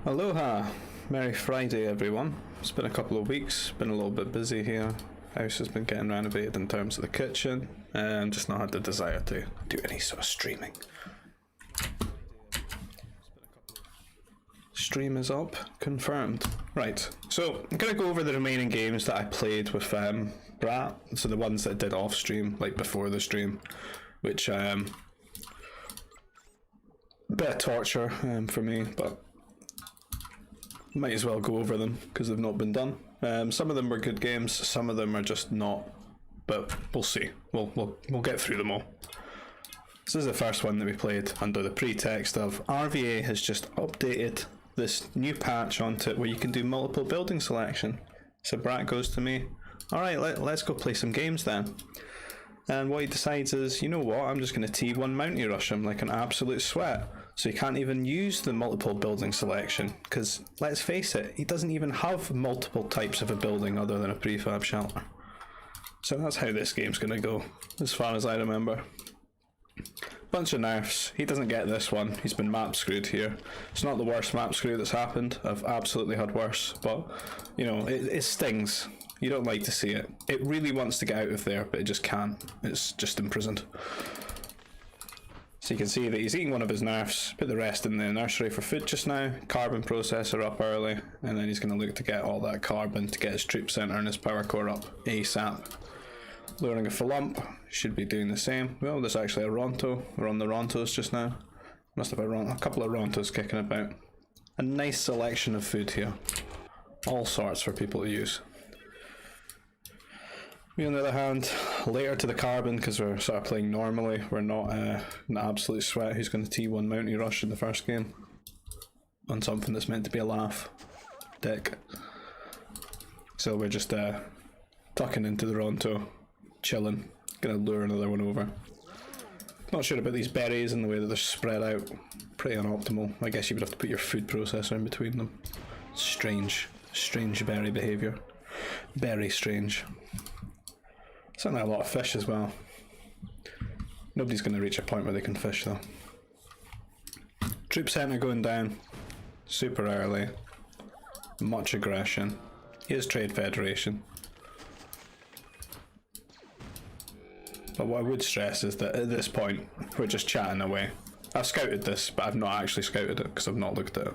Aloha! Merry Friday, everyone. It's been a couple of weeks, been a little bit busy here. House has been getting renovated in terms of the kitchen, and just not had the desire to do any sort of streaming. Stream is up, confirmed. Right, so I'm gonna go over the remaining games that I played with Brat, so the ones that I did off stream, like before the stream, which a bit of torture for me, but might as well go over them because they've not been done. Some of them were good games, some of them are just not, but we'll see. We'll get through them all. This is the first one that we played under the pretext of RVA has just updated this new patch onto it where you can do multiple building selection. So Brat goes to me, alright, let's go play some games then. And what he decides is, you know what, I'm just going to T1 Mountie Rush him like an absolute sweat. So you can't even use the multiple building selection, because let's face it, he doesn't even have multiple types of a building other than a prefab shelter. So that's how this game's going to go, as far as I remember. Bunch of nerfs. He doesn't get this one. He's been map screwed here. It's not the worst map screw that's happened. I've absolutely had worse, but you know, it stings. You don't like to see it. It really wants to get out of there, but it just can't. It's just imprisoned. So you can see that he's eating one of his nerfs, put the rest in the nursery for food just now, carbon processor up early, and then he's going to look to get all that carbon to get his troop centre and his power core up ASAP. Lowering a Flump, should be doing the same. Well, there's actually a Ronto. We're on the Rontos just now. Must have a couple of Rontos kicking about. A nice selection of food here. All sorts for people to use. Me on the other hand, later to the carbon because we're sort of playing normally. We're not an absolute sweat who's going to T1 Mountie Rush in the first game. On something that's meant to be a laugh. Dick. So we're just tucking into the Ronto. Chilling, gonna lure another one over. Not sure about these berries and the way that they're spread out. Pretty unoptimal. I guess you would have to put your food processor in between them. Strange berry behaviour. Very strange. Certainly a lot of fish as well. Nobody's gonna reach a point where they can fish though. Troop centre going down. Super early. Much aggression. Here's Trade Federation. But what I would stress is that at this point, we're just chatting away. I've scouted this, but I've not actually scouted it because I've not looked at it.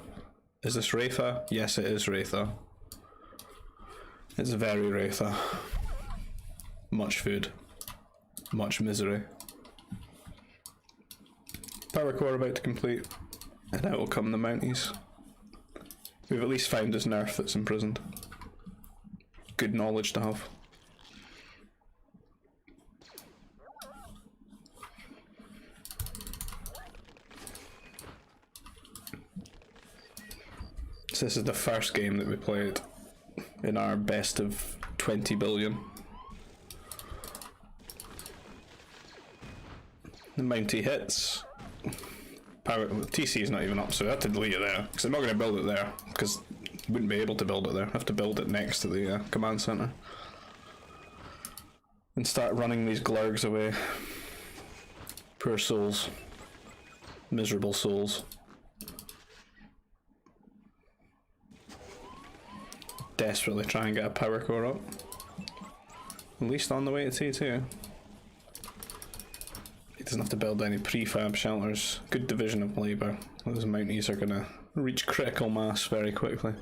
Is this Wraitha? Yes, it is Wraitha. It's very Wraitha. Much food. Much misery. Power core about to complete. And out will come the Mounties. We've at least found his nerf that's imprisoned. Good knowledge to have. So this is the first game that we played in our best of 20 billion. The Mountie hits. Power TC is not even up, so I have to delete it there because I'm not going to build it there because I wouldn't be able to build it there. I have to build it next to the command center and start running these glurgs away. Poor souls, miserable souls. Desperately try and get a power core up. At least on the way to T2. He doesn't have to build any prefab shelters. Good division of labour. Those Mounties are going to reach critical mass very quickly.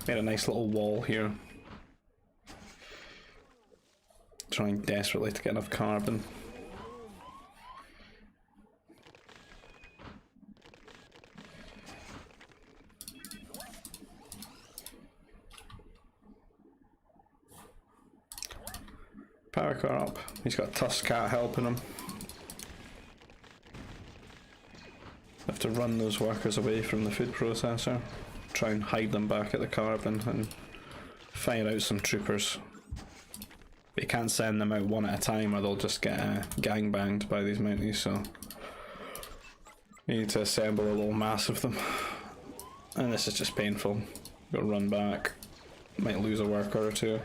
Made a nice little wall here. Trying desperately to get enough carbon. Power core up. He's got Tuskcat helping him. Have to run those workers away from the food processor. Try and hide them back at the carbon and fire out some troopers. But you can't send them out one at a time or they'll just get gangbanged by these Mounties, so you need to assemble a little mass of them. And this is just painful. Gotta run back. Might lose a worker or two.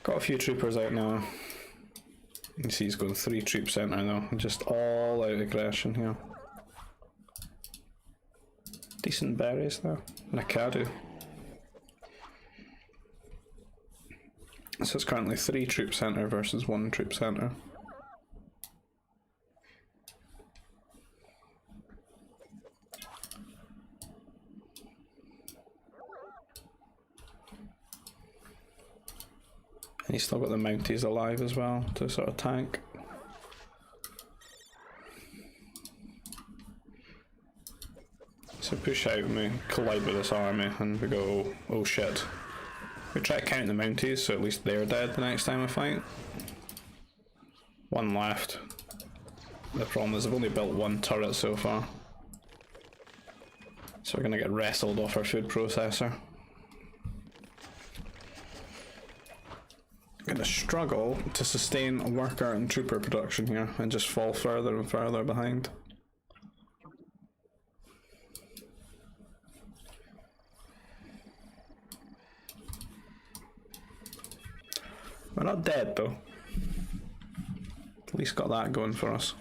Got a few troopers out now. You see he's going 3 troop centre though, just all out aggression here. Decent berries though, and a Cadu. So it's currently 3 troop centre versus 1 troop centre. And he's still got the Mounties alive as well to sort of tank. So push out and we collide with this army and we go, oh shit. We try to count the Mounties so at least they're dead the next time we fight. 1 left. The problem is I've only built 1 turret so far. So we're gonna get wrestled off our food processor. Gonna struggle to sustain worker and trooper production here and just fall further and further behind. We're not dead though. At least got that going for us.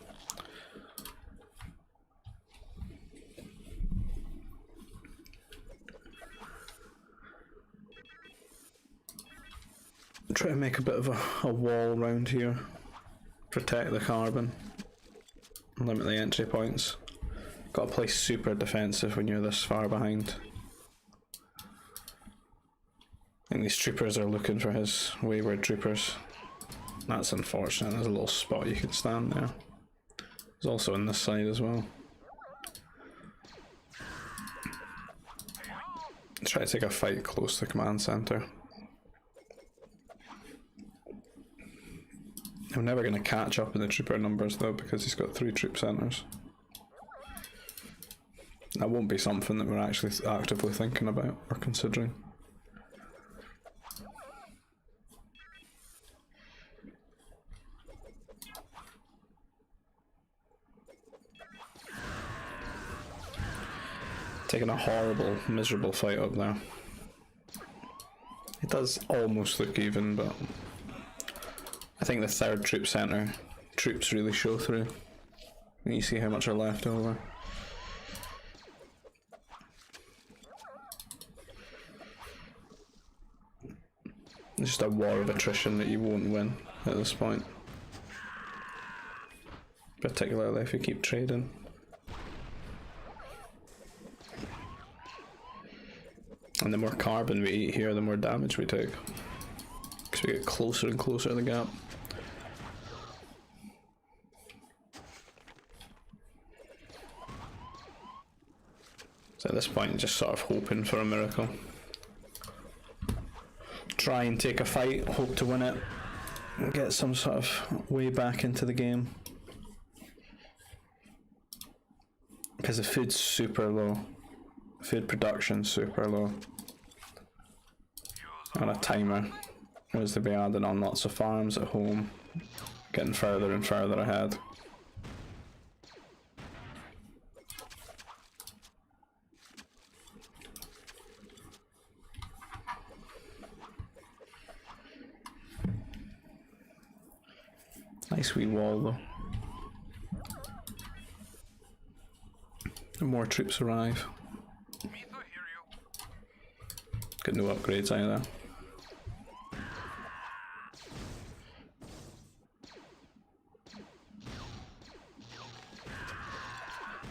Try to make a bit of a wall around here. Protect the carbon. Limit the entry points. Got to play super defensive when you're this far behind. I think these troopers are looking for his wayward troopers. That's unfortunate. There's a little spot you can stand there. There's also on this side as well. Try to take a fight close to the command center. I'm never going to catch up in the trooper numbers though because he's got 3 troop centers. That won't be something that we're actually actively thinking about or considering. Taking a horrible, miserable fight up there. It does almost look even, but I think the 3rd troop centre troops really show through. And you see how much are left over. It's just a war of attrition that you won't win at this point. Particularly if you keep trading. And the more carbon we eat here, the more damage we take. Because we get closer and closer to the gap. So at this point, just sort of hoping for a miracle. Try and take a fight, hope to win it, and get some sort of way back into the game. Because the food's super low. Food production's super low. On a timer. As to be adding on lots of farms at home. Getting further and further ahead. Nice wee wall though. And more troops arrive. Got no upgrades either.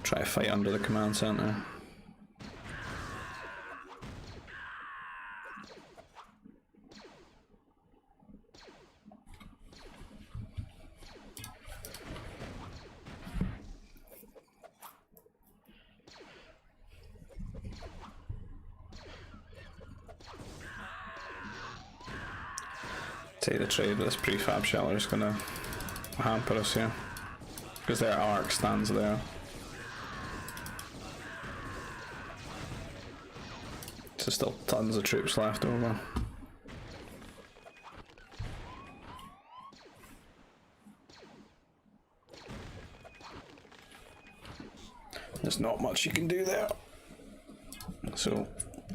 Try to fight under the command center. Take the trade, but this prefab shelter is going to hamper us here. Because their arc stands there. There's still tons of troops left over. There's not much you can do there. So,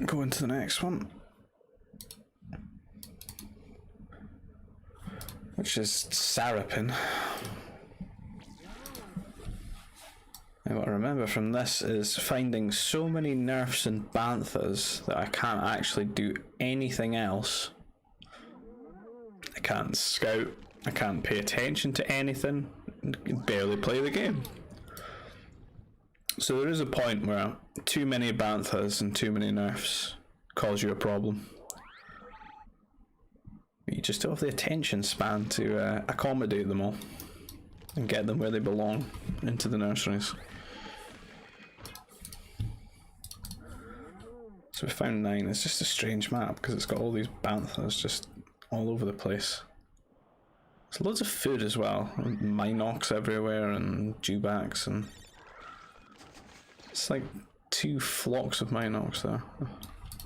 go into the next one. Which which is Sarapin. And what I remember from this is finding so many nerfs and banthas that I can't actually do anything else. I can't scout, I can't pay attention to anything, barely play the game. So there is a point where too many banthas and too many nerfs cause you a problem. You just don't have the attention span to accommodate them all and get them where they belong, into the nurseries. So we found 9. It's just a strange map because it's got all these banthas just all over the place. There's loads of food as well. Minox everywhere and dewbacks, and it's like 2 flocks of Minox there.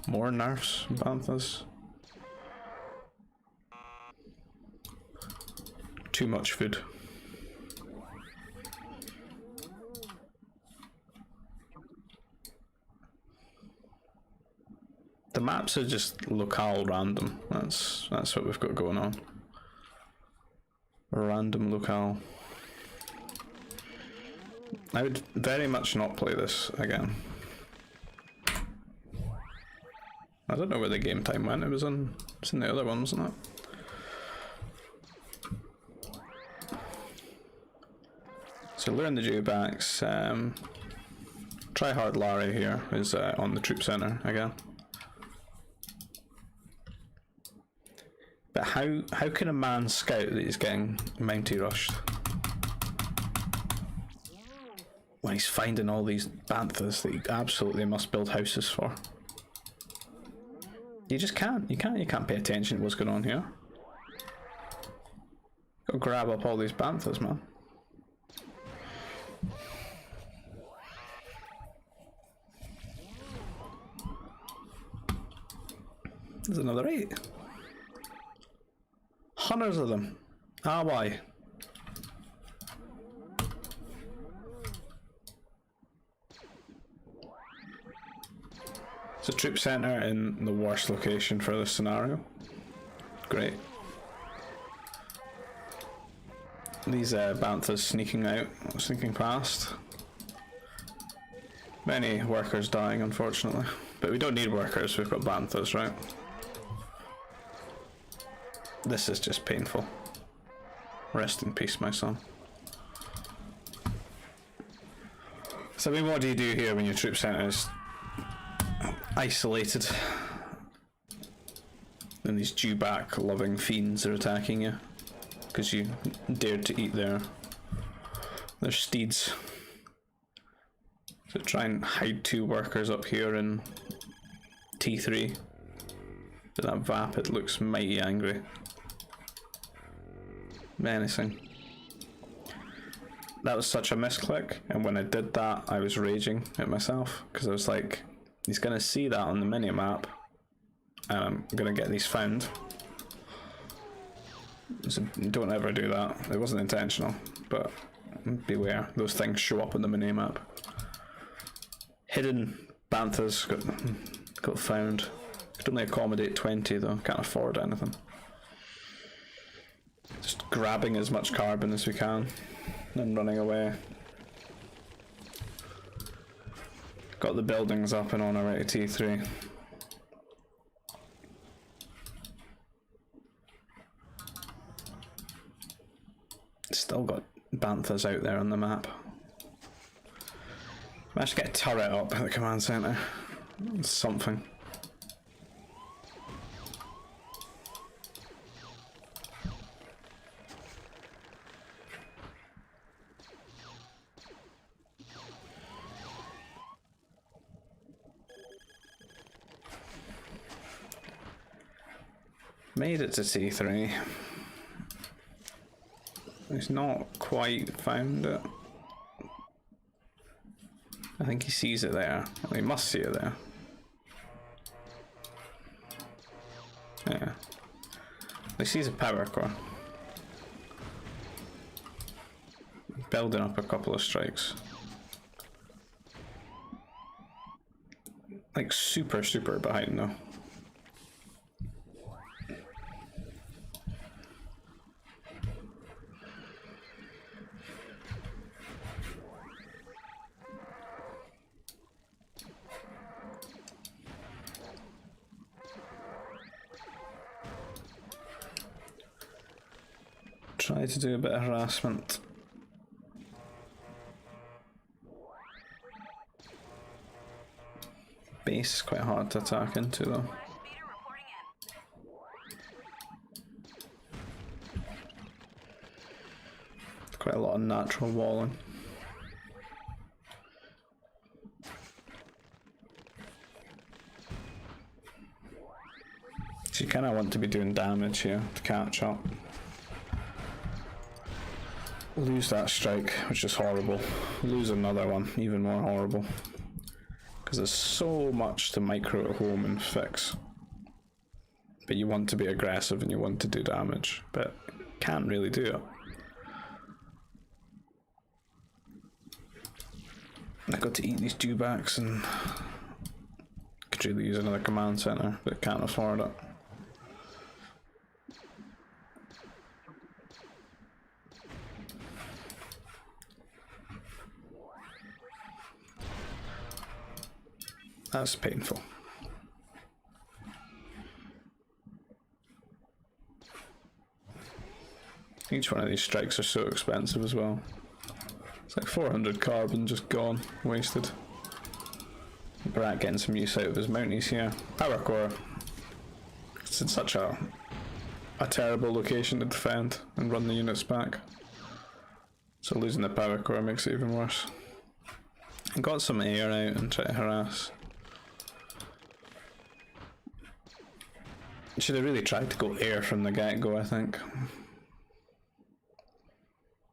More nerfs, banthas. Too much food. The maps are just locale random. That's what we've got going on. Random locale. I would very much not play this again. I don't know where the game time went. It's in the other one, wasn't it? So learn the dewbacks. Try hard Larry here is on the troop center again. But how can a man scout that he's getting Mountie rushed when he's finding all these banthas that he absolutely must build houses for? You just can't. You can't pay attention to what's going on here. Gotta grab up all these banthas, man. There's another 8. Hundreds of them. Ah, why? It's a troop center in the worst location for this scenario. Great. These banthas sneaking past. Many workers dying, unfortunately. But we don't need workers, we've got banthas, right? This is just painful. Rest in peace, my son. So I mean, what do you do here when your troop center is isolated and these dewback loving fiends are attacking you because you dared to eat their steeds? So try and hide 2 workers up here in T3. But that Vapid looks mighty angry. Menacing. That was such a misclick, and when I did that I was raging at myself because I was like, he's gonna see that on the minimap and I'm gonna get these found. So don't ever do that. It wasn't intentional, but beware, those things show up on the minimap. Hidden banthas got found. Could only accommodate 20 though, can't afford anything. Just grabbing as much carbon as we can and running away. Got the buildings up and on our way to T3. Still got banthas out there on the map. Managed to get a turret up at the command center. Something. Made it to T3. He's not quite found it. I think he sees it there. Well, he must see it there. Yeah. He sees a power core. Building up a couple of strikes. Like super behind though. Try to do a bit of harassment. Base is quite hard to attack into though. Quite a lot of natural walling. So you kind of want to be doing damage here to catch up. Lose that strike, which is horrible. Lose another one, even more horrible. Because there's so much to micro at home and fix. But you want to be aggressive and you want to do damage, but can't really do it. I got to eat these dewbacks and could really use another command center, but can't afford it. That's painful. Each one of these strikes are so expensive as well. It's like 400 carbon just gone, wasted. Brat getting some use out of his mounties here. Power core. It's in such a terrible location to defend and run the units back. So losing the power core makes it even worse. And got some air out and try to harass. Should have really tried to go air from the get-go, I think.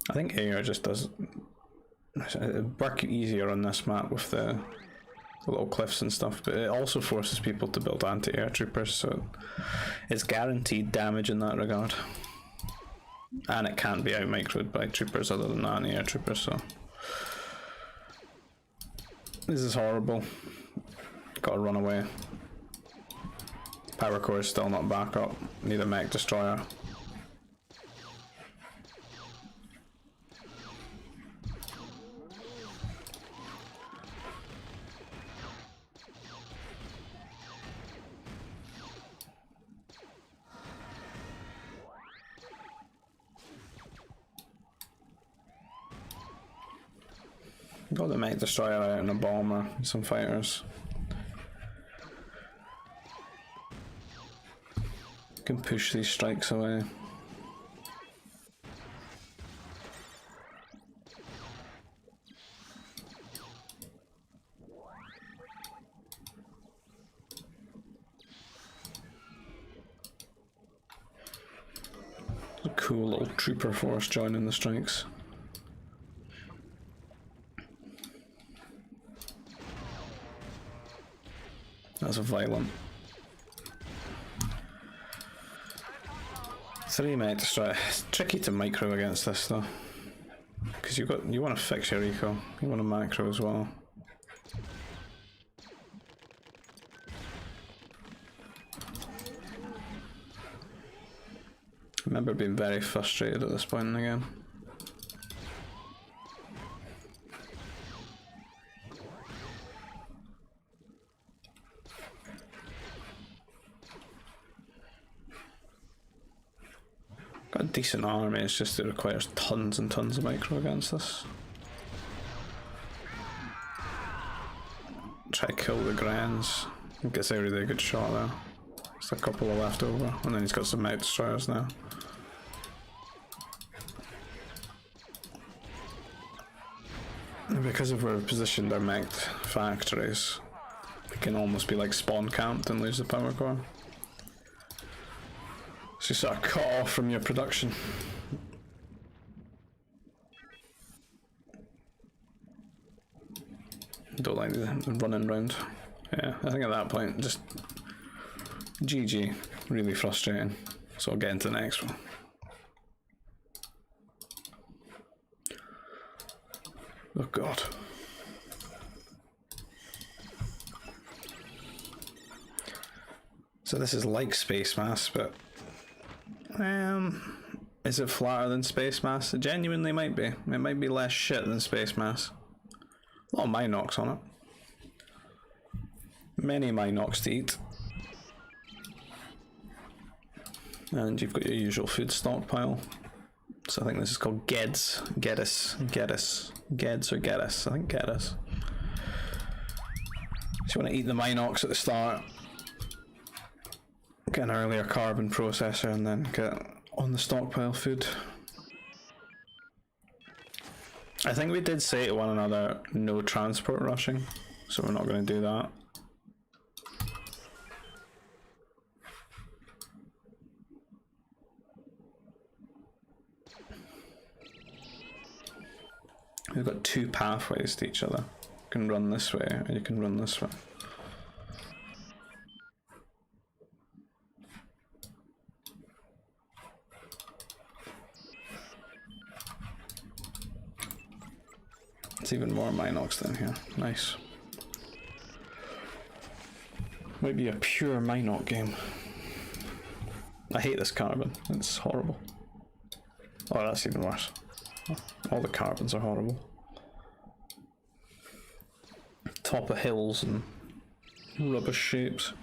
I think air just does it'd work easier on this map with the little cliffs and stuff, but it also forces people to build anti-air troopers, so it's guaranteed damage in that regard. And it can't be out-microed by troopers other than anti-air troopers, so this is horrible. Gotta run away. Power core is still not back up. Need a mech destroyer. Got the mech destroyer out and a bomber and some fighters. Can push these strikes away. A cool little trooper force joining the strikes. That's violent. 3 mech destroyer. It's tricky to micro against this though, because you want to fix your eco. You want to macro as well. I remember being very frustrated at this point in the game. Got a decent army, it's just it requires tons and tons of micro against this. Try to kill the Grans. I think it's a really good shot there. Just a couple are left over, and then he's got some mech destroyers now. And because of where we've positioned our mech factories, we can almost be like spawn camped and lose the power core. So you sort of cut off from your production. Don't like the running round. Yeah, I think at that point, just GG. Really frustrating. So I'll get into the next one. Oh god. So this is like Space Mass, but is it flatter than Space Mass? It genuinely might be. It might be less shit than Space Mass. A lot of Minox on it. Many Minox to eat. And you've got your usual food stockpile. So I think this is called Geds. Geddes. Geds or Geddes. I think Geddes. So you want to eat the Minox at the start, get an earlier carbon processor, and then get on the stockpile food. I think we did say to one another, no transport rushing, so we're not going to do that. We've got two pathways to each other. You can run this way, or you can run this way. It's even more Minox than here. Nice. Might be a pure Minox game. I hate this carbon. It's horrible. Oh, that's even worse. All the carbons are horrible. Top of hills and rubbish shapes.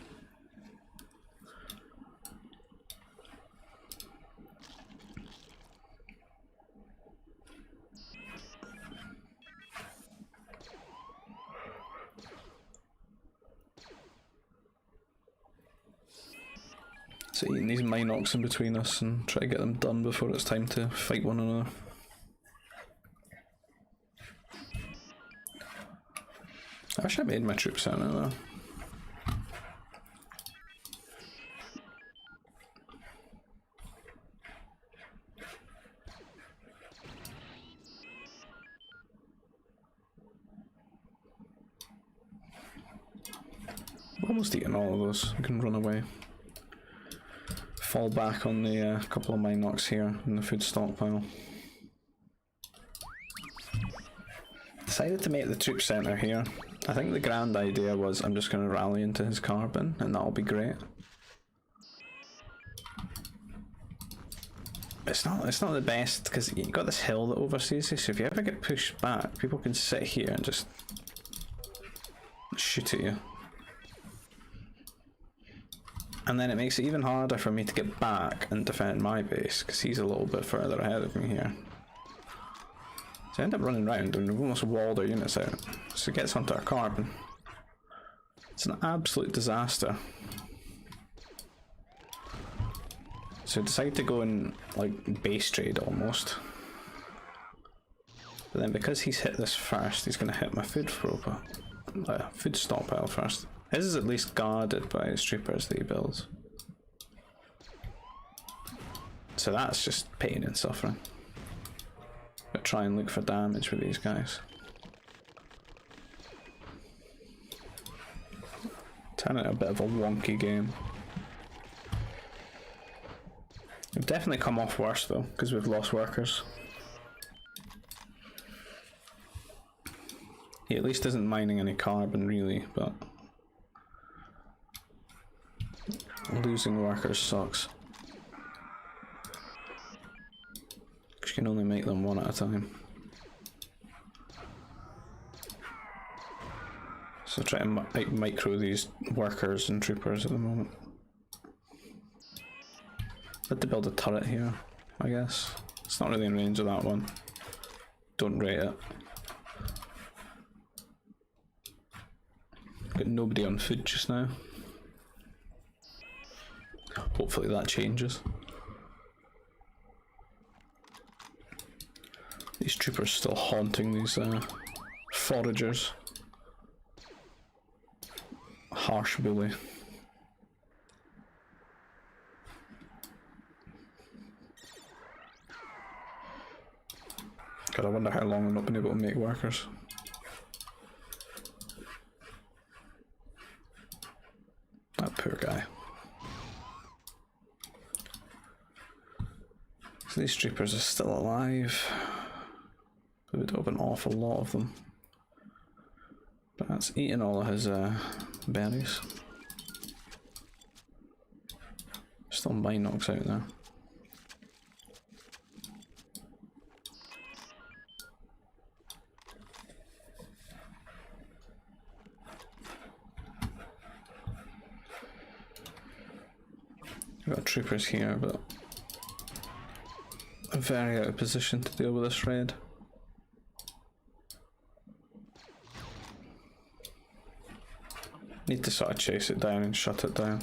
So eating these Minox in between us and try to get them done before it's time to fight one another. I wish I made my troop center though. Almost eaten all of those. I can run away. Fall back on the couple of Minox here in the food stockpile. Decided to make the troop center here. I think the grand idea was I'm just going to rally into his carbon and that'll be great. It's not the best because you've got this hill that oversees you, so if you ever get pushed back, people can sit here and just shoot at you. And then it makes it even harder for me to get back and defend my base because he's a little bit further ahead of me here. So I end up running around and we've almost walled our units out. So it gets onto our carbon. It's an absolute disaster. So I decided to go in like base trade almost. But then because he's hit this first, he's going to hit my food stockpile first. His is at least guarded by his troopers that he builds. So that's just pain and suffering. But try and look for damage with these guys. Turning it a bit of a wonky game. We've definitely come off worse though, because we've lost workers. He at least isn't mining any carbon really, but losing workers sucks. Because you can only make them one at a time. So try to micro these workers and troopers at the moment. Had to build a turret here, I guess. It's not really in range of that one. Don't rate it. Got nobody on food just now. Hopefully that changes. These troopers still haunting these foragers. Harsh bully. God, I wonder how long I've not been able to make workers. That poor guy. So these troopers are still alive. We would have an awful lot of them. But that's eating all of his berries. Still Minox out there. We've got troopers here, but very out of position to deal with this raid. Need to sort of chase it down and shut it down.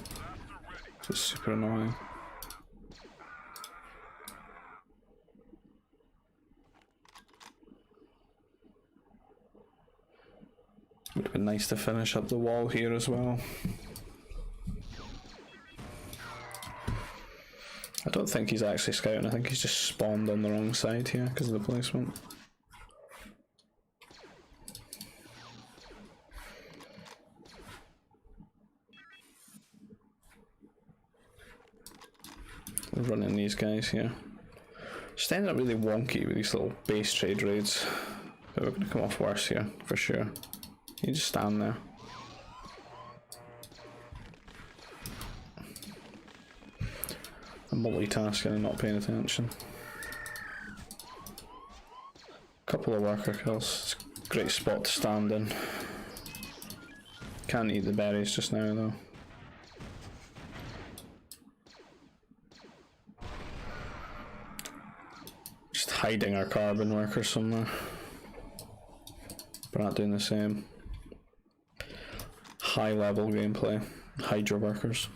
It's super annoying. Would have been nice to finish up the wall here as well. I don't think he's actually scouting, I think he's just spawned on the wrong side here because of the placement. We're running these guys here. Just ended up really wonky with these little base trade raids. But we're going to come off worse here, for sure. You just stand there. I'm multitasking and not paying attention. Couple of worker kills. It's a great spot to stand in. Can't eat the berries just now though. Just hiding our carbon workers somewhere. We're not doing the same. High level gameplay. Hide your workers.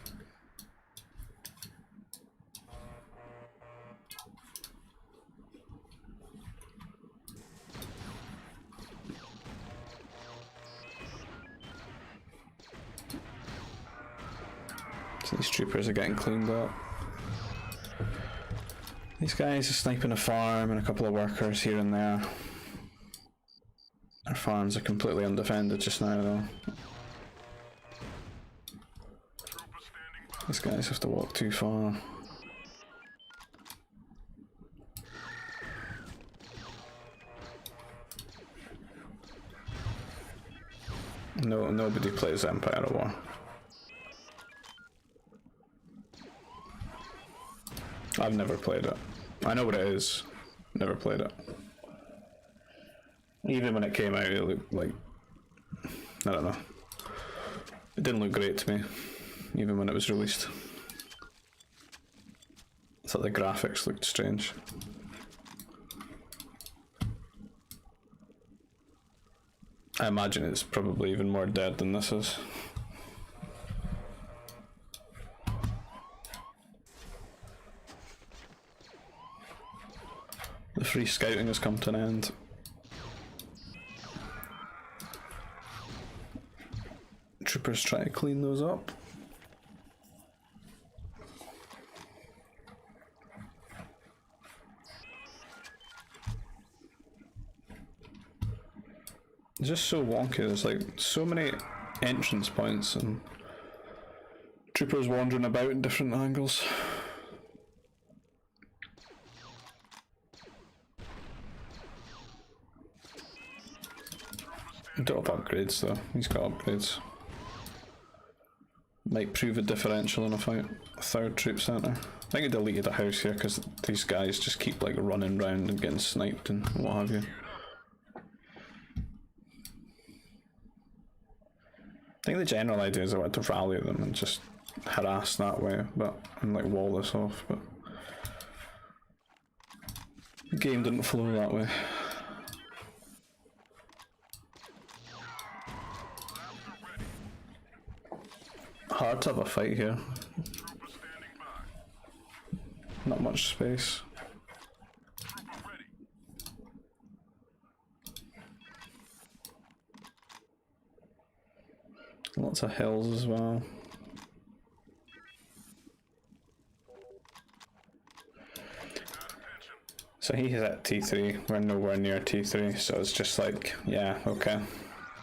So these troopers are getting cleaned up. These guys are sniping a farm and a couple of workers here and there. Our farms are completely undefended just now though. These guys have to walk too far. No, nobody plays Empire War. I've never played it. I know what it is. Never played it. Even when it came out, it looked like, I don't know. It didn't look great to me, even when it was released. I thought the graphics looked strange. I imagine it's probably even more dead than this is. The free scouting has come to an end. Troopers try to clean those up. It's just so wonky, there's like so many entrance points and troopers wandering about in different angles. I don't have upgrades though, he's got upgrades. Might prove a differential in a fight. Third troop centre. I think I deleted a house here because these guys just keep like running around and getting sniped and what have you. I think the general idea is I want to rally them and just harass that way, and like wall this off, but the game didn't flow that way. Hard to have a fight here. Not much space. Lots of hills as well. So he's at T3, we're nowhere near T3, so it's just like, yeah, okay,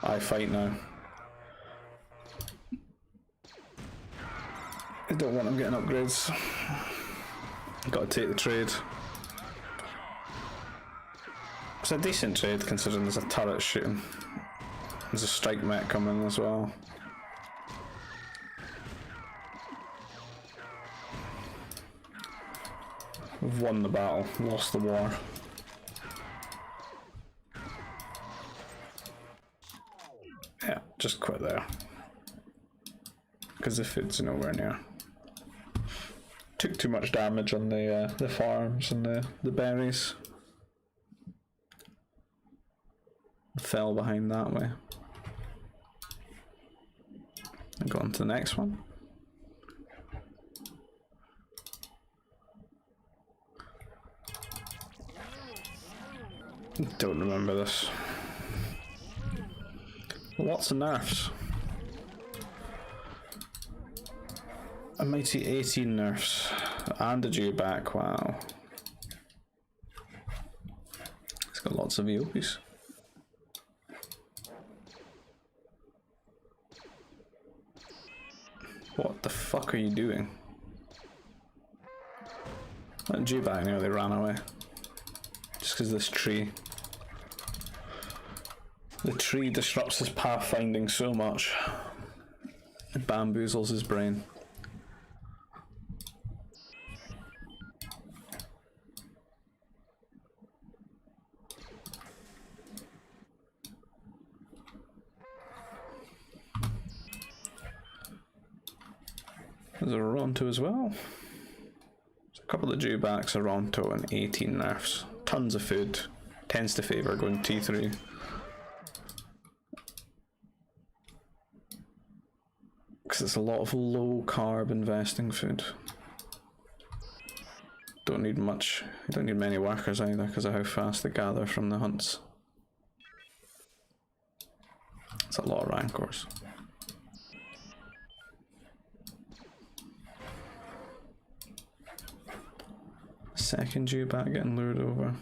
I fight now. I don't want him getting upgrades. Gotta take the trade. It's a decent trade considering there's a turret shooting. There's a strike mech coming as well. We've won the battle, lost the war. Yeah, just quit there. Because the food's nowhere near. Took too much damage on the farms and the berries. Fell behind that way. And go on to the next one. Don't remember this. Lots of nerfs. A mighty 18 nerfs. And a dewback, wow. It's got lots of EOPs. What the fuck are you doing? That dewback nearly ran away. Just because this tree. The tree disrupts his pathfinding so much. It bamboozles his brain. There's a Ronto as well. So a couple of dewbacks, a Ronto, and 18 nerfs. Tons of food. Tends to favour going T3. Because it's a lot of low carb investing food. Don't need much. You don't need many workers either because of how fast they gather from the hunts. It's a lot of rancors. Second dewback getting lured over.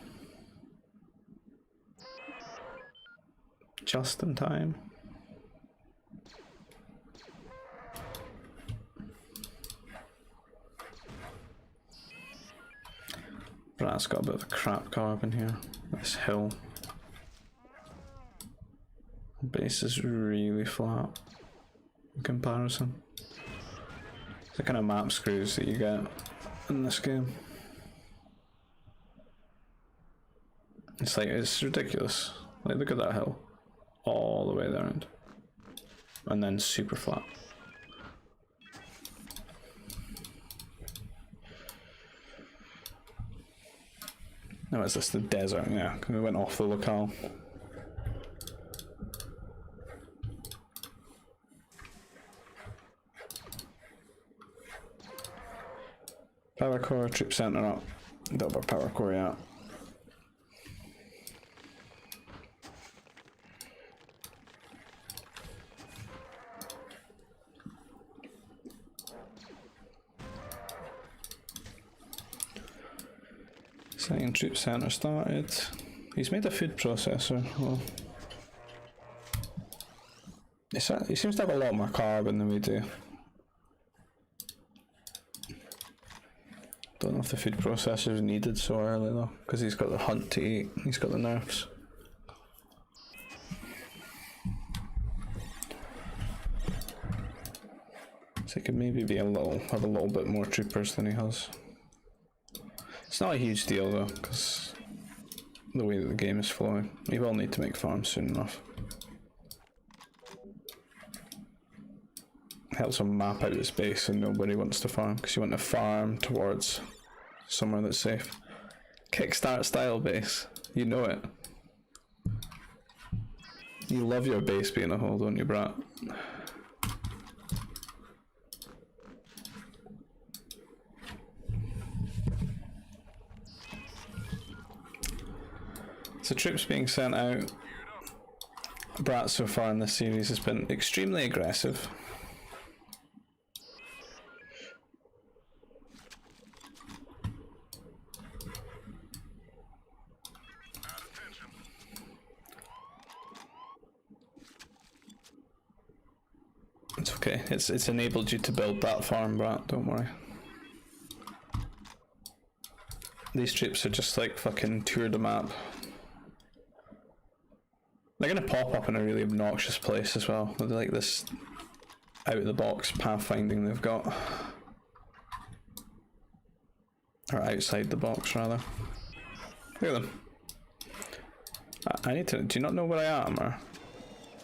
Just in time. Brat's got a bit of a crap carb in here. This hill. The base is really flat in comparison. It's the kind of map screws that you get in this game. It's like, it's ridiculous. Like, look at that hill. All the way there, and then super flat. No, is this the desert? Yeah, we went off the locale. Power core, troop center up. Double power core, yeah. Second troop center started. He's made a food processor. Well, he seems to have a lot more carbon than we do. Don't know if the food processor is needed so early though, because he's got the hunt to eat. He's got the nerfs. So he could maybe be have a little bit more troopers than he has. It's not a huge deal though, because the way that the game is flowing. We will need to make farms soon enough. Helps him map out his base and nobody wants to farm, because you want to farm towards somewhere that's safe. Kickstart style base, you know it. You love your base being a hole, don't you, Brat? So troops being sent out. Brat so far in this series has been extremely aggressive. It's okay, it's enabled you to build that farm, Brat, don't worry. These troops are just like fucking tour de map. They're gonna pop up in a really obnoxious place as well. They're like this out of the box pathfinding they've got. Or outside the box rather. Look at them. I need to, do you not know where I am, or?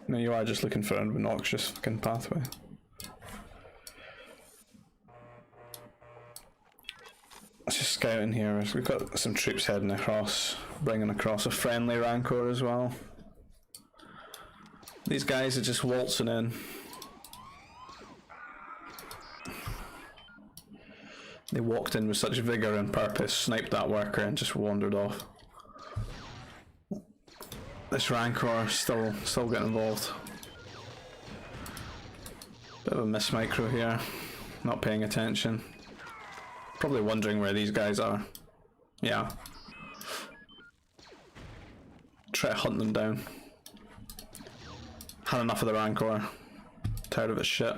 No, you are just looking for an obnoxious fucking pathway. scouting here. We've got some troops heading across, bringing across a friendly Rancor as well. These guys are just waltzing in. They walked in with such vigour and purpose, sniped that worker and just wandered off. This Rancor still getting involved. Bit of a miss micro here, not paying attention. Probably wondering where these guys are. Yeah. Try to hunt them down. Had enough of the Rancor. Tired of its shit.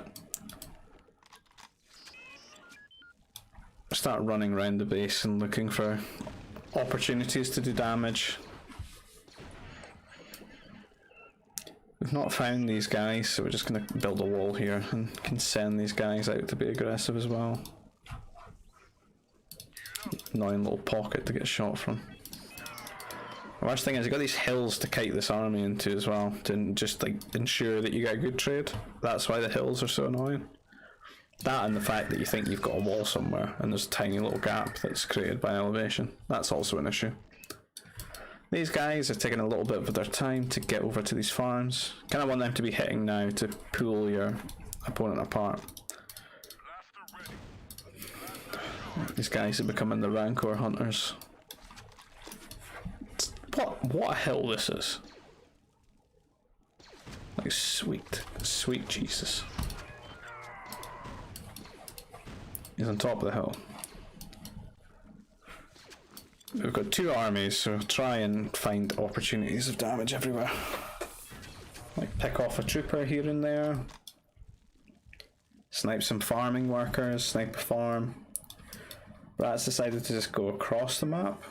Start running around the base and looking for opportunities to do damage. We've not found these guys, so we're just going to build a wall here and can send these guys out to be aggressive as well. Annoying little pocket to get shot from. The worst thing is you've got these hills to kite this army into as well, to just like ensure that you get a good trade. That's why the hills are so annoying. That and the fact that you think you've got a wall somewhere and there's a tiny little gap that's created by elevation. That's also an issue. These guys are taking a little bit of their time to get over to these farms. Kind of want them to be hitting now to pull your opponent apart. These guys are becoming the Rancor hunters. What a hill this is. Like sweet Jesus. He's on top of the hill. We've got two armies, so try and find opportunities of damage everywhere. Like pick off a trooper here and there. Snipe some farming workers, snipe a farm. Brat's decided to just go across the map.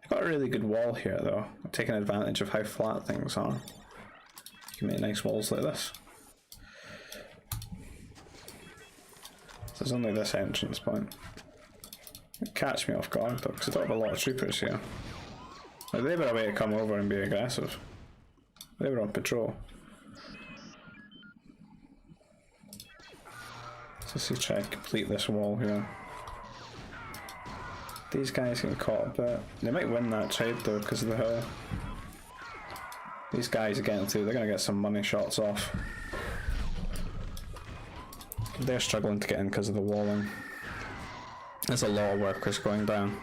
We've got a really good wall here though. I'm taking advantage of how flat things are. You can make nice walls like this. So there's only this entrance point. It'd catch me off guard though, because I don't have a lot of troopers here. Like, they were a way to come over and be aggressive. They were on patrol. So let's see, try to complete this wall here. These guys get caught a bit. They might win that trade though because of the hill. These guys are getting through, they're going to get some money shots off. They're struggling to get in because of the walling. There's a lot of workers going down.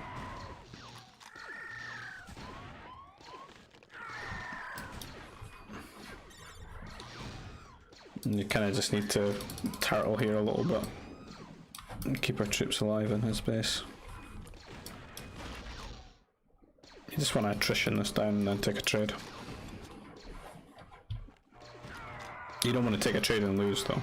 And you kind of just need to turtle here a little bit and keep our troops alive in his base. You just want to attrition this down and then take a trade. You don't want to take a trade and lose though.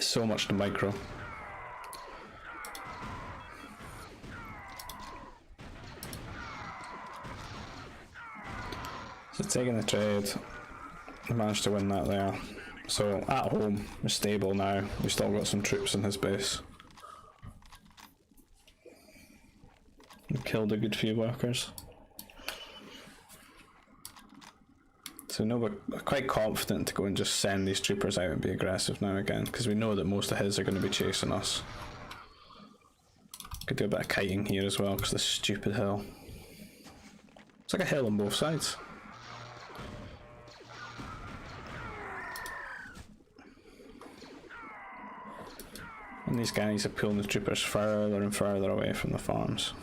So much to micro. So taking the trade, I managed to win that there. So at home, we're stable now. We've still got some troops in his base. We killed a good few workers. So no, we're quite confident to go and just send these troopers out and be aggressive now again, because we know that most of his are going to be chasing us. Could do a bit of kiting here as well, because this stupid hill. It's like a hill on both sides. And these guys are pulling the troopers further and further away from the farms.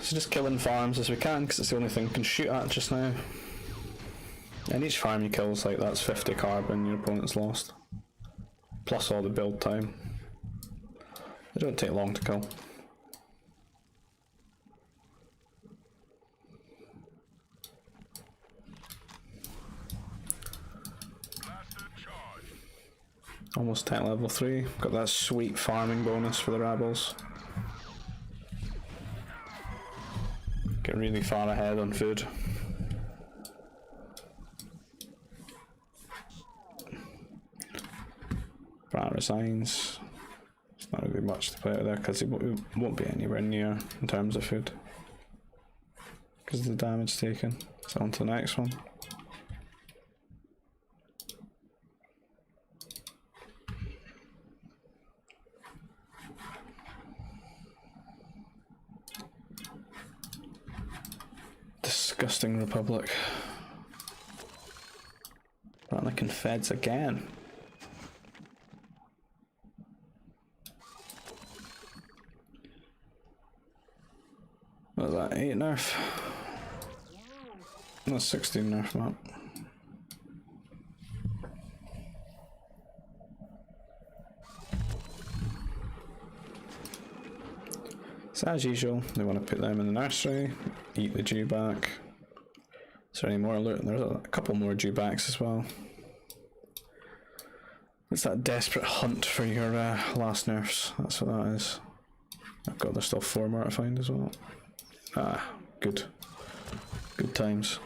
So just killing farms as we can, because it's the only thing we can shoot at just now. And each farm you kill is like, that's 50 carbon your opponent's lost. Plus all the build time. They don't take long to kill. Almost tech level 3. Got that sweet farming bonus for the rabbles. Get really far ahead on food. Brat resigns. It's not really much to play out there because he won't be anywhere near in terms of food. Because of the damage taken. So on to the next one. Disgusting Republic. Anakin feds again. What is that, 8 nerf? No, 16 nerf map. So as usual, they want to put them in the nursery, eat the dewback. Is there any more loot? There's a couple more dewbacks as well. It's that desperate hunt for your last nerfs, that's what that is. Oh god, there's still 4 more to find as well. Ah, good. Good times.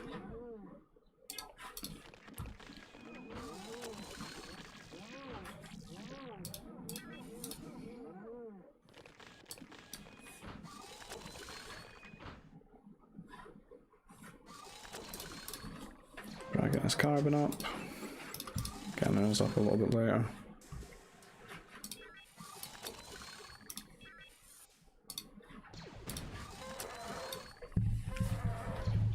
Getting his carbon up. Getting those up a little bit later.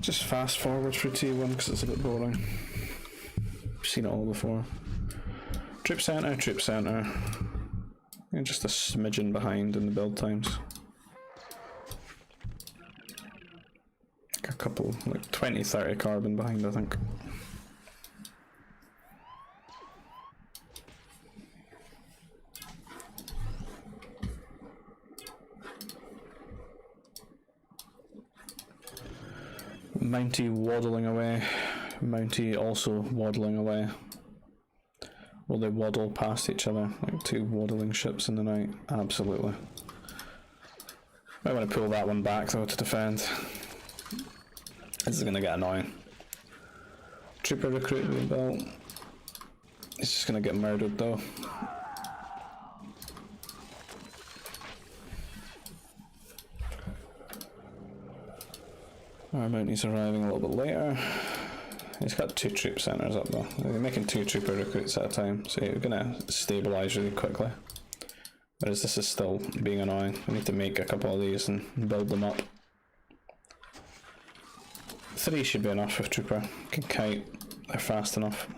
Just fast forward for T1 because it's a bit boring. I've seen it all before. Troop center. And just a smidgen behind in the build times. Like a couple, like 20-30 carbon behind, I think. Mountie waddling away. Mountie also waddling away. Will they waddle past each other like 2 waddling ships in the night? Absolutely. Might want to pull that one back though to defend. This is going to get annoying. Trooper recruit being built. He's just going to get murdered though. Our Mountie's arriving a little bit later. He's got 2 troop centres up though. They're making 2 trooper recruits at a time, so you're gonna stabilise really quickly. Whereas this is still being annoying. I need to make a couple of these and build them up. 3 should be enough with trooper. Can kite, they're fast enough.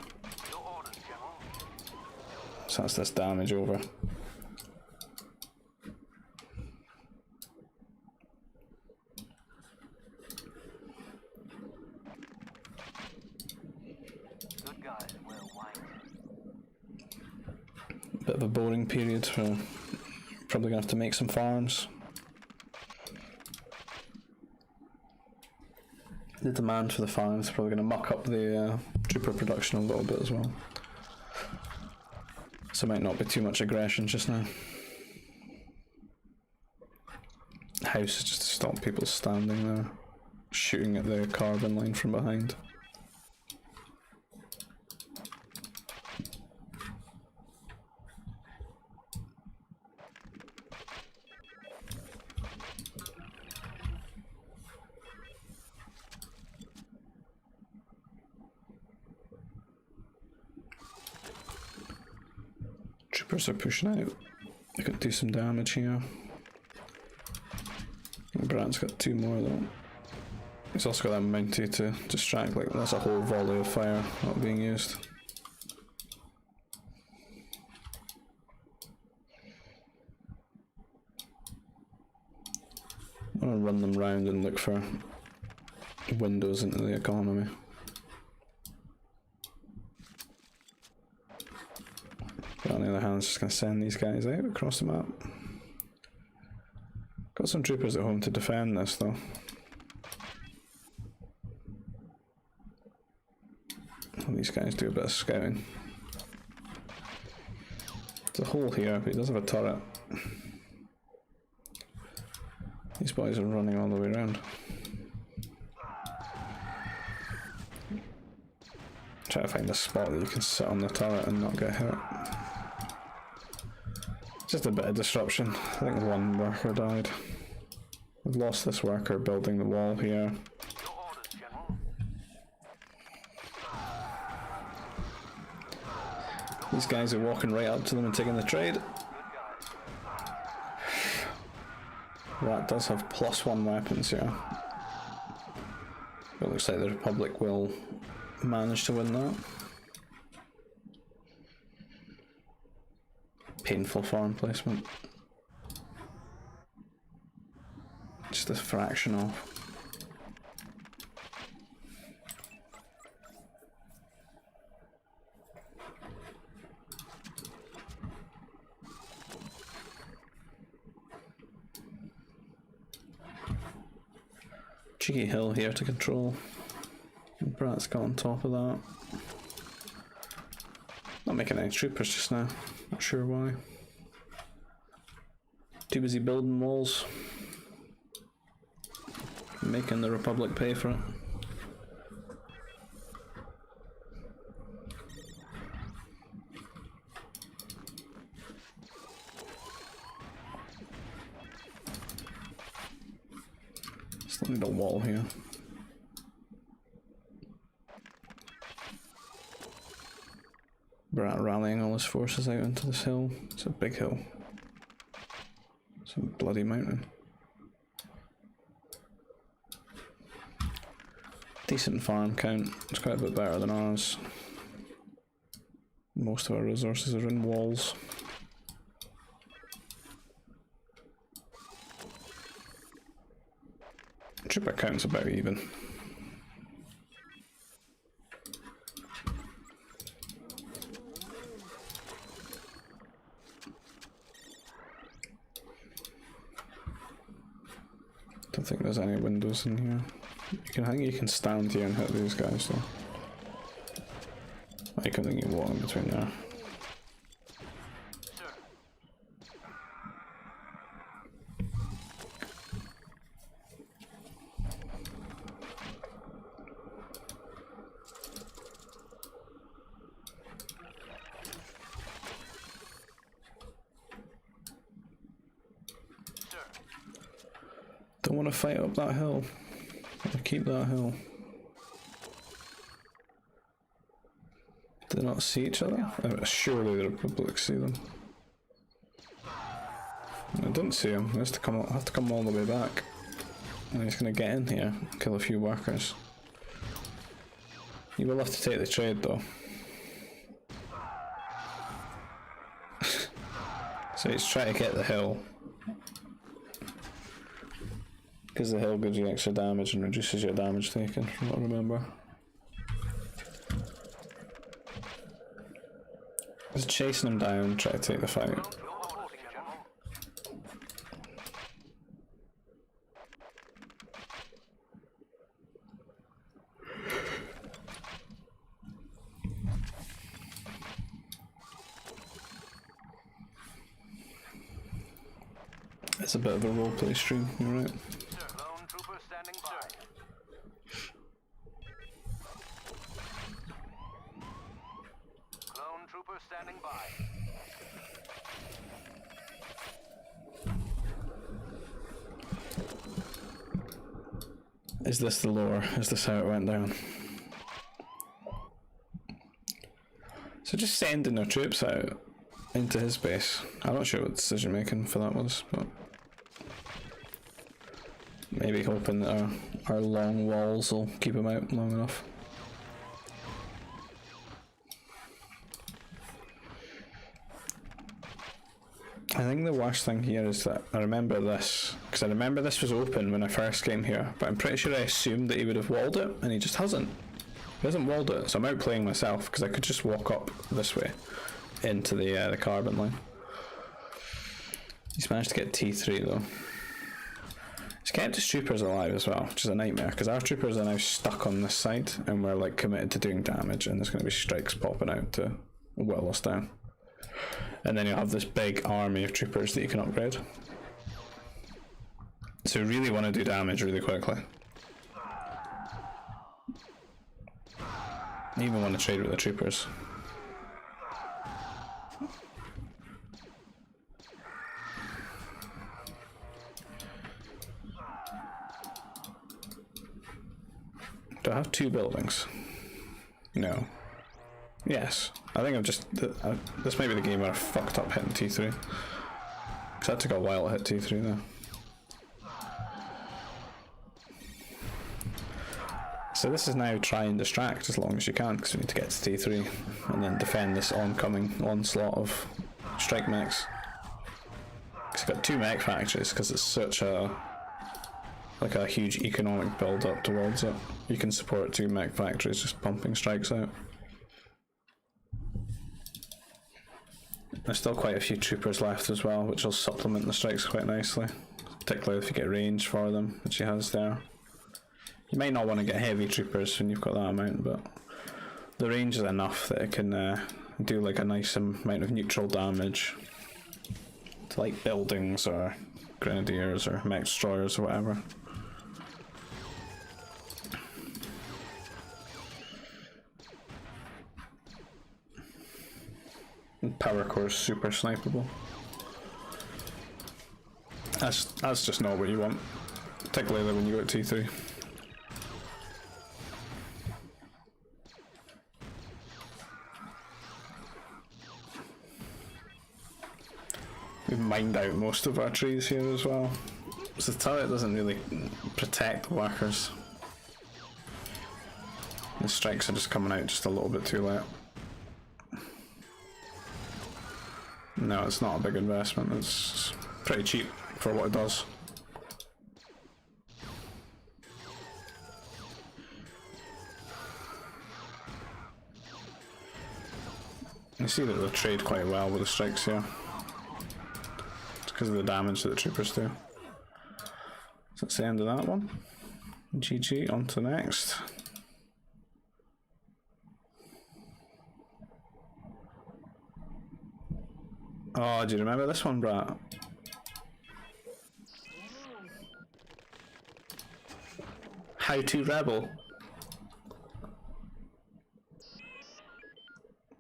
So that's this damage over. Bit of a boring period, so probably gonna have to make some farms. The demand for the farms is probably gonna muck up the trooper production a little bit as well. So it might not be too much aggression just now. House is just to stop people standing there, shooting at the carbon line from behind. Troopers are pushing out. They could do some damage here. Brat's got 2 more though. He's also got that Mountie to distract, like that's a whole volley of fire not being used. I'm gonna run them round and look for windows into the economy. But on the other hand, it's just going to send these guys out across the map. Got some troopers at home to defend this though. Well, these guys do a bit of scouting. There's a hole here, but he does have a turret. These boys are running all the way around. Try to find a spot that you can sit on the turret and not get hit. Just a bit of disruption. I think one worker died. We've lost this worker building the wall here. These guys are walking right up to them and taking the trade. That does have +1 weapons here. It looks like the Republic will manage to win that. Painful farm placement. Just a fraction off. Cheeky hill here to control. Brat's got on top of that. Not making any troopers just now. Not sure why. Too busy building walls. Making the Republic pay for it. Still need a wall here. Brat rallying all his forces out into this hill. It's a big hill. It's a bloody mountain. Decent farm count. It's quite a bit better than ours. Most of our resources are in walls. Trooper count's about even. Don't think there's any windows in here. I think you can stand here and hit these guys though. I don't think you can walk in between there. Don't want to fight up that hill. I'll keep that hill. Do they not see each other? Surely the Republic see them. I didn't see him. I have to come all the way back. And he's going to get in here and kill a few workers. You will have to take the trade though. So he's trying to get the hill. Because the hill gives you extra damage and reduces your damage taken, from what I remember. Just chasing him down, try to take the fight. It's a bit of a roleplay stream, you're right. Standing by. Is this the lore? Is this how it went down? So just sending their troops out into his base. I'm not sure what decision making for that was, but maybe hoping that our long walls will keep him out long enough. I think the worst thing here is that I remember this, because I remember this was open when I first came here, but I'm pretty sure I assumed that he would have walled it, and he just hasn't. He hasn't walled it, so I'm outplaying myself, because I could just walk up this way into the carbon line. He's managed to get T3 though. He's kept his troopers alive as well, which is a nightmare, because our troopers are now stuck on this side, and we're like committed to doing damage, and there's going to be strikes popping out to whittle us down. And then you'll have this big army of troopers that you can upgrade. So you really want to do damage really quickly. You even want to trade with the troopers. Do I have 2 buildings? No. Yes. I think I've just... this may be the game where I fucked up hitting T3. Because that took a while to hit T3 though. So this is now try and distract as long as you can, because we need to get to T3 and then defend this oncoming onslaught of strike mechs. Because you've got 2 mech factories, because it's such a... like a huge economic build up towards it. You can support 2 mech factories just pumping strikes out. There's still quite a few troopers left as well, which will supplement the strikes quite nicely. Particularly if you get range for them, which he has there. You might not want to get heavy troopers when you've got that amount, but the range is enough that it can do like a nice amount of neutral damage to like buildings or grenadiers or mech destroyers or whatever. And power core is super snipeable. That's just not what you want, particularly when you go at T3. We've mined out most of our trees here as well, so the turret doesn't really protect the workers. The strikes are just coming out just a little bit too late. No, it's not a big investment, it's pretty cheap for what it does. You see that they trade quite well with the strikes here. It's because of the damage that the troopers do. So that's the end of that one. GG, on to the next. Oh, do you remember this one, brat? How to Rebel.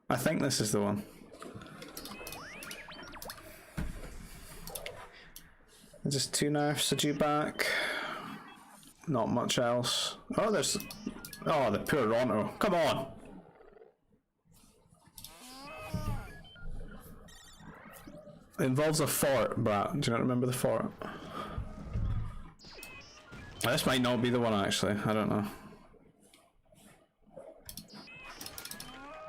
I think this is the one. Just 2 nerfs, a dewback. Not much else. Oh, there's... oh, the poor Ronto. Come on! It involves a fort, brat. Do you not remember the fort? This might not be the one, actually. I don't know.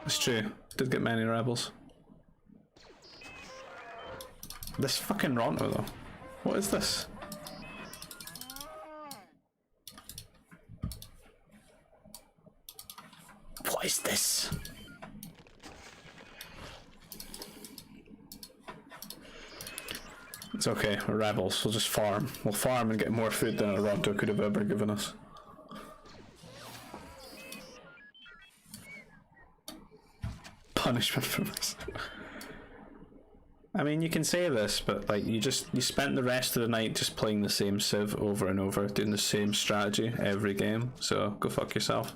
It's true. Did get many rebels. This fucking Ronto, though. What is this? What is this? It's okay, we're rebels, we'll just farm. We'll farm and get more food than a Ronto could have ever given us. Punishment for this. I mean, you can say this, but like you spent the rest of the night just playing the same civ over and over, doing the same strategy every game, so go fuck yourself.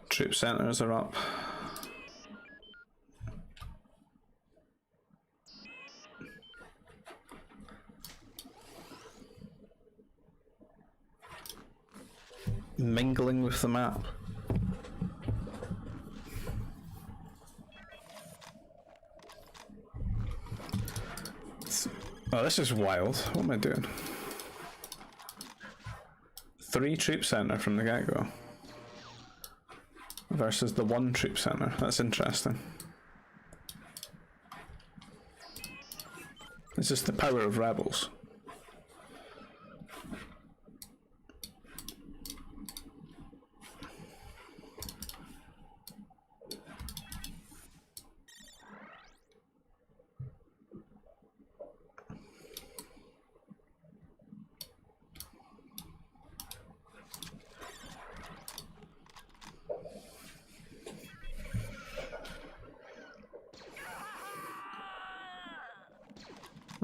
Troop centers are up. Mingling with the map. Oh, this is wild. What am I doing? 3 troop center from the get-go versus the 1 troop center. That's interesting. It's just the power of rebels.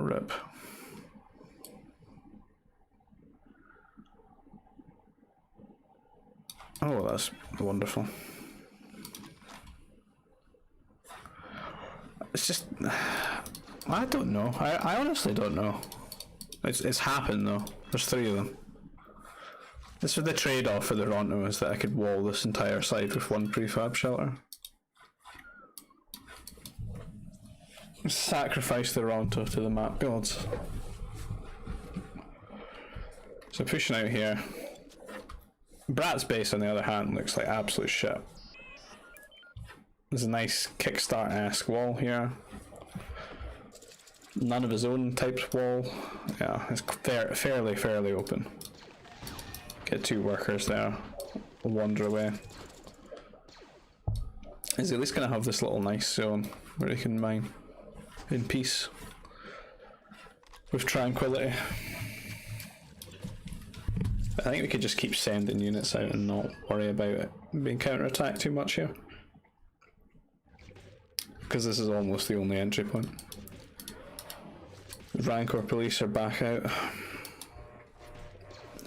Rip. Oh, that's wonderful. It's just, I don't know. I honestly don't know. It's happened though. There's 3 of them. This was the trade-off for the Ronto, is that I could wall this entire side with 1 prefab shelter. Sacrifice the Ronto to the map gods. So pushing out here. Brat's base, on the other hand, looks like absolute shit. There's a nice kickstart-esque wall here. None of his own typed wall. Yeah, it's fairly open. Get 2 workers there. We'll wander away. He's at least going to have this little nice zone where he can mine in peace with tranquility. I think we could just keep sending units out and not worry about it being counter-attacked too much here, because this is almost the only entry point. Rancor police are back out.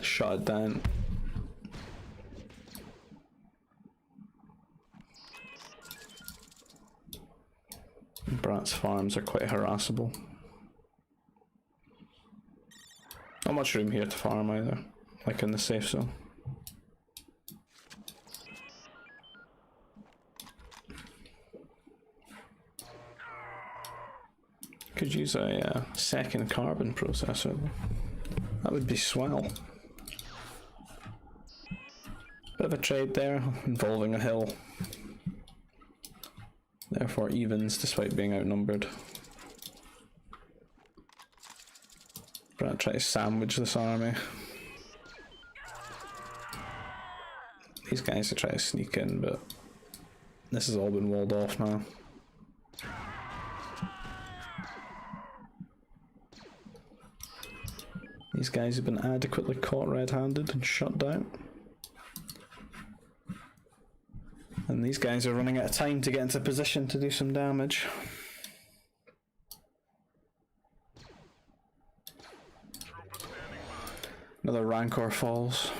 Shut it down. Brat's farms are quite harassable. Not much room here to farm either, like in the safe zone. Could use a second carbon processor. That would be swell. Bit of a trade there, involving a hill. Therefore evens despite being outnumbered. Brat try to sandwich this army. These guys are trying to sneak in, but this has all been walled off now. These guys have been adequately caught red-handed and shut down. And these guys are running out of time to get into position to do some damage. Another Rancor falls.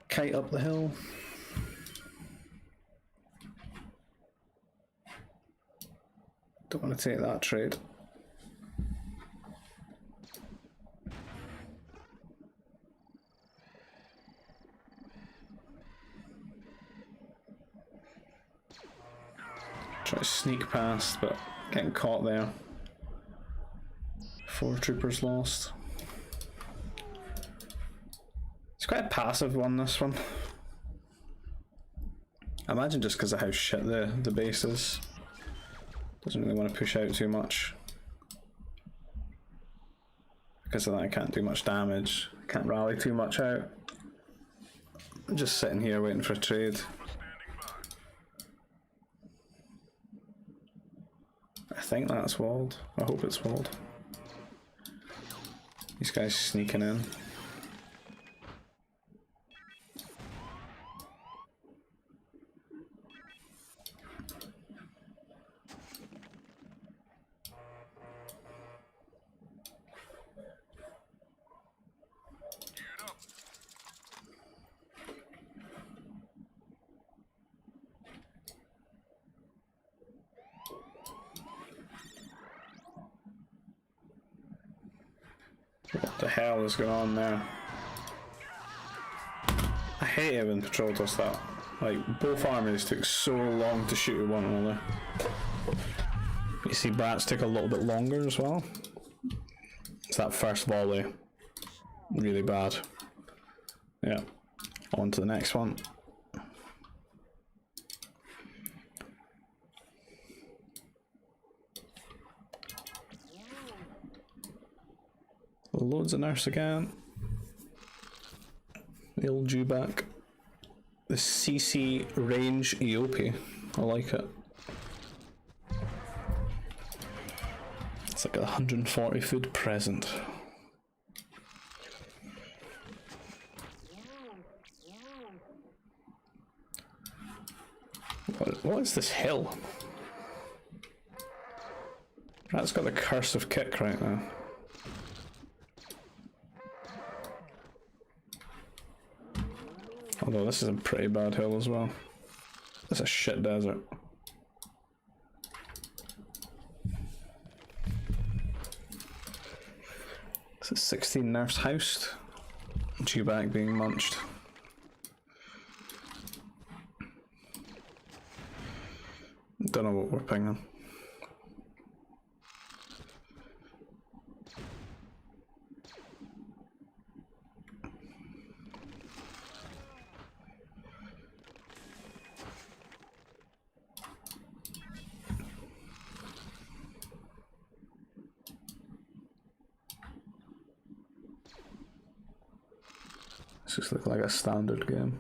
Kite up the hill. Don't want to take that trade. Try to sneak past, but getting caught there. 4 troopers lost. It's quite a passive one, this one. I imagine just because of how shit the base is. Doesn't really want to push out too much. Because of that I can't do much damage. Can't rally too much out. I'm just sitting here waiting for a trade. I think that's walled. I hope it's walled. These guys sneaking in. What the hell is going on there? I hate it when Patrol does that. Like, both armies took so long to shoot at one another. You see Brats took a little bit longer as well. It's that first volley. Really bad. Yeah. On to the next one. Loads of nurse again. The old Jewback. The CC range EOP. I like it. It's like a 140 food present. What is this hill? That's got the curse of kick right now. Although this is a pretty bad hill as well. It's a shit desert. This is 16 nerfs housed. Dewback being munched. Don't know what we're pinging. This just looks like a standard game.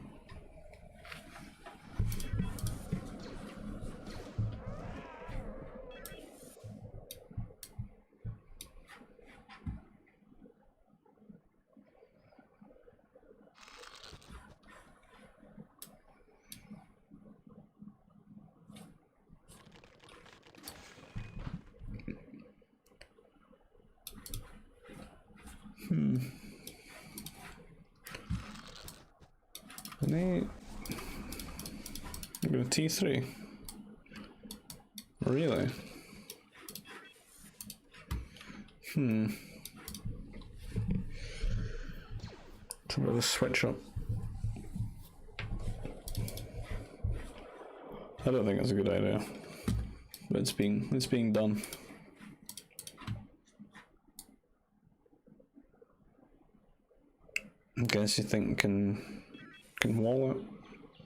I'm going to T3. Really? It's a bit of a switch up. I don't think it's a good idea, but it's being done. I guess you think can wall it?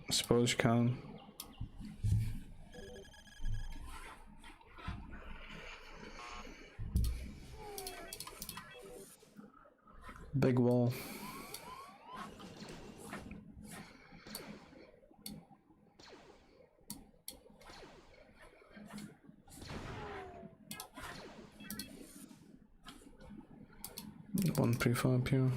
I suppose you can. Big wall. One prefab here.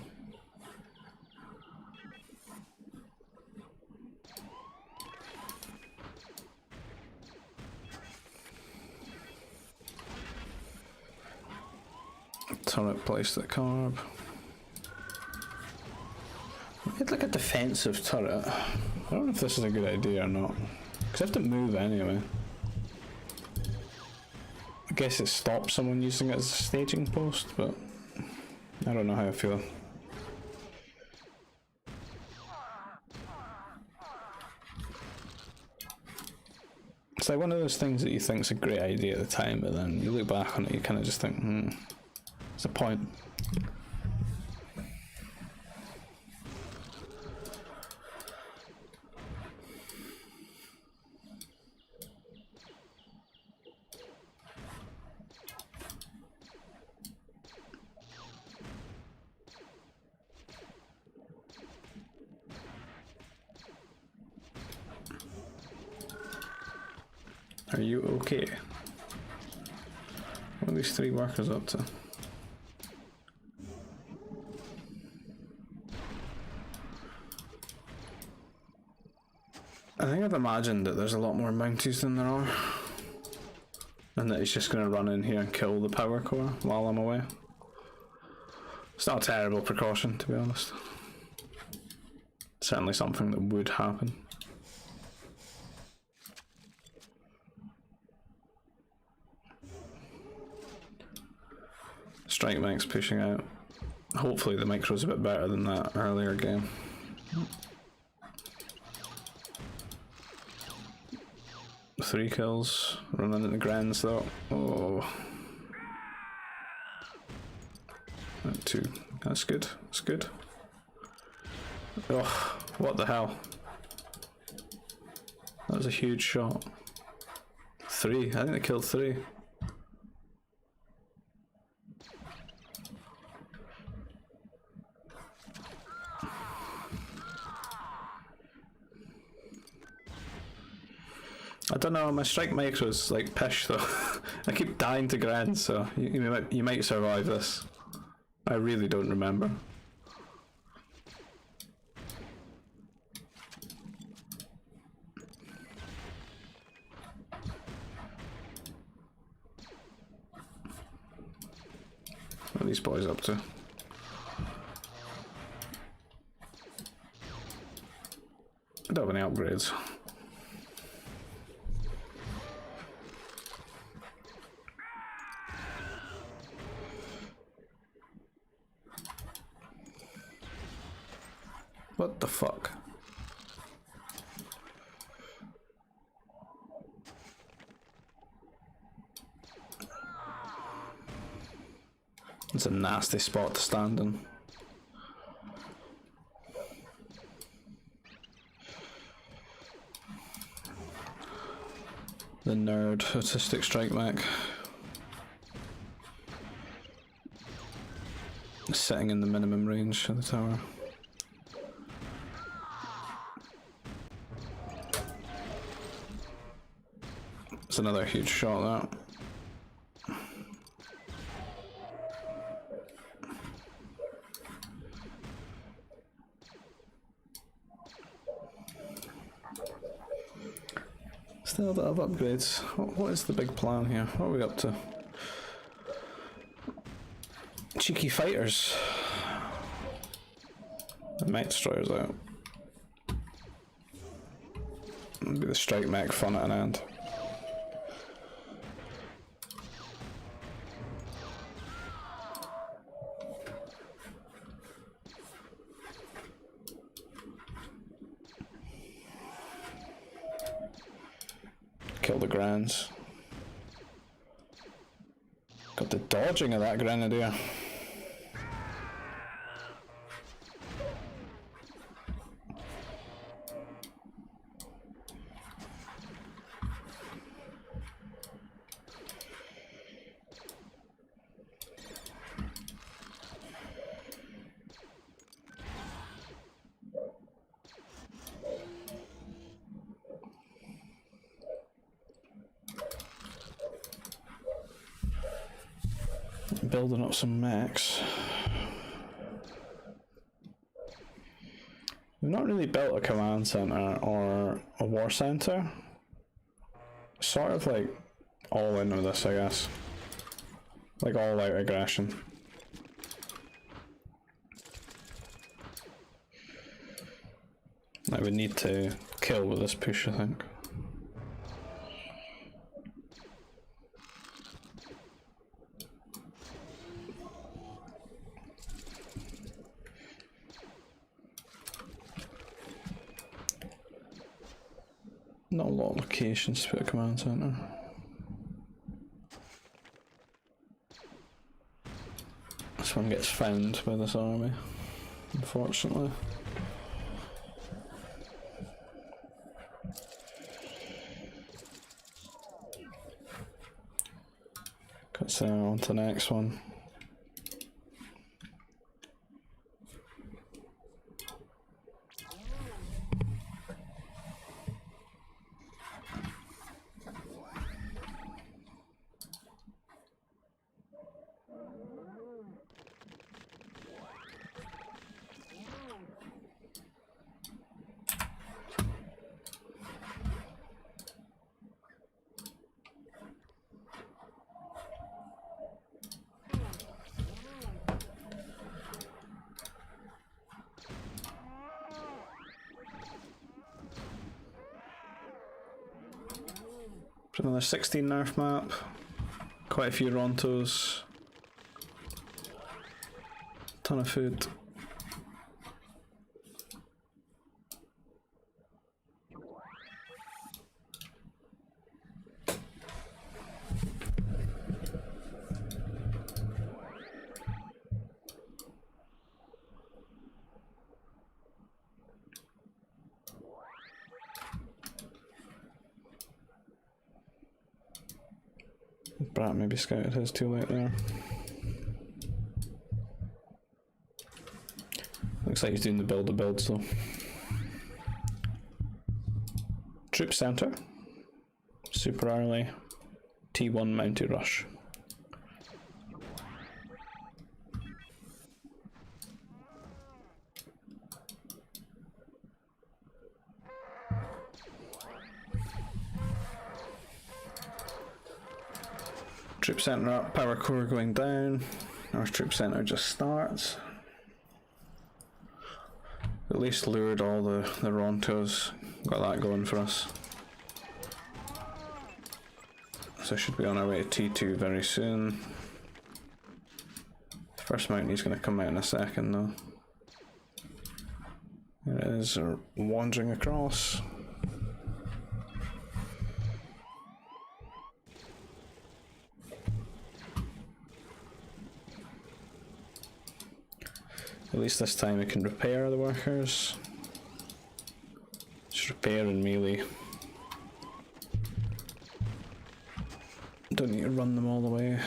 Turret placed at carb. It's like a defensive turret. I don't know if this is a good idea or not. Because I have to move anyway. I guess it stops someone using it as a staging post, but I don't know how I feel. It's like one of those things that you think's a great idea at the time, but then you look back on it, you kind of just think, what's the point? Are you okay? What are these three workers up to? I think I've imagined that there's a lot more Mounties than there are. And that he's just going to run in here and kill the power core while I'm away. It's not a terrible precaution, to be honest. Certainly something that would happen. Strike mech's pushing out. Hopefully the micro's a bit better than that earlier game. Three kills, running into Grens though. Oh. Two. That's good. That's good. Oh, what the hell? That was a huge shot. Three. I think they killed three. don't know, my strike mix was like pish though. I keep dying to Grand, so you might survive this. I really don't remember. What are these boys up to? I don't have any upgrades. What the fuck? It's a nasty spot to stand in. The nerd autistic strike mech. Sitting in the minimum range of the tower. It's another huge shot, that. Still don't have upgrades. What is the big plan here? What are we up to? Cheeky fighters. The mech destroyer's out. Maybe the strike mech fun at an end. Kill the Grands. Got the dodging of that Grenadier. Building up some mechs. We've not really built a command center or a war center. Sort of like all in with this, I guess. Like all out aggression. Like we need to kill with this push, I think. Not a lot of locations to put a command center. This one gets found by this army, unfortunately. Cuts on to the next one. Another 16 nerf map, quite a few Rontos, ton of food. Brat maybe scouted his too late there. Looks like he's doing the builds though. Troop center. super early. T1 mounted rush. Troop center up, power core going down. Our troop center just starts. At least lured all the Rontos. Got that going for us. So should be on our way to T2 very soon. First Mountaineer's going to come out in a second though. There it is, they're wandering across. At least this time we can repair the workers. Just repair and melee. Don't need to run them all the way.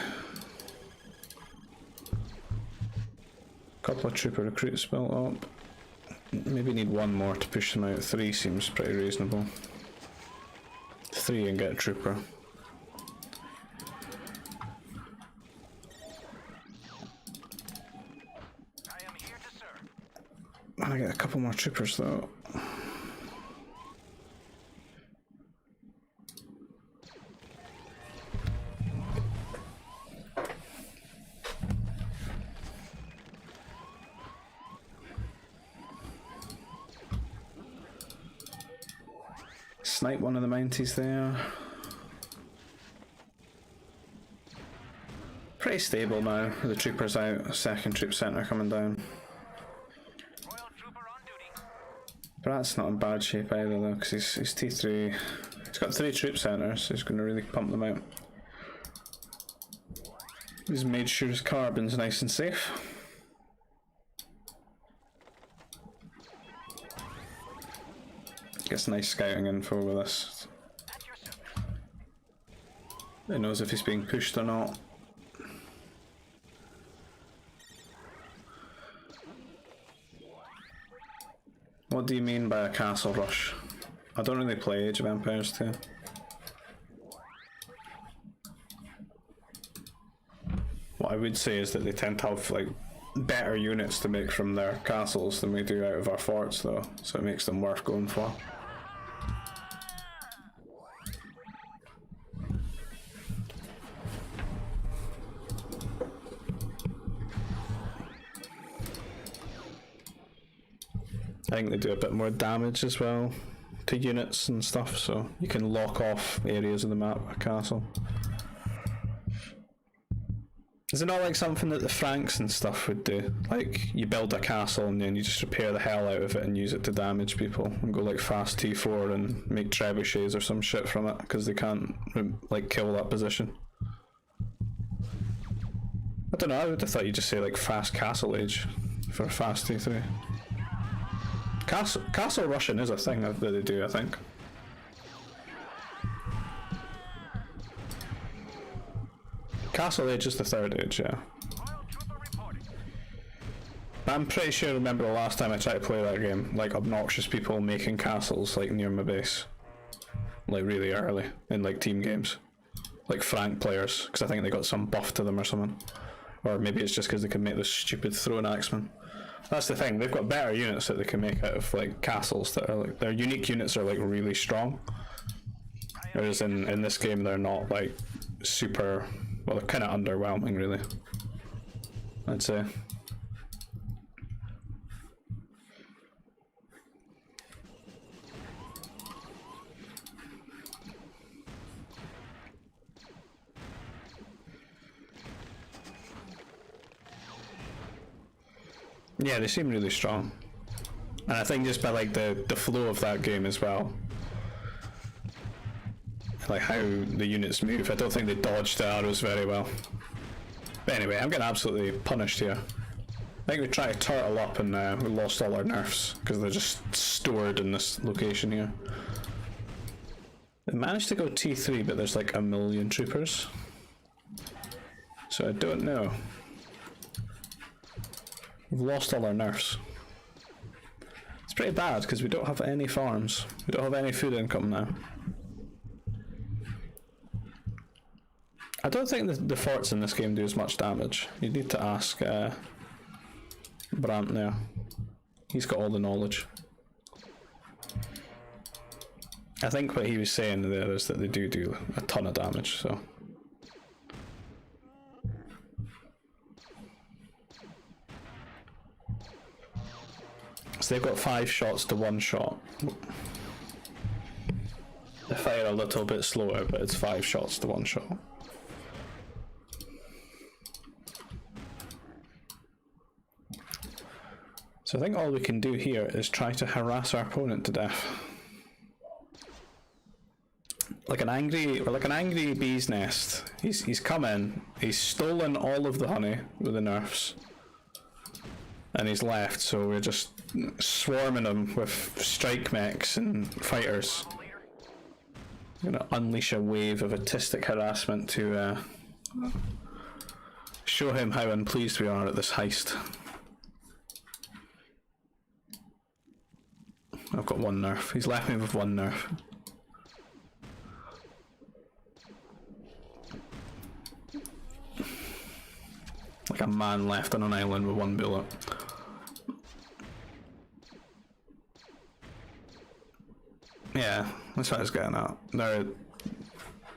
Couple of trooper recruits built up. Maybe need one more to push them out. 3 seems pretty reasonable. 3 and get a trooper. I get a couple more troopers though. Snipe one of the Mounties there. Pretty stable now, with the troopers out, second troop centre coming down. Brat's not in bad shape either though, because he's T3. He's got 3 troop centres, so he's going to really pump them out. He's made sure his carbon's nice and safe. Gets nice scouting info with this. He knows if he's being pushed or not. What do you mean by a castle rush? I don't really play Age of Empires 2. What I would say is that they tend to have like better units to make from their castles than we do out of our forts though, so it makes them worth going for. I think they do a bit more damage as well to units and stuff, so you can lock off areas of the map with a castle. Is it not like something that the Franks and stuff would do? Like, you build a castle and then you just repair the hell out of it and use it to damage people, and go like fast T4 and make trebuchets or some shit from it, because they can't, like, kill that position. I don't know, I would have thought you'd just say like fast castle age for a fast T3. Castle rushing is a thing that they do, I think. Castle age is the 3rd age, yeah. I'm pretty sure I remember the last time I tried to play that game, like obnoxious people making castles like near my base. Like really early, in like team games. Like Frank players, because I think they got some buff to them or something. Or maybe it's just because they can make this stupid throwing axeman. That's the thing, they've got better units that they can make out of like castles that are like, their unique units are like really strong. Whereas in this game they're not like super, well they're kind of underwhelming really, I'd say. Yeah, they seem really strong. And I think just by like the flow of that game as well, like how the units move, I don't think they dodged the arrows very well. But anyway, I'm getting absolutely punished here. I think we tried to turtle up and we lost all our nerfs because they're just stored in this location here. They managed to go T3, but there's like 1 million troopers. So I don't know. We've lost all our nerfs. It's pretty bad because we don't have any farms. We don't have any food income now. don't think the forts in this game do as much damage. You need to ask Brant there. He's got all the knowledge. I think what he was saying there is that they do a ton of damage, so. So they've got 5 shots to 1 shot. They fire a little bit slower, but it's 5 shots to 1 shot. So I think all we can do here is try to harass our opponent to death. Like an angry bee's nest. He's come in, he's stolen all of the honey with the nerfs, and he's left, so we're just swarming him with strike mechs and fighters. I'm gonna unleash a wave of autistic harassment to show him how unpleased we are at this heist. I've got 1 nerf. He's left me with 1 nerf. Like a man left on an island with 1 bullet. Yeah, that's what I was getting at.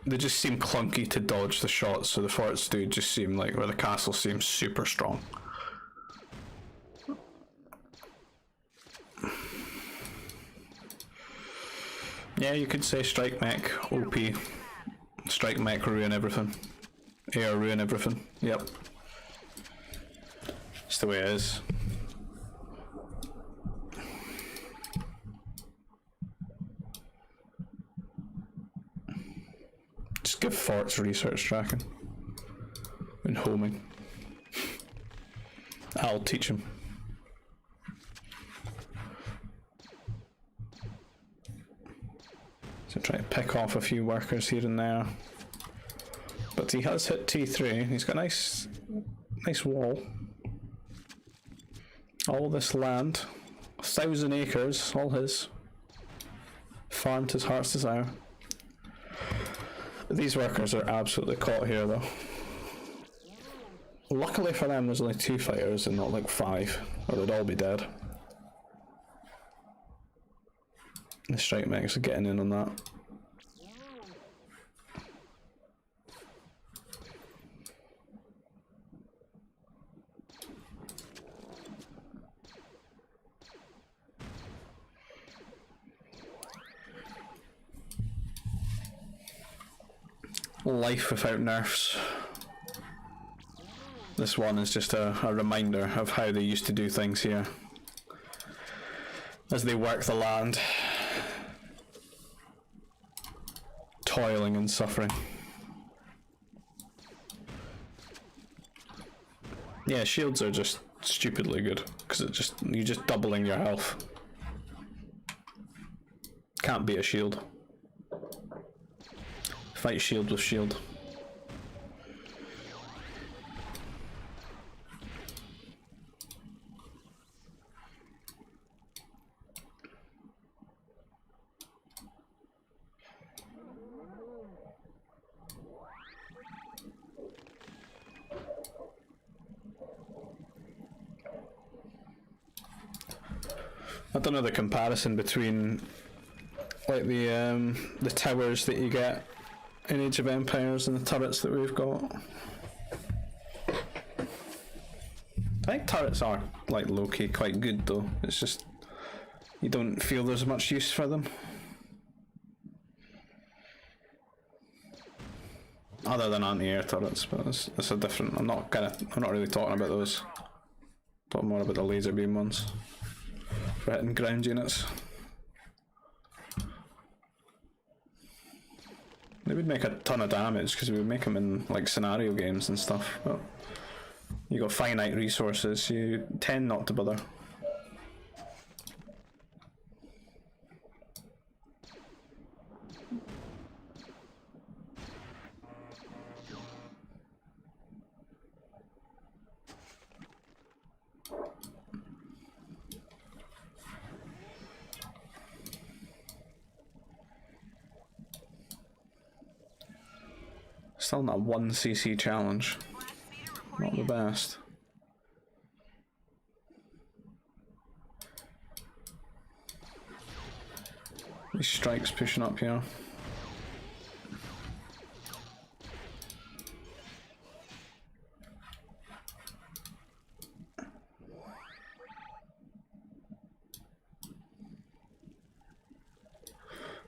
They just seem clunky to dodge the shots, so the forts do just seem like, where the castle seems super strong. Yeah, you could say strike mech, OP. Strike mech ruin everything. Air ruin everything. Yep. It's the way it is. Just give forts research tracking. And homing. I'll teach him. So try to pick off a few workers here and there. But he has hit T3. He's got a nice wall. All this land, 1,000 acres, all his. Farmed his heart's desire. These workers are absolutely caught here though. Luckily for them there's only 2 fighters and not like 5, or they'd all be dead. The strike mechs are getting in on that. Life without nerfs. This one is just a reminder of how they used to do things here. As they work the land. Toiling and suffering. Yeah, shields are just stupidly good, because you're just doubling your health. Can't beat a shield. Fight shield with shield. I don't know the comparison between like the towers that you get in Age of Empires and the turrets that we've got. I think turrets are like low-key quite good though. It's just you don't feel there's much use for them. Other than anti-air turrets, but it's a different. I'm not really talking about those. Talking more about the laser beam ones for hitting ground units. They would make a ton of damage because we would make them in like scenario games and stuff, but you got finite resources, you tend not to bother. Still not 1 CC challenge. Not the best. These strikes pushing up here.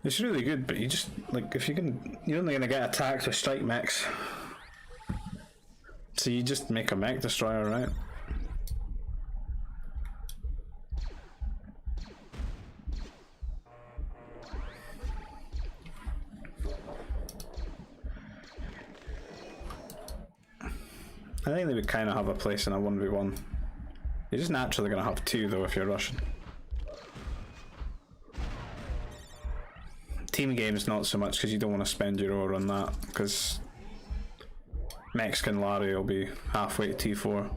It's really good, but you just, like, if you can, you're only gonna get attacked with strike mechs. So you just make a mech destroyer, right? I think they would kind of have a place in a 1v1. You're just naturally gonna have 2 though if you're Russian. Team games not so much because you don't want to spend your ore on that, because Mexican Larry will be halfway to T4.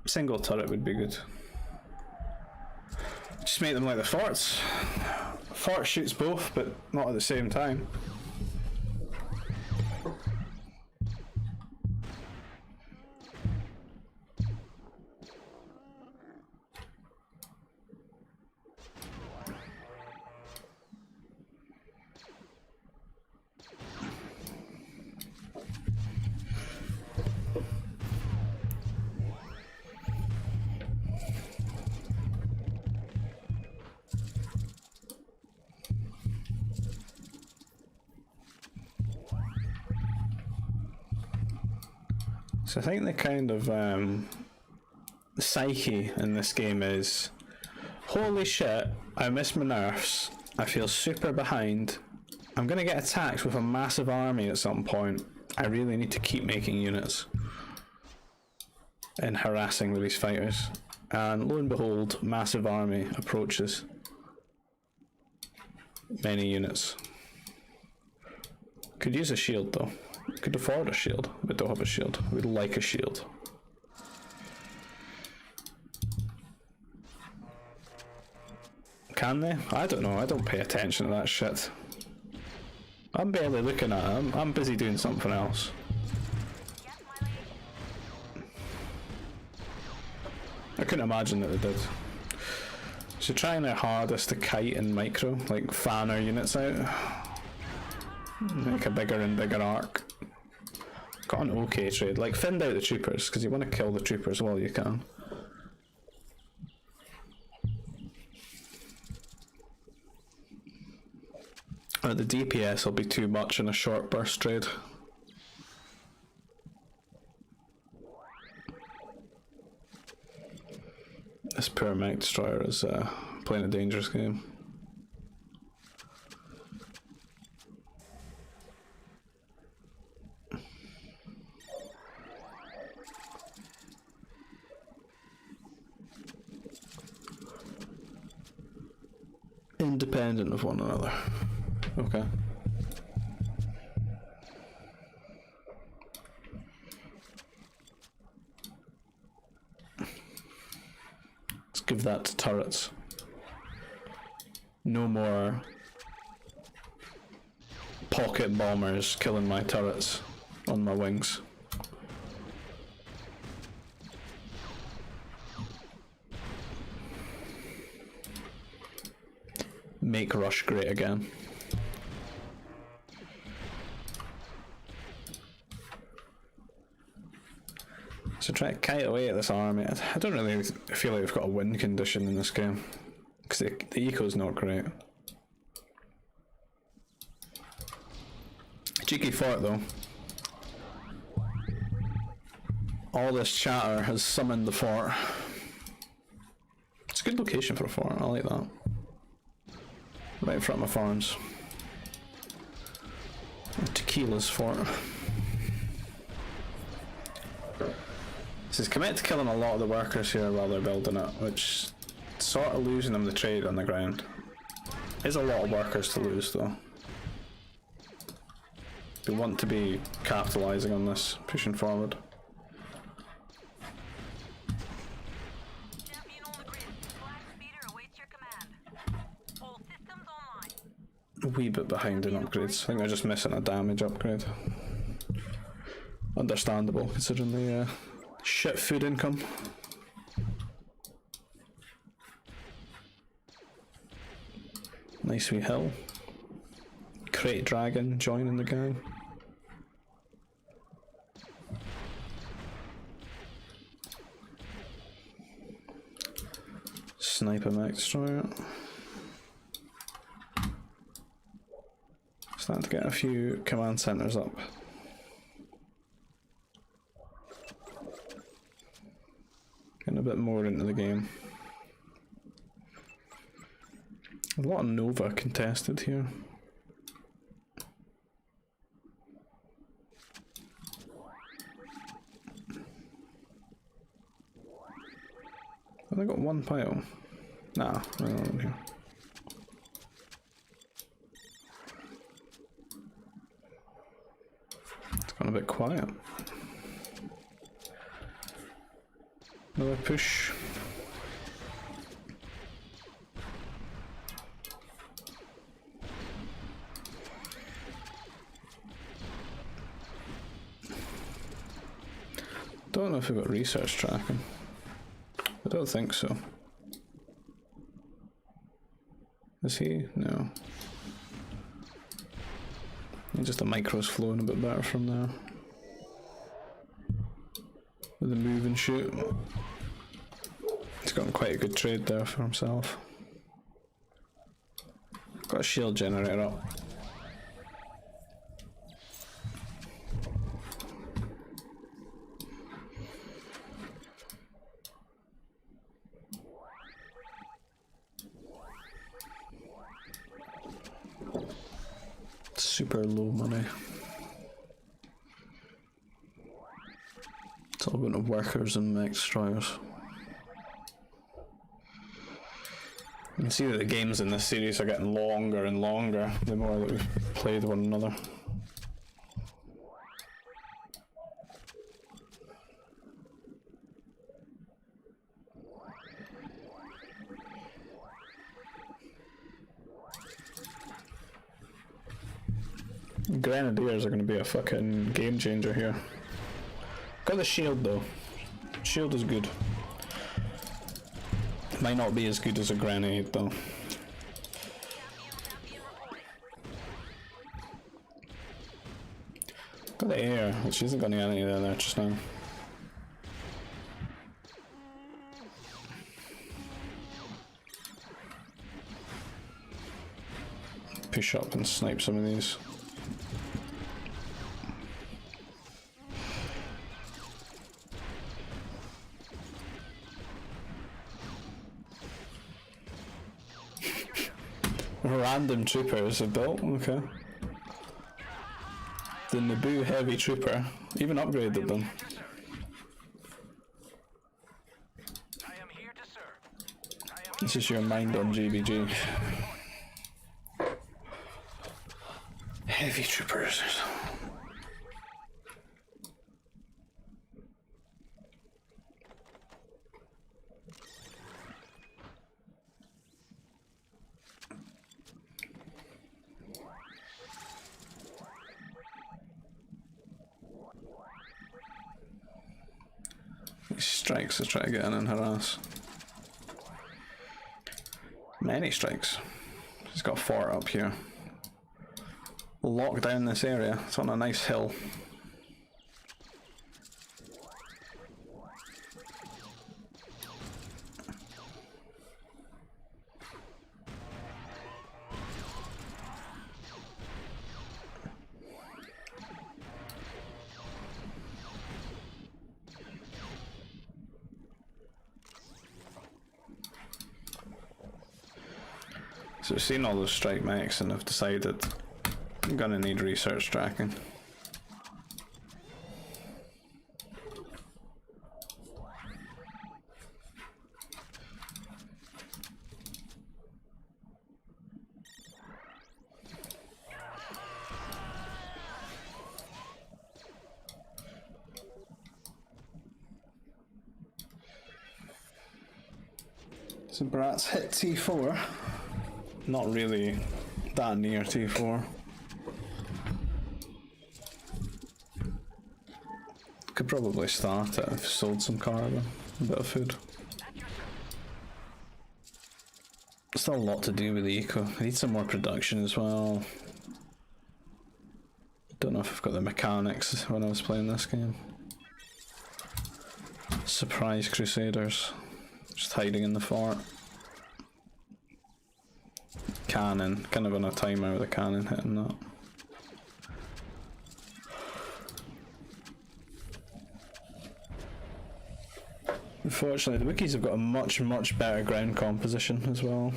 Single turret would be good. Just make them like the forts. Fort shoots both, but not at the same time. So I think the kind of psyche in this game is, holy shit, I miss my nerfs, I feel super behind, I'm gonna get attacked with a massive army at some point, I really need to keep making units and harassing with these fighters, and lo and behold, massive army approaches, many units. Could use a shield though. Could afford a shield, but don't have a shield. We'd like a shield. Can they? I don't know, I don't pay attention to that shit. I'm barely looking at it, I'm busy doing something else. I couldn't imagine that they did. So trying their hardest to kite and micro, like fan our units out. Make a bigger and bigger arc. Got an okay trade, like thinned out the troopers, because you want to kill the troopers while you can. The DPS will be too much in a short burst trade. This poor mech destroyer is playing a dangerous game. Independent of one another. Okay. Let's give that to turrets. No more pocket bombers killing my turrets on my wings. Make rush great again. So try to kite away at this army. I don't really feel like we've got a win condition in this game, because the eco's not great. Cheeky fort though. All this chatter has summoned the fort. It's a good location for a fort, I like that. Right in front of my farms. Tequila's fort. This is commit to killing a lot of the workers here while they're building it, which sort of losing them the trade on the ground. There's a lot of workers to lose though. We want to be capitalising on this, pushing forward. a wee bit behind in upgrades. I think they're just missing a damage upgrade. Understandable considering the shit food income. Nice wee hill. Crate dragon joining the gang. Sniper mech destroyer. Starting to get a few command centers up. Getting a bit more into the game. A lot of Nova contested here. Have I got one pile? Nah, I don't know here. It's gone a bit quiet. Another push. Don't know if we've got research tracking. I don't think so. Is he? No. Just the micro's flowing a bit better from there. With the move and shoot. He's gotten quite a good trade there for himself. Got a shield generator up. Super low money. It's all going to workers and mech destroyers. You can see that the games in this series are getting longer and longer the more that we've played one another. Grenadiers are going to be a fucking game changer here. Got the shield though. Shield is good. Might not be as good as a grenade though. Got the air, which isn't going to get any there just now. Push up and snipe some of these. Random troopers are built, okay. The Naboo heavy trooper, even upgraded them. This is your mind on GBG. Heavy troopers. Strikes to try to get in and harass. Many strikes. He's got a fort up here. Lock down this area. It's on a nice hill. So I've seen all those strike mechs and I've decided I'm gonna need research tracking. So Brat's hit T4. Not really that near T4. Could probably start it if sold some carbon, a bit of food. Still a lot to do with the eco. I need some more production as well. Don't know if I've got the mechanics when I was playing this game. Surprise Crusaders. Just hiding in the fort. Cannon. Kind of on a timer with a cannon hitting that. Unfortunately, the Wookiees have got a much better ground composition as well.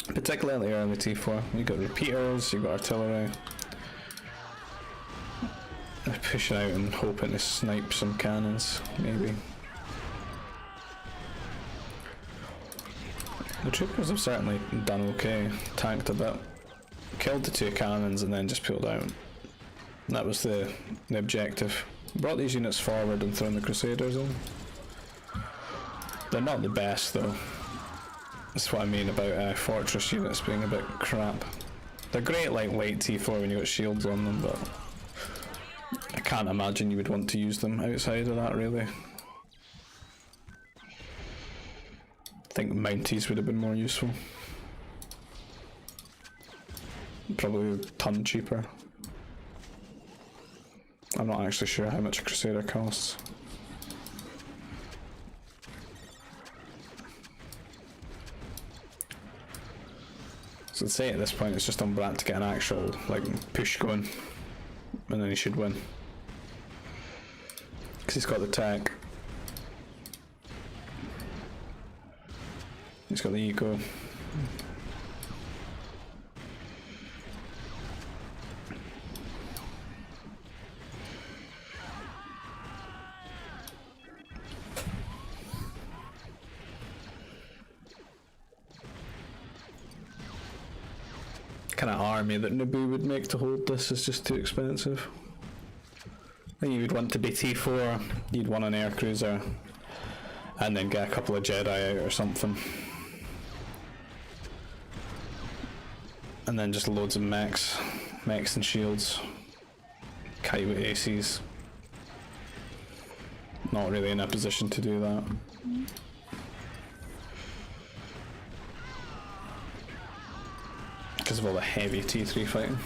Particularly early T4. You've got repeaters, you've got artillery. They're pushing out and hoping to snipe some cannons, maybe. The troopers have certainly done okay, tanked a bit. Killed the 2 cannons and then just pulled out. That was the objective. Brought these units forward and thrown the Crusaders in. They're not the best though. That's what I mean about fortress units being a bit crap. They're great like late T4 when you've got shields on them, but I can't imagine you would want to use them outside of that really. I think Mounties would have been more useful. Probably a ton cheaper. I'm not actually sure how much a Crusader costs. So I'd say at this point it's just on Brat to get an actual like push going, and then he should win. Because he's got the tech. He's got the eco. Kind of army that Naboo would make to hold this is just too expensive. I think you would want to be T4, you'd want an air cruiser, and then get a couple of Jedi out or something. And then just loads of mechs and shields. Kite with ACs. Not really in a position to do that. Because of all the heavy T3 fighting.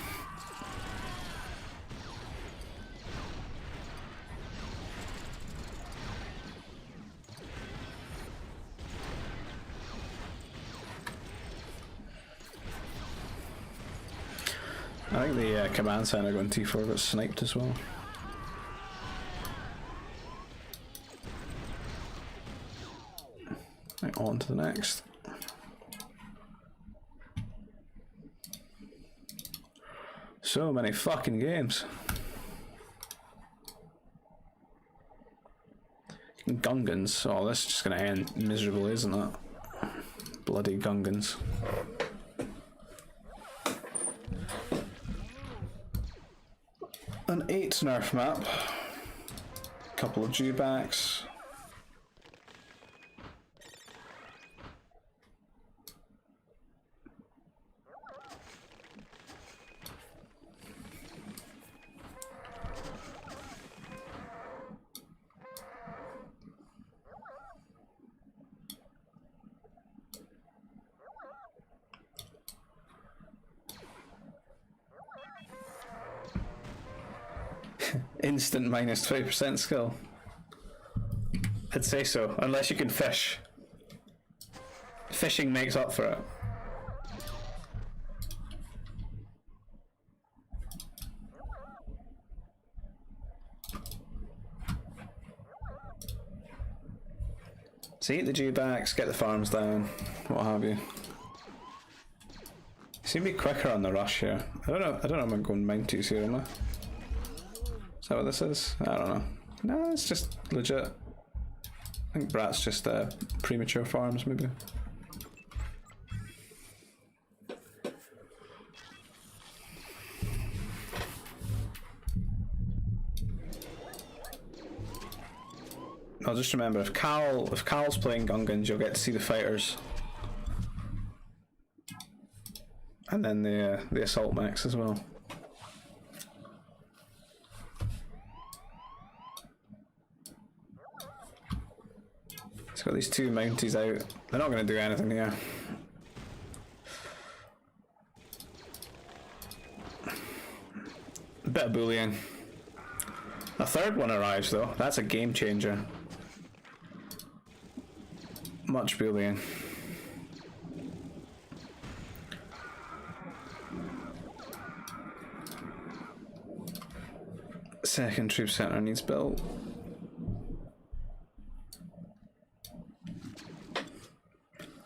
I think the command center going T4 got sniped as well. Right, on to the next. So many fucking games. Gungans. Oh, this is just gonna end miserably, isn't it? Bloody Gungans. An 8 nerf map. Couple of dewbacks. Instant minus 20% skill. I'd say so, unless you can fish. Fishing makes up for it. So eat the dewbacks, get the farms down, what have you. Seem to be quicker on the rush here. I don't know if I'm going Mounties here, am I? Is that what this is? I don't know. No, it's just legit. I think Brat's just premature farms, maybe. I'll just remember, if Cal's playing Gungans, you'll get to see the fighters. I And then the assault mechs as well. It's got these two Mounties out. They're not going to do anything here. A bit of bullying. A third one arrives though. That's a game changer. Much bullying. Second troop center needs built.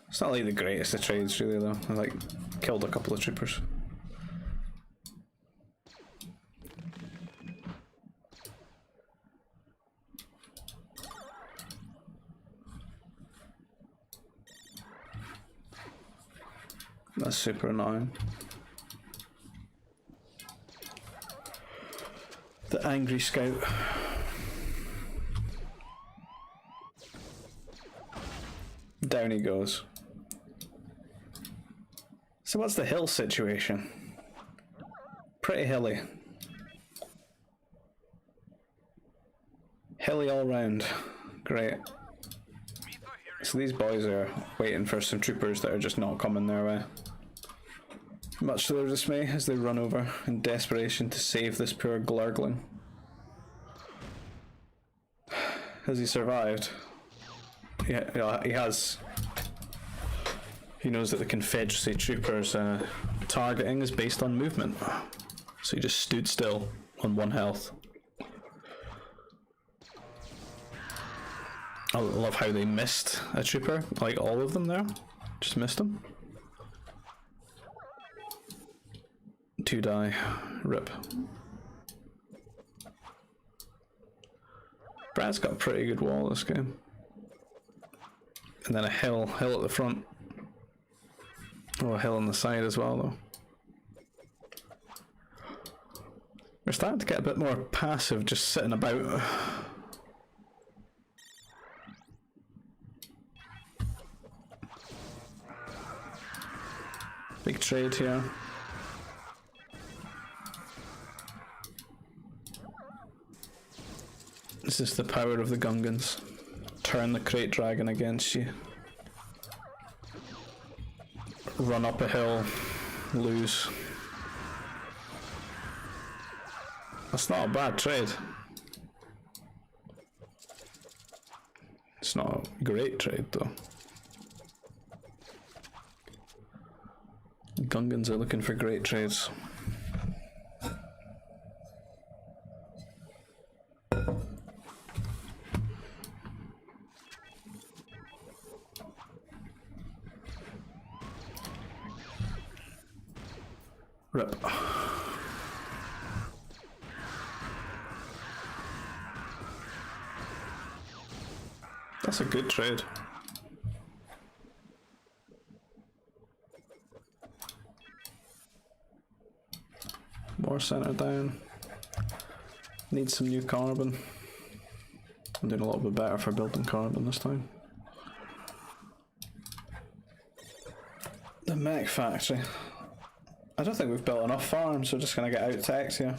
It's not like the greatest of trades really though. I like killed a couple of troopers. That's super annoying. The angry scout. Down he goes. So what's the hill situation? Pretty hilly. Hilly all round. Great. So these boys are waiting for some troopers that are just not coming their way. Much to their dismay as they run over in desperation to save this poor glurgling. Has he survived? Yeah, he has. He knows that the Confederacy troopers' targeting is based on movement. So he just stood still on 1 health. I love how they missed a trooper, like all of them there. Just missed him. 2 die. Rip. Brad's got a pretty good wall this game. And then a hill at the front. Oh, a hill on the side as well though. We're starting to get a bit more passive, just sitting about. Big trade here. This is the power of the Gungans. Turn the crate dragon against you. Run up a hill, lose. That's not a bad trade. It's not a great trade though. Gungans are looking for great trades. Rip. That's a good trade. More center down. Need some new carbon. I'm doing a little bit better for building carbon this time. The mech factory. I don't think we've built enough farms, we're just going to get out techs here.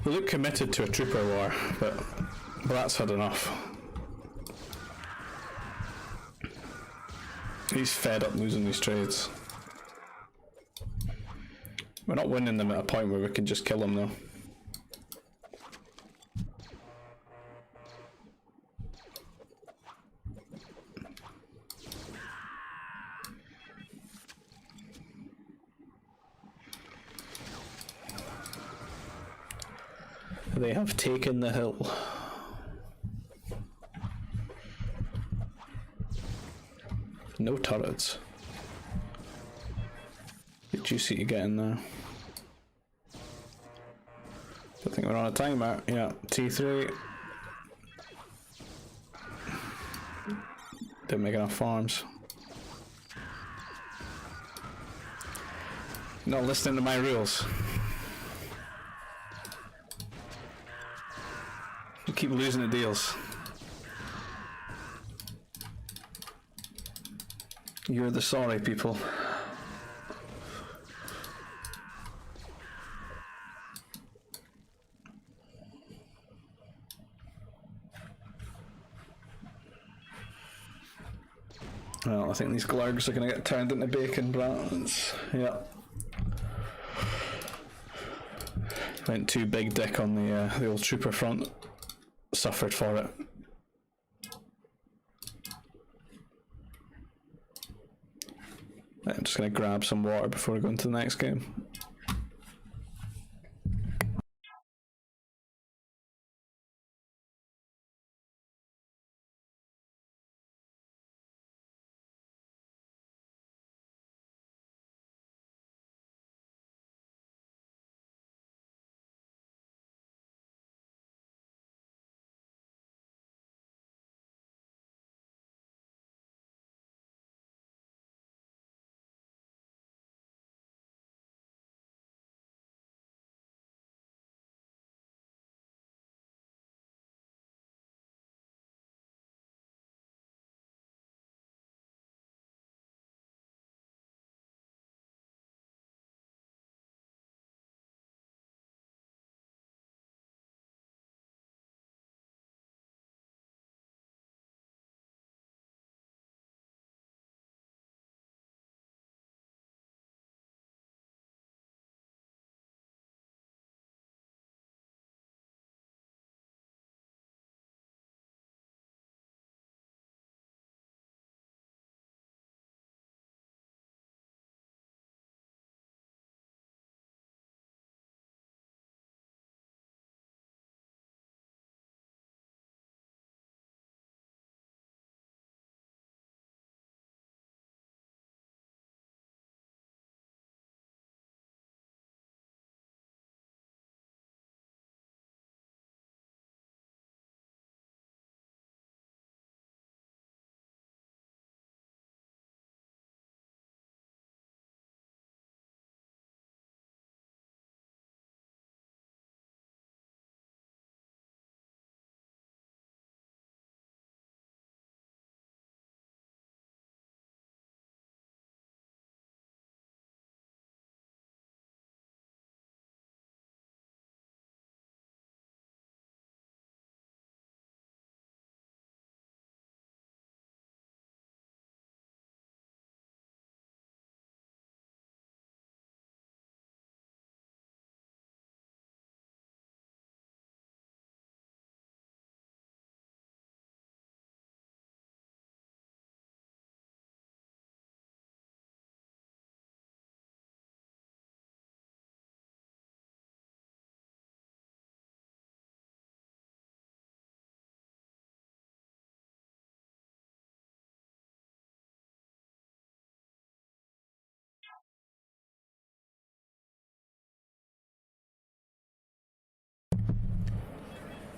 We look committed to a trooper war, but Brat's had enough. He's fed up losing these trades. We're not winning them at a point where we can just kill them though. They have taken the hill. No turrets. Bit juicy to get in there. I think we're on a timer. Yeah, T3. Didn't make enough farms. Not listening to my rules. You keep losing the deals. You're the sorry people. Well, I think these glurgs are going to get turned into bacon, brats. Yeah. Went too big dick on the old trooper front. Suffered for it. I'm just going to grab some water before I go into the next game.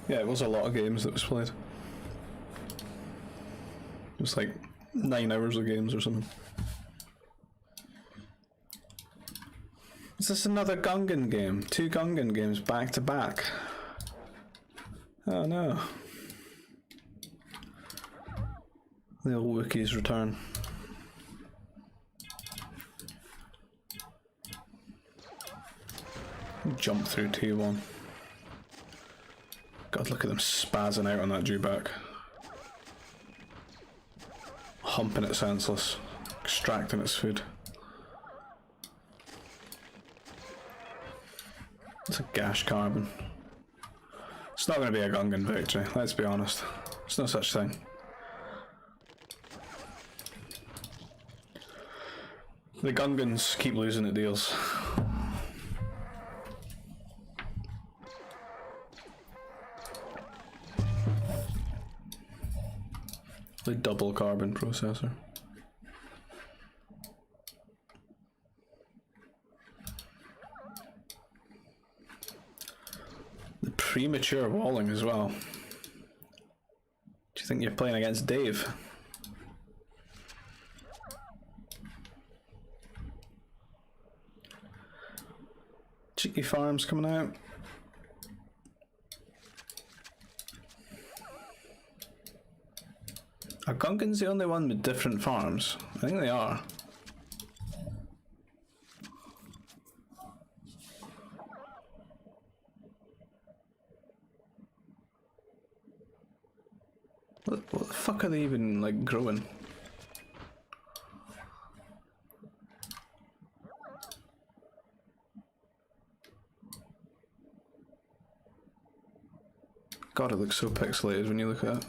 Yeah, it was a lot of games that was played. It was like 9 hours of games or something. Is this another Gungan game? 2 Gungan games back to back. Oh no. The old Wookiees return. Jump through T1. God, look at them spazzing out on that dewback. Humping it senseless. Extracting its food. It's a gash carbon. It's not going to be a Gungan victory, let's be honest. There's no such thing. The Gungans keep losing at deals. The double carbon processor. The premature walling as well. Do you think you're playing against Dave? Cheeky farms coming out. Gungan's the only one with different farms? I think they are. What the fuck are they even, like, growing? God, it looks so pixelated when you look at it.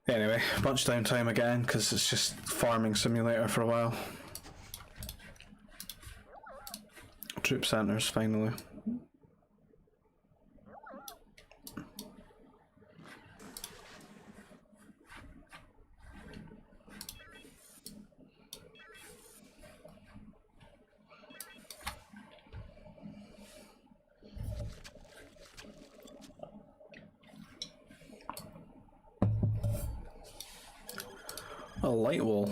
Anyway, lunchtime time again, because it's just farming simulator for a while. Troop centers, finally. A light wall.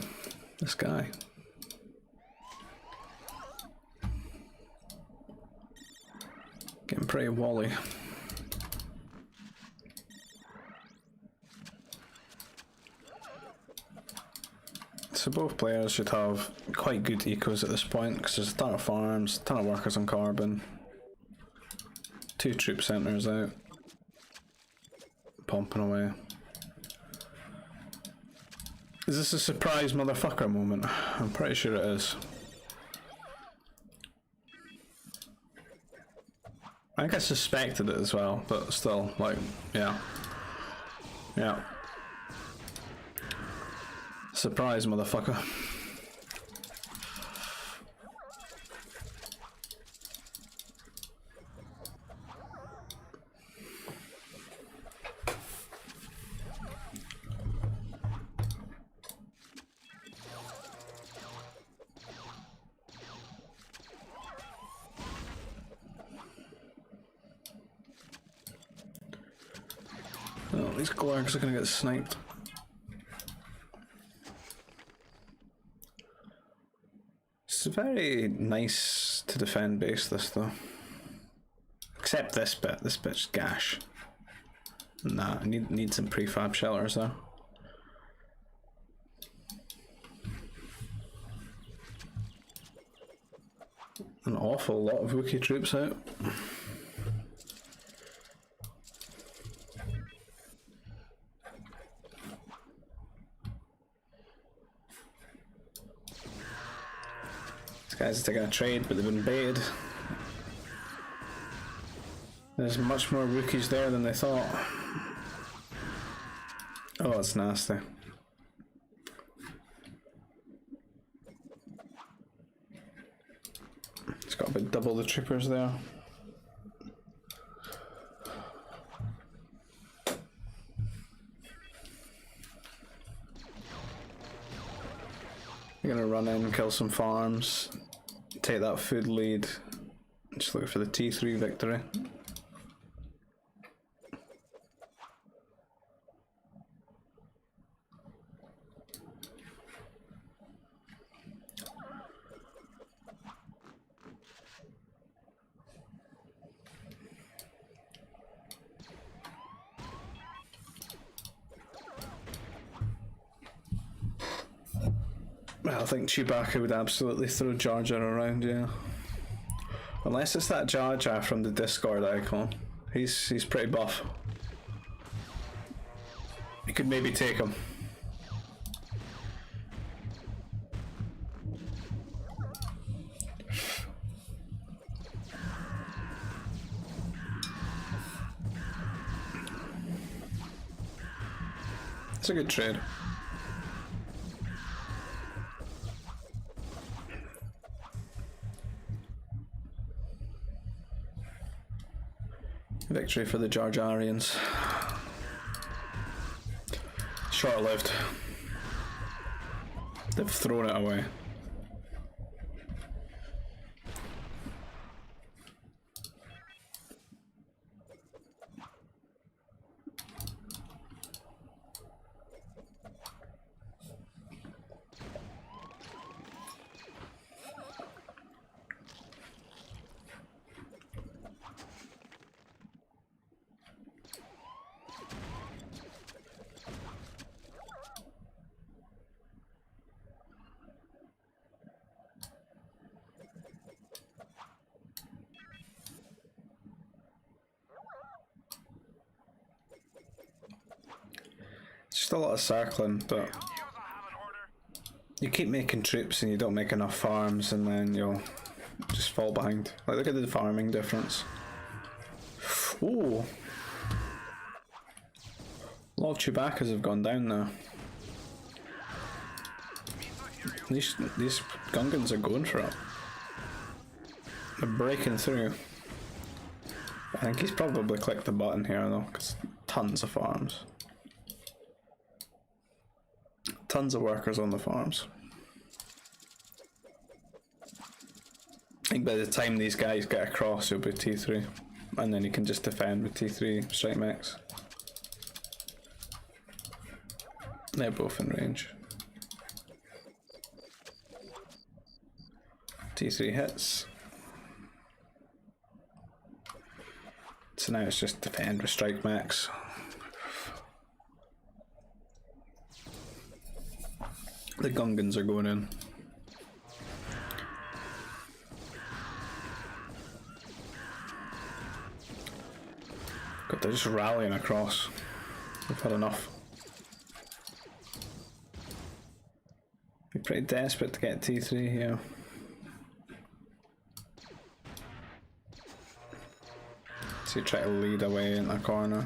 This guy. Getting pretty wally. So both players should have quite good ecos at this point, because there's a ton of farms, a ton of workers on carbon. 2 troop centers out. Pumping away. Is this a surprise motherfucker moment? I'm pretty sure it is. I think I suspected it as well, but still, like, yeah. Yeah. Surprise motherfucker. Oh, these Glargs are gonna get sniped. It's very nice to defend base, this though. Except this bit. This bit's gash. Nah, I need some prefab shelters though. An awful lot of Wookiee troops out. These guys are taking a trade, but they've been baited. There's much more Wookiees there than they thought. Oh, that's nasty. It's got about double the troopers there. You're gonna run in, kill some farms, take that food lead, just look for the T3 victory. I think Chewbacca would absolutely throw Jar Jar around, yeah. Unless it's that Jar Jar from the Discord icon. He's pretty buff. You could maybe take him. It's a good trade. Victory for the Jar Jarians. Short-lived. They've thrown it away. Just a lot of circling, but you keep making troops and you don't make enough farms, and then you'll just fall behind. Like, look at the farming difference. Ooh. A lot of Chewbacca's have gone down now. These Gungans are going for it. They're breaking through. I think he's probably clicked the button here though, because tons of farms. Tons of workers on the farms. I think by the time these guys get across, it'll be T3. And then you can just defend with T3 strike mechs. They're both in range. T3 hits. So now it's just defend with strike mechs. The Gungans are going in. God, they're just rallying across. We've had enough. Be pretty desperate to get T3 here. So you try to lead away in the corner.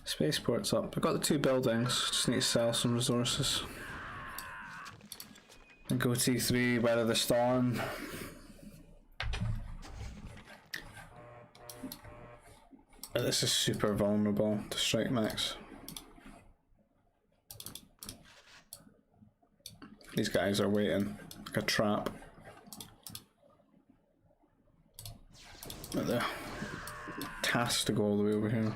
Spaceport's up. I've got the 2 buildings, just need to sell some resources. And go T3, weather the storm. But this is super vulnerable to strike mechs. These guys are waiting like a trap. But they're tasked to go all the way over here.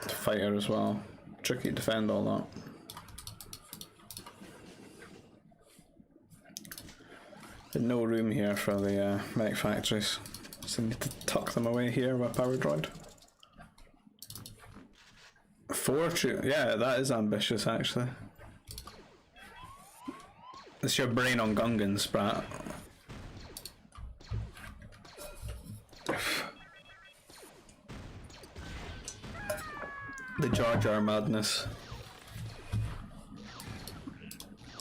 The fighter as well. Tricky to defend all that. There's no room here for the mech factories. So I need to tuck them away here with power droid. 4 troops, yeah, that is ambitious actually. It's your brain on Gungans, brat. The Jar Jar madness.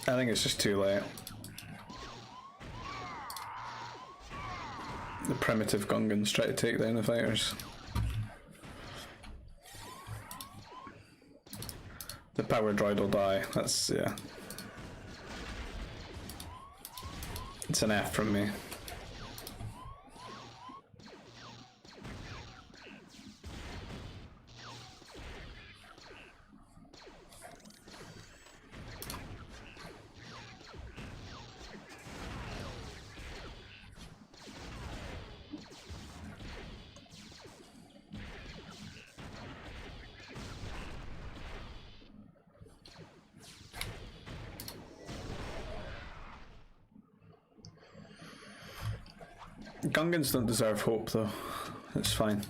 I think it's just too late. The primitive Gungans try to take down the fighters. The power droid will die. That's, yeah. It's an F from me. Gungans don't deserve hope though. It's fine.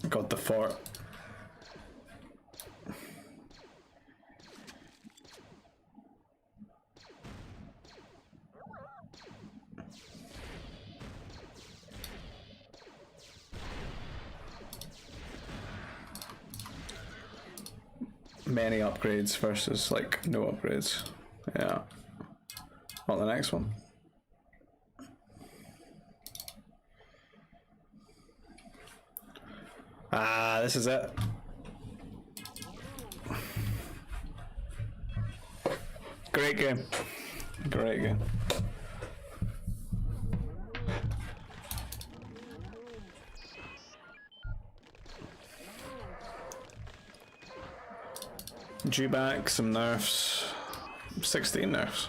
God, the fort. Many upgrades versus like no upgrades. Yeah. Not the next one. Ah, this is it. Great game. Great game. Due back, some nerfs. 16 nerfs.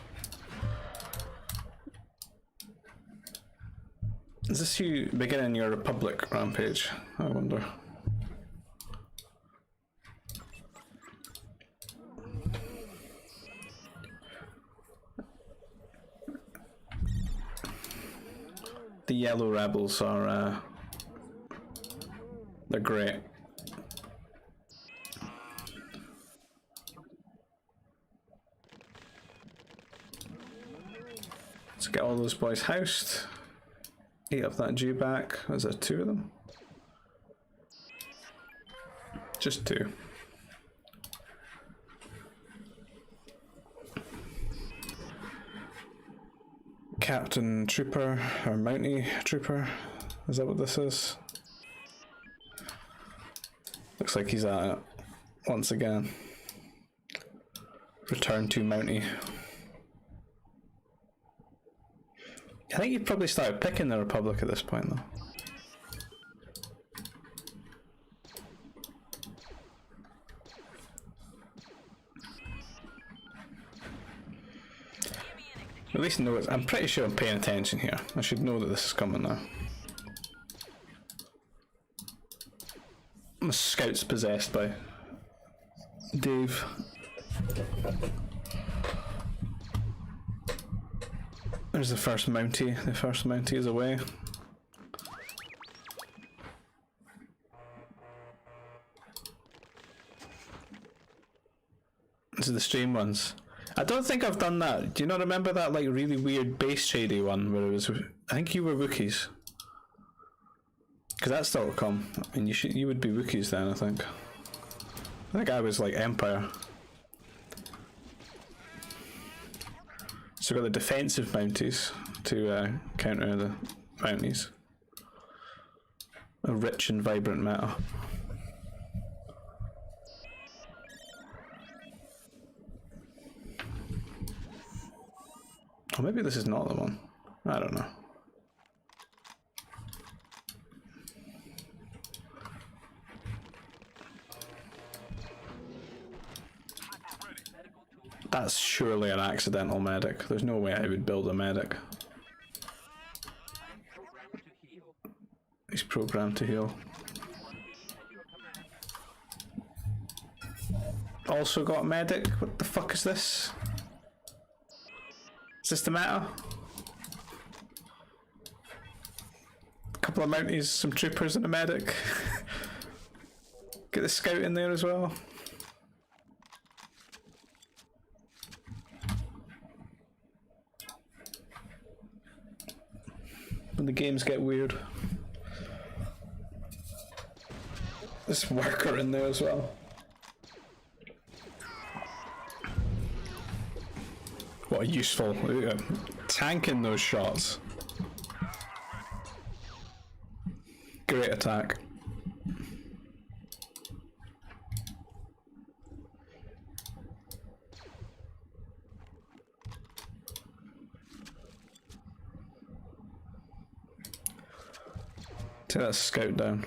Is this you beginning your Republic rampage? I wonder. The yellow rebels are They're great. Let's get all those boys housed. Eat up that Jew back. Is there 2 of them? Just 2. Captain Trooper, or Mountie Trooper. Is that what this is? Looks like he's at it once again. Return to Mountie. I think you'd probably start picking the Republic at this point, though. At least know it. I'm pretty sure I'm paying attention here. I should know that this is coming now. My scout's possessed by Dave. There's the first Mountie. The first Mountie is away. This is the stream ones. I don't think I've done that. Do you not remember that like really weird base shady one where it was? I think you were Wookiees. Because that's still to come, and you would be Wookiees then. I think I was like Empire. So we've got the defensive Mounties to counter the Mounties. A rich and vibrant meta. Or maybe this is not the one. I don't know. That's surely an accidental medic. There's no way I would build a medic. He's programmed to heal. Also got a medic? What the fuck is this? Is this the meta? A couple of Mounties, some troopers and a medic. Get the scout in there as well. When the games get weird. This worker in there as well. What a useful tanking those shots. Great attack. Take that scout down.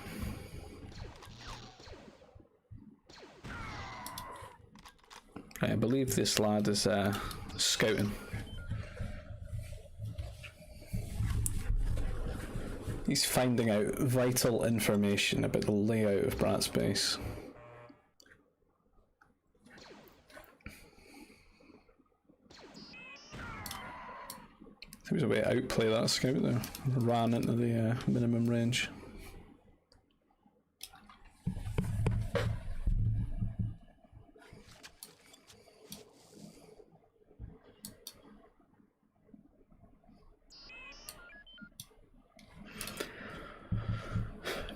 Right, I believe this lad is scouting. He's finding out vital information about the layout of Brat's base. There was a way to outplay that scout there. Ran into the minimum range.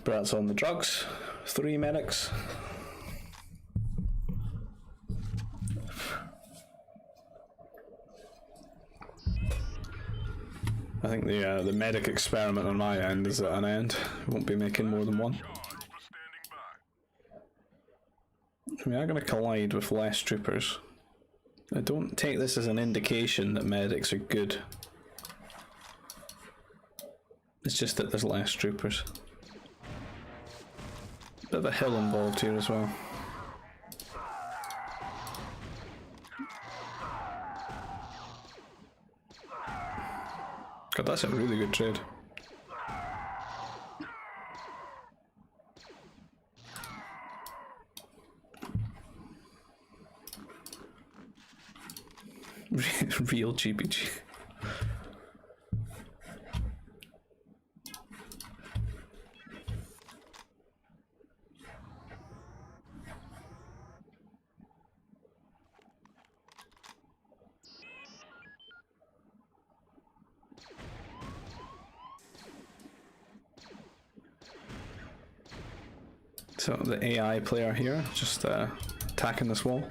Brat's on the drugs. 3 medics. I think the medic experiment on my end is at an end. Won't be making more than 1. We are going to collide with less troopers. I don't take this as an indication that medics are good. It's just that there's less troopers. Bit of a hill involved here as well. God, that's a really good trade. Real GBG. So the AI player here, just attacking this wall.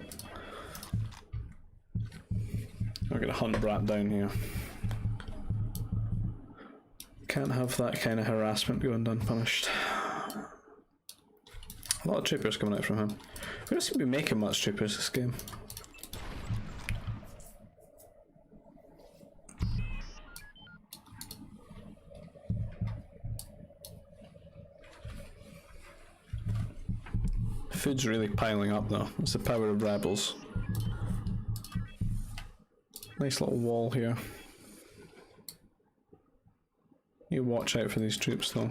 We're gonna hunt Brat down here. Can't have that kind of harassment going unpunished. A lot of troopers coming out from him. We don't seem to be making much troopers this game. Food's really piling up though. It's the power of rebels. Nice little wall here. You watch out for these troops though.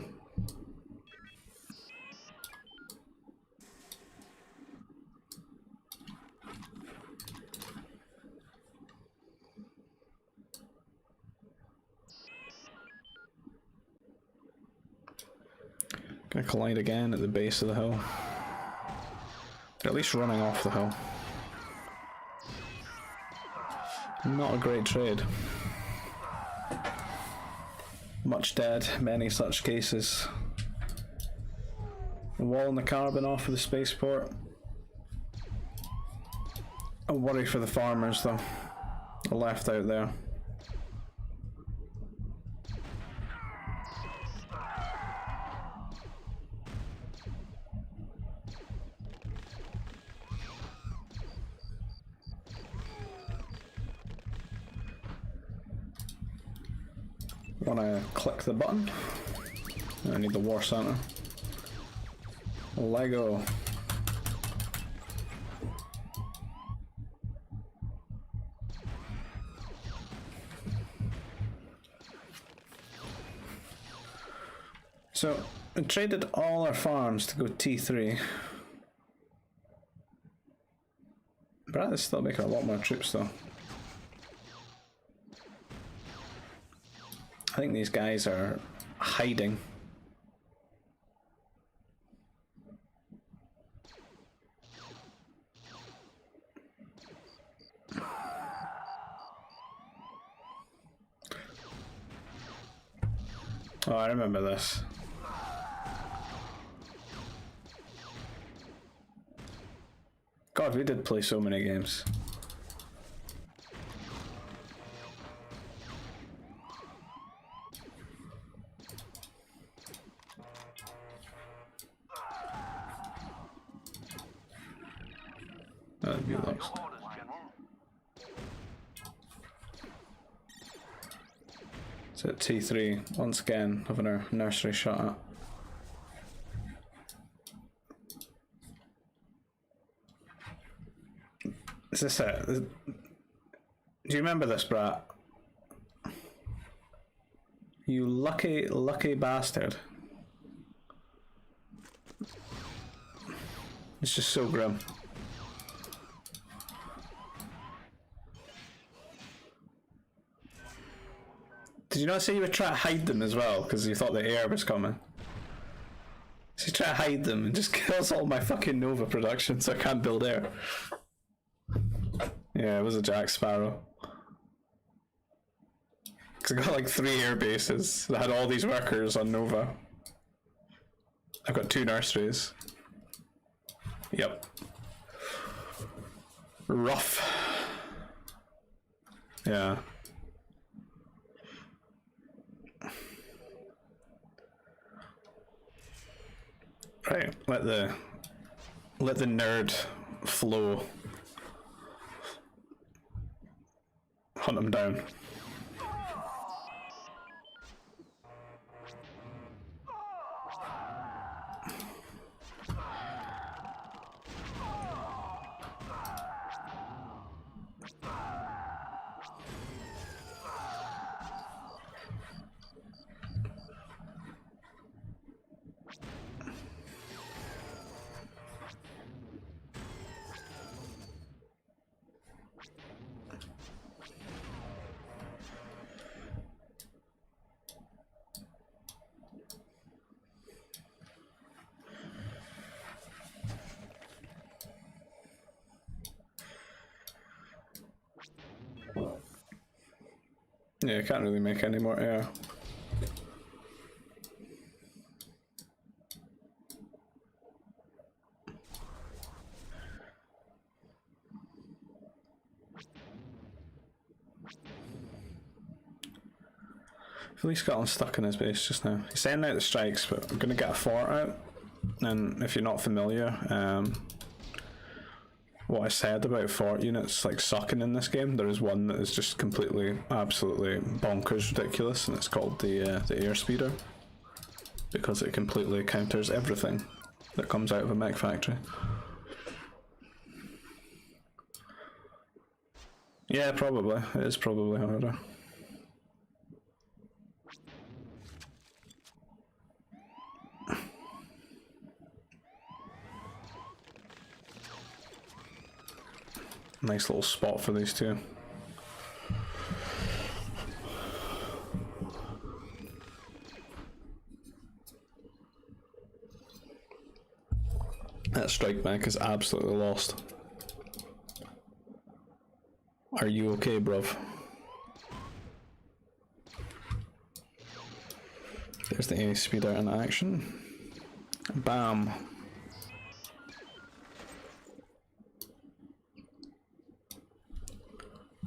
Gonna collide again at the base of the hill. They're at least running off the hill. Not a great trade. Much dead, many such cases. A wall in the carbon off of the spaceport. A worry for the farmers though. They're left out there. Wanna click the button? I need the war center. Lego. So, we traded all our farms to go T3. Brat is still making a lot more troops though. I think these guys are hiding. Oh, I remember this. God, we did play so many games. That'd be lost. So at T3, once again, having our nursery shot at. Is this it? Do you remember this, Brat? You lucky, lucky bastard. It's just so grim. Did you not say you would try to hide them as well, because you thought the air was coming? So you try to hide them and just kills all my fucking Nova production so I can't build air. Yeah, it was a Jack Sparrow. Because I got like 3 air bases that had all these workers on Nova. I've got 2 nurseries. Yep. Rough. Yeah. Right, let the nerd flow. Hunt him down. Yeah, I can't really make any more air. feel like Scotland's stuck in his base just now. He's sending out the strikes, but I'm gonna get a fort out. And if you're not familiar, what I said about fort units like sucking in this game, there is one that is just completely, absolutely bonkers ridiculous, and it's called the airspeeder, because it completely counters everything that comes out of a mech factory. Yeah, probably. It is probably harder. Nice little spot for these two. That strike mech is absolutely lost. Are you okay, bruv? There's the A speed out in action. Bam.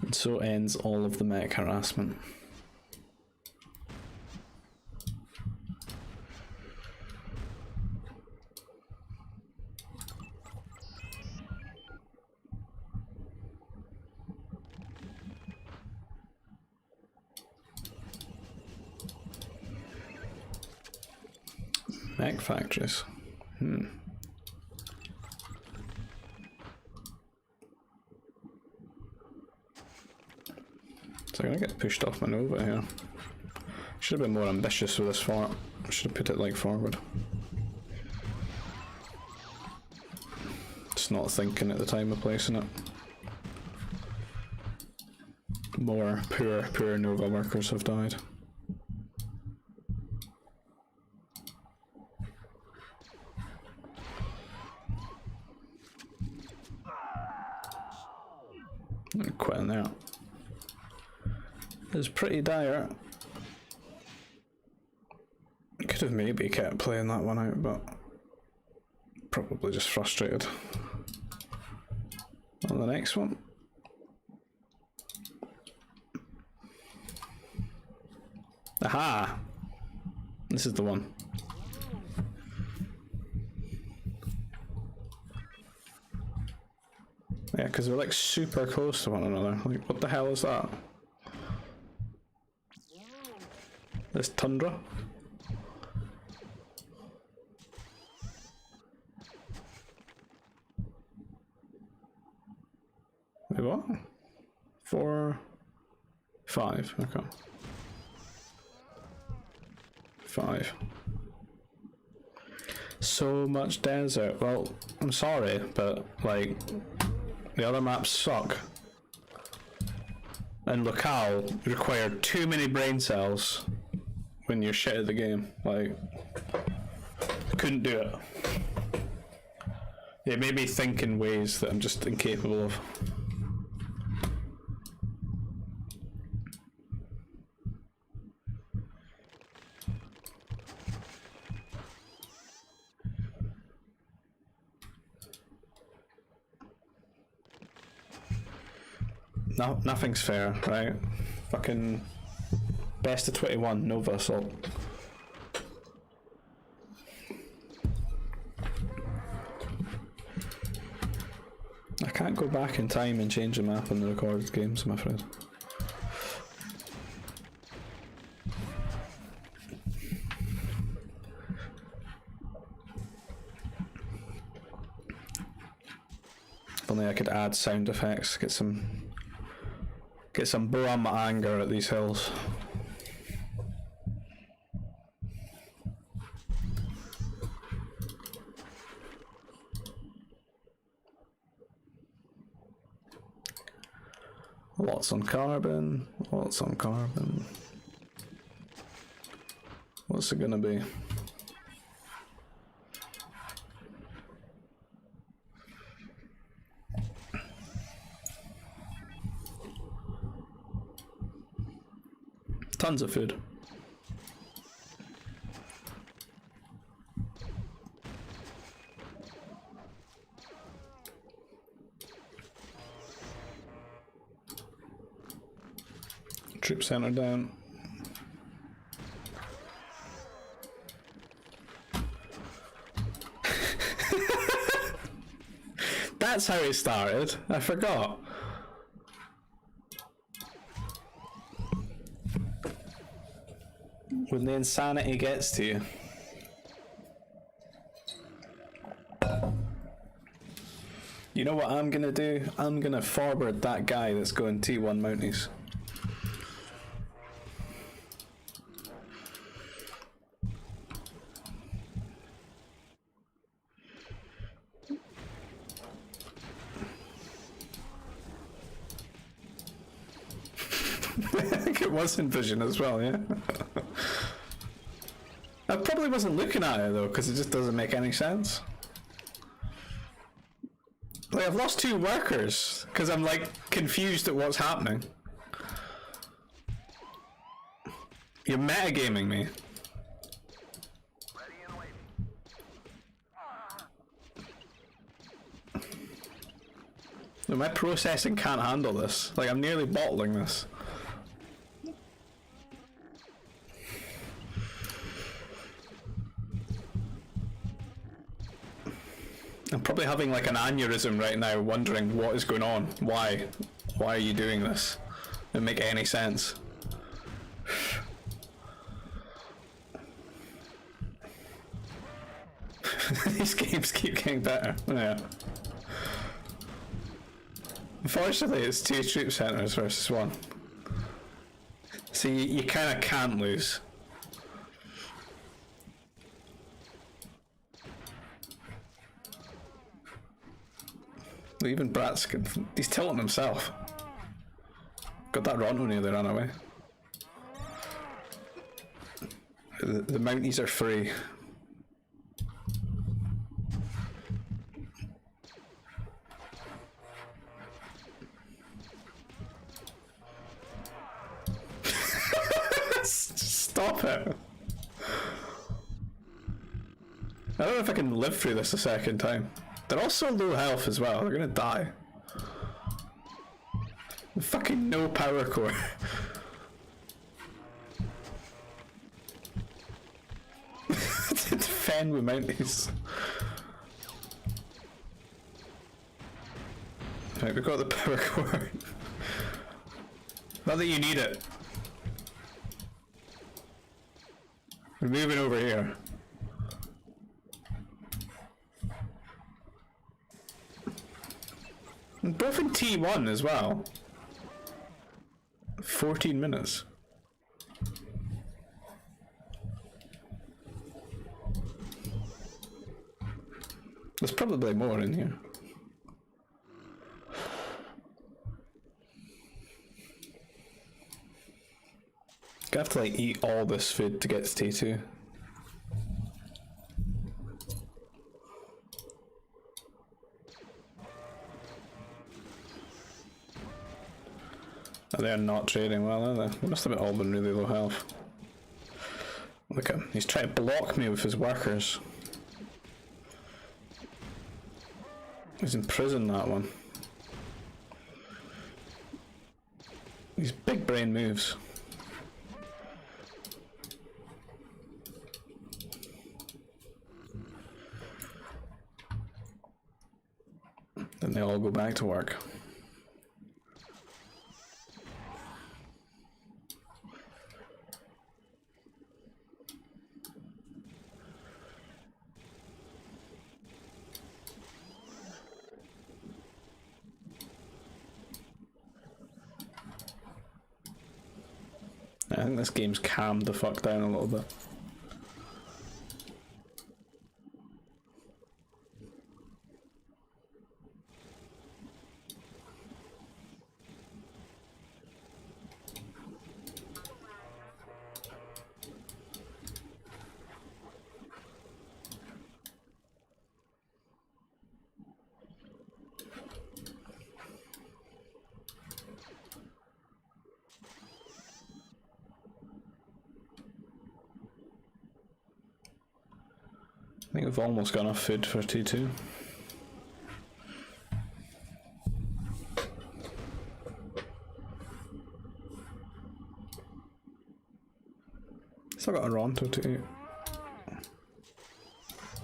And so ends all of the mech harassment. Mech factories. So I'm gonna get pushed off my Nova here. Should have been more ambitious with this fort. I should have put it like forward. Just not thinking at the time of placing it. More poor Nova workers have died. I'm quitting there. It's pretty dire. Could have maybe kept playing that one out, but probably just frustrated. On the next one. Aha! This is the one. Yeah, because they're like super close to one another. Like, what the hell is that? This tundra? Wait, what? 4, 5, okay. 5. So much desert. Well, I'm sorry, but like, the other maps suck. And locale required too many brain cells when you're shit at the game. Like, I couldn't do it. It made me think in ways that I'm just incapable of. No, nothing's fair, right? Fucking best of 21, Nova Assault. I can't go back in time and change the map on the recorded games, I'm afraid. If only I could add sound effects, get some brum anger at these hills. Lots on carbon, lots on carbon. What's it gonna be? Tons of food. Troop center down. that's how it started. I forgot. When the insanity gets to you. You know what I'm gonna do? I'm gonna forward that guy that's going T1 Mounties. I think it was in vision as well, yeah. I probably wasn't looking at it though, because it just doesn't make any sense. Like, I've lost 2 workers, because I'm like confused at what's happening. You're metagaming me. No, my processing can't handle this. Like, I'm nearly bottling this. I'm probably having like an aneurysm right now, wondering what is going on. Why? Why are you doing this? It doesn't make any sense. These games keep getting better. Yeah. Unfortunately, it's 2 troop centers versus 1. So you kind of can't lose. Even Brat's he's tilting himself. Got that Ronto nearly ran away. The Mounties are free. Stop it. I don't know if I can live through this a second time. They're all so low health as well, they're gonna die. Fucking no power core. To defend with Mounties. Right, we've got the power core. Not that you need it. We're moving over here. Both in T1 as well. 14 minutes. There's probably more in here. I have to like eat all this food to get to T2. They're not trading well, are they? They must have all been really low health. Look at him. He's trying to block me with his workers. He's in prison, that one. These big brain moves. Then they all go back to work. I think this game's calmed the fuck down a little bit. I think we've almost got enough food for T2. Still got a Ronto to eat.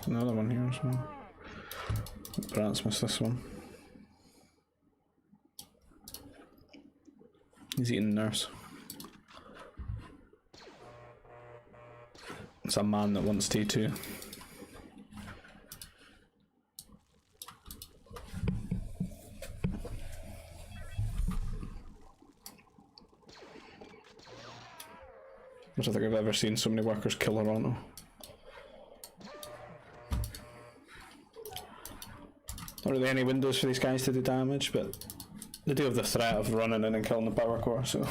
Another one here as well. Brat's missed this one. He's eating nurse. It's a man that wants T2. I don't think I've ever seen so many workers kill Toronto. Not really any windows for these guys to do damage, but they do have the threat of running in and killing the power core, so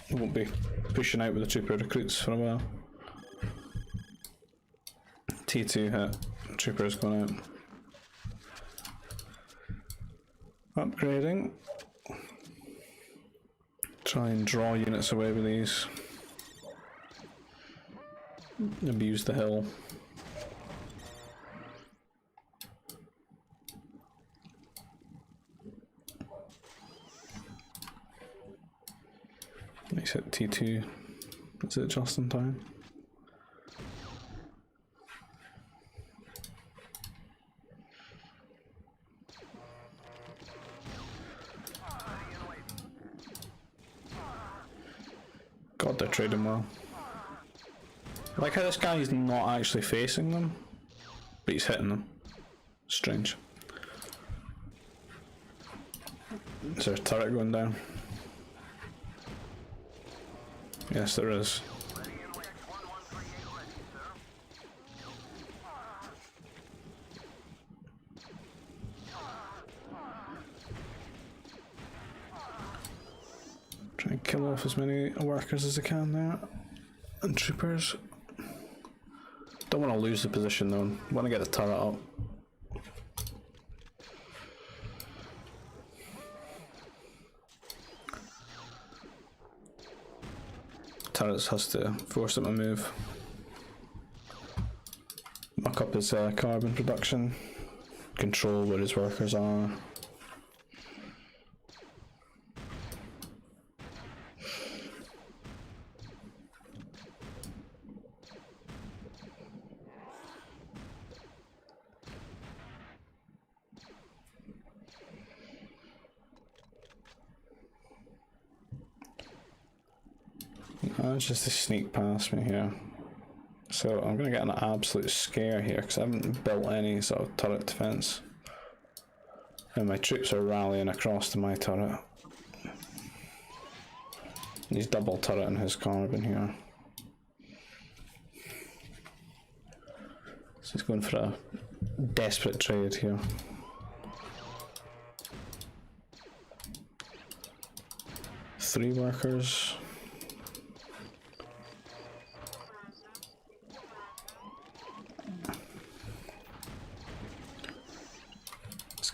they won't be pushing out with the trooper recruits for a while. T2 hit, trooper's going out. Upgrading. Try and draw units away with these. Abuse the hill. Nice hit T2. Is it just in time? God, they're trading well. I like how this guy is not actually facing them, but he's hitting them. Strange. Is there a turret going down? Yes, there is. Try and kill off as many workers as I can there. And troopers. Don't want to lose the position though. Want to get the turret up. Turrets has to force him to move. Muck up his carbon production. Control where his workers are. It's just to sneak past me here. So I'm going to get an absolute scare here because I haven't built any sort of turret defense. And my troops are rallying across to my turret. He's double turret in his carbon here. So he's going for a desperate trade here. Three workers.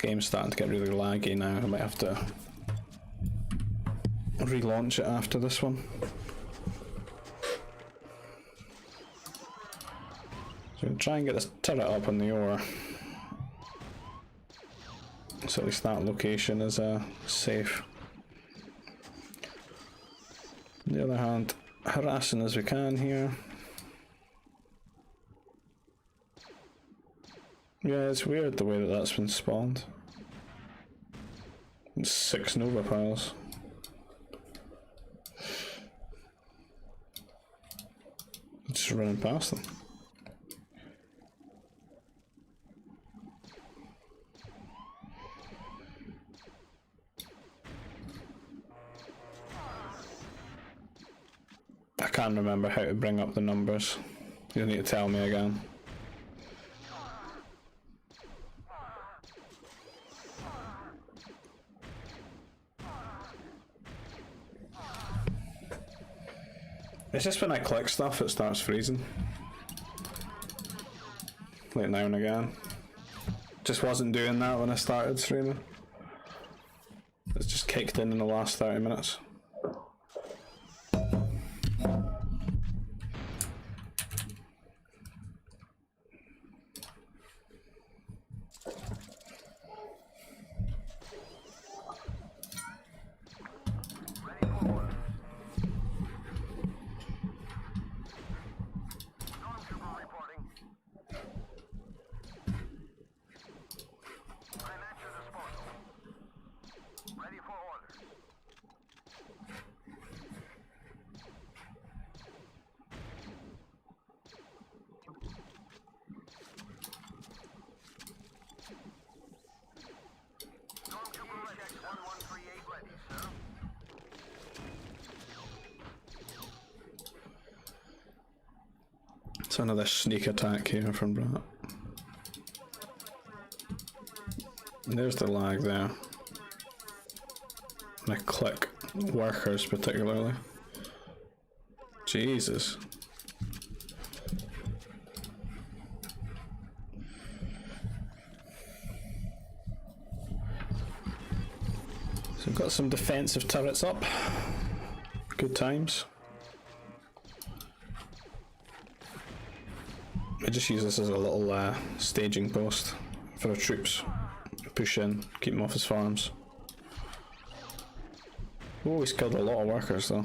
Game's starting to get really laggy now. I might have to relaunch it after this one. So we'll try and get this turret up on the ore. So at least that location is safe. On the other hand, harassing as we can here. Yeah, it's weird the way that that's been spawned. It's 6 Nova piles. Just running past them. I can't remember how to bring up the numbers. You'll need to tell me again. It's just when I click stuff it starts freezing. Like now and again. Just wasn't doing that when I started streaming. It's just kicked in the last 30 minutes. So another sneak attack here from Brat. There's the lag there. And I click workers particularly. Jesus. So we've got some defensive turrets up. Good times. I just use this as a little staging post for our troops. Push in, keep them off his farms. We've always killed a lot of workers though.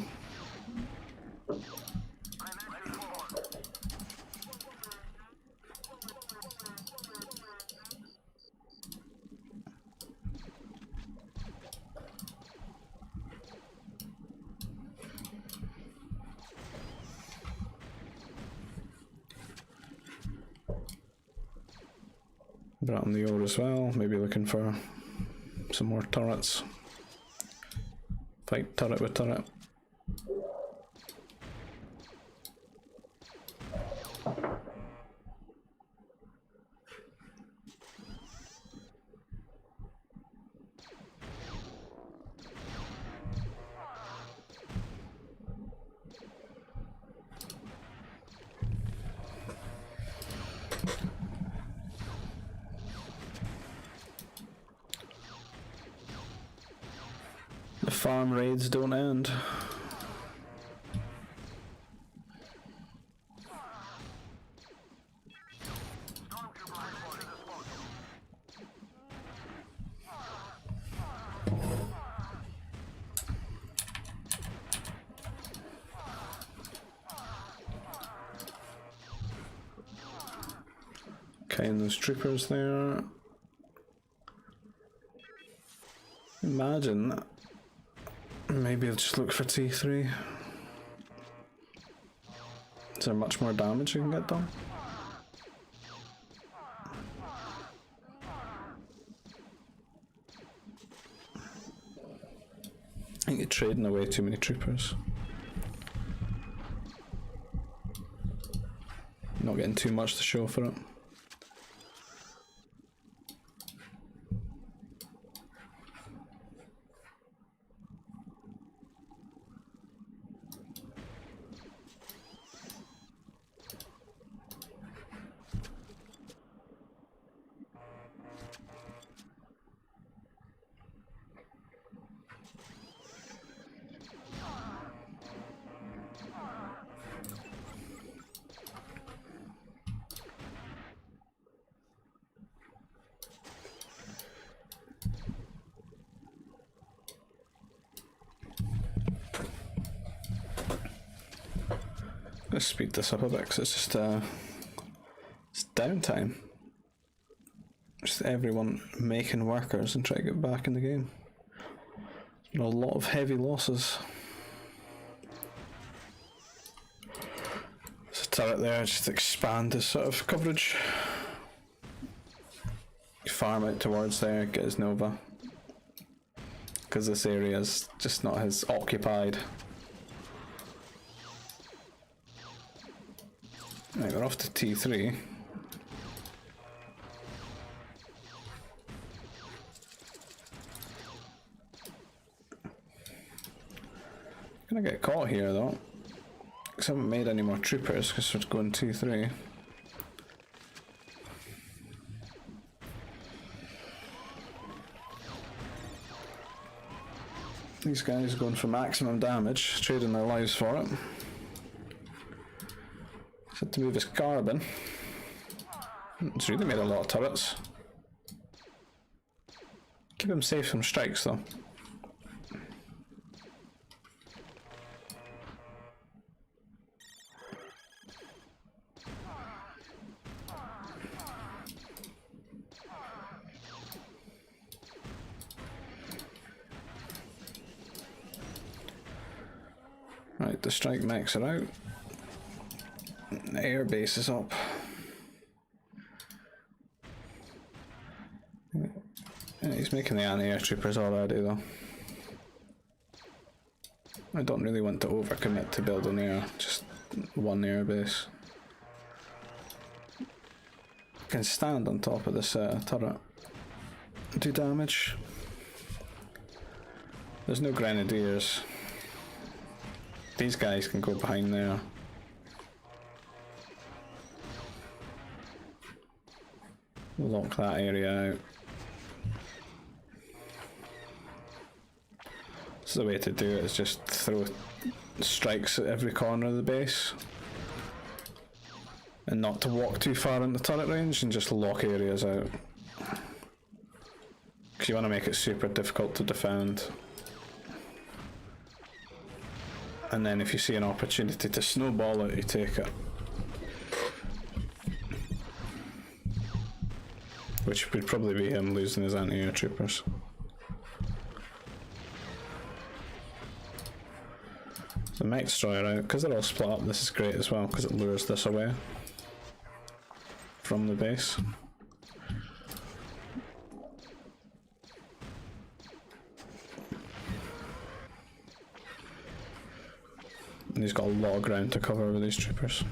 Brat on the ore as well, maybe looking for some more turrets. Fight turret with turret. The farm raids don't end. Okay, and those troopers there. Imagine that. Maybe I'll just look for T3. Is there much more damage you can get done? I think you're trading away too many troopers. Not getting too much to show for it. Let's speed this up a bit because it's just it's downtime. Just everyone making workers and trying to get back in the game. A lot of heavy losses. There's a turret there, just expand this sort of coverage. Farm out towards there, get his Nova. Because this area is just not as occupied. Right, we're off to T3. Gonna get caught here though, because I haven't made any more troopers because we're going 2-3. These guys are going for maximum damage, trading their lives for it. Had to move his carbon. It's really made a lot of turrets. Keep him safe from strikes though. Right, the strike mechs are out. The air base is up. Yeah, he's making the anti-air troopers already though. I don't really want to overcommit to building air, just one air base. can stand on top of this turret. Do damage. There's no grenadiers. These guys can go behind there. Lock that area out. So the way to do it is just throw strikes at every corner of the base. And not to walk too far into turret range and just lock areas out. Because you want to make it super difficult to defend. And then if you see an opportunity to snowball it, you take it. Which would probably be him losing his anti-air troopers. The mech destroyer out, because they're all split up, this is great as well, because it lures this away from the base. And he's got a lot of ground to cover with these troopers.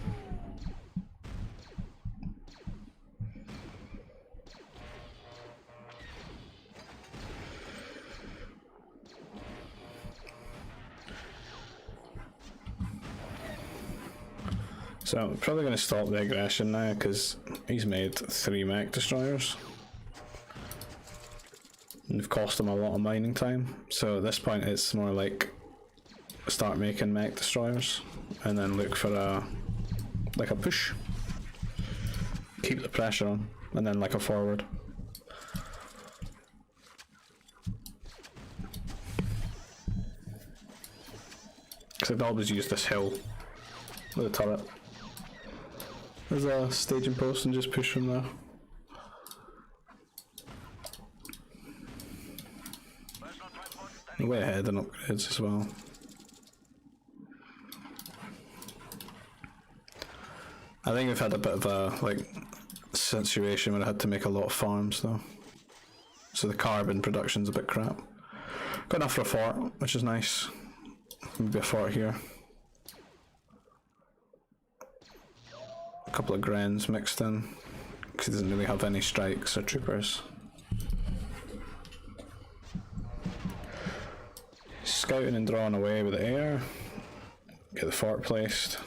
So I'm probably going to stop the aggression now because he's made 3 mech destroyers. And they've cost him a lot of mining time. So at this point it's more like start making mech destroyers and then look for a push. Keep the pressure on and then like a forward. Because I'd always use this hill with a turret. There's a staging post and just push from there. Way ahead and upgrades as well. I think we've had a bit of a situation where I had to make a lot of farms though. So the carbon production's a bit crap. Got enough for a fort, which is nice. Maybe a fort here. A couple of Grens mixed in, because he doesn't really have any strikes or troopers. Scouting and drawing away with the air. Get the fort placed.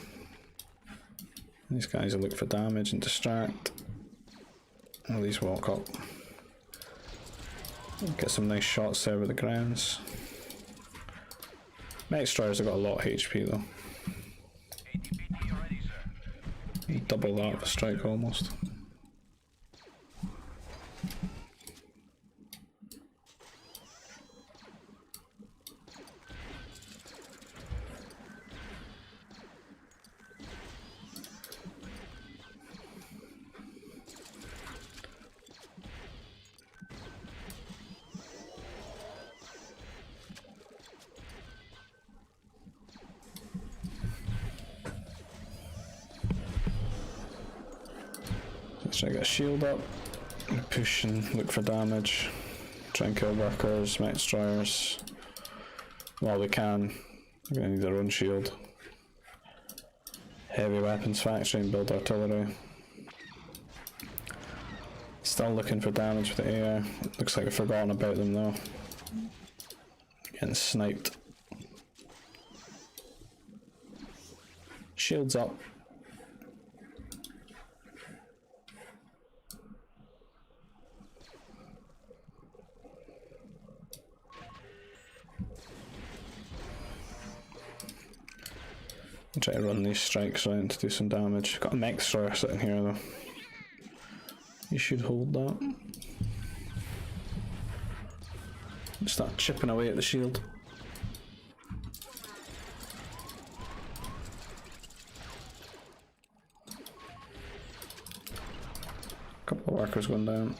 These guys will look for damage and distract. All these walk up. Get some nice shots there with the Grens. Mech destroyers have got a lot of HP though. Double that of a strike almost. Let's try to get a shield up, push and look for damage, try and kill workers, mech destroyers while we can. We're going to need our own shield. Heavy weapons factory and build artillery. Still looking for damage with the air. Looks like I've forgotten about them though. Getting sniped. Shields up. Try to run these strikes around to do some damage. Got a mech destroyer sitting here though. You should hold that. Start chipping away at the shield. Couple of workers going down.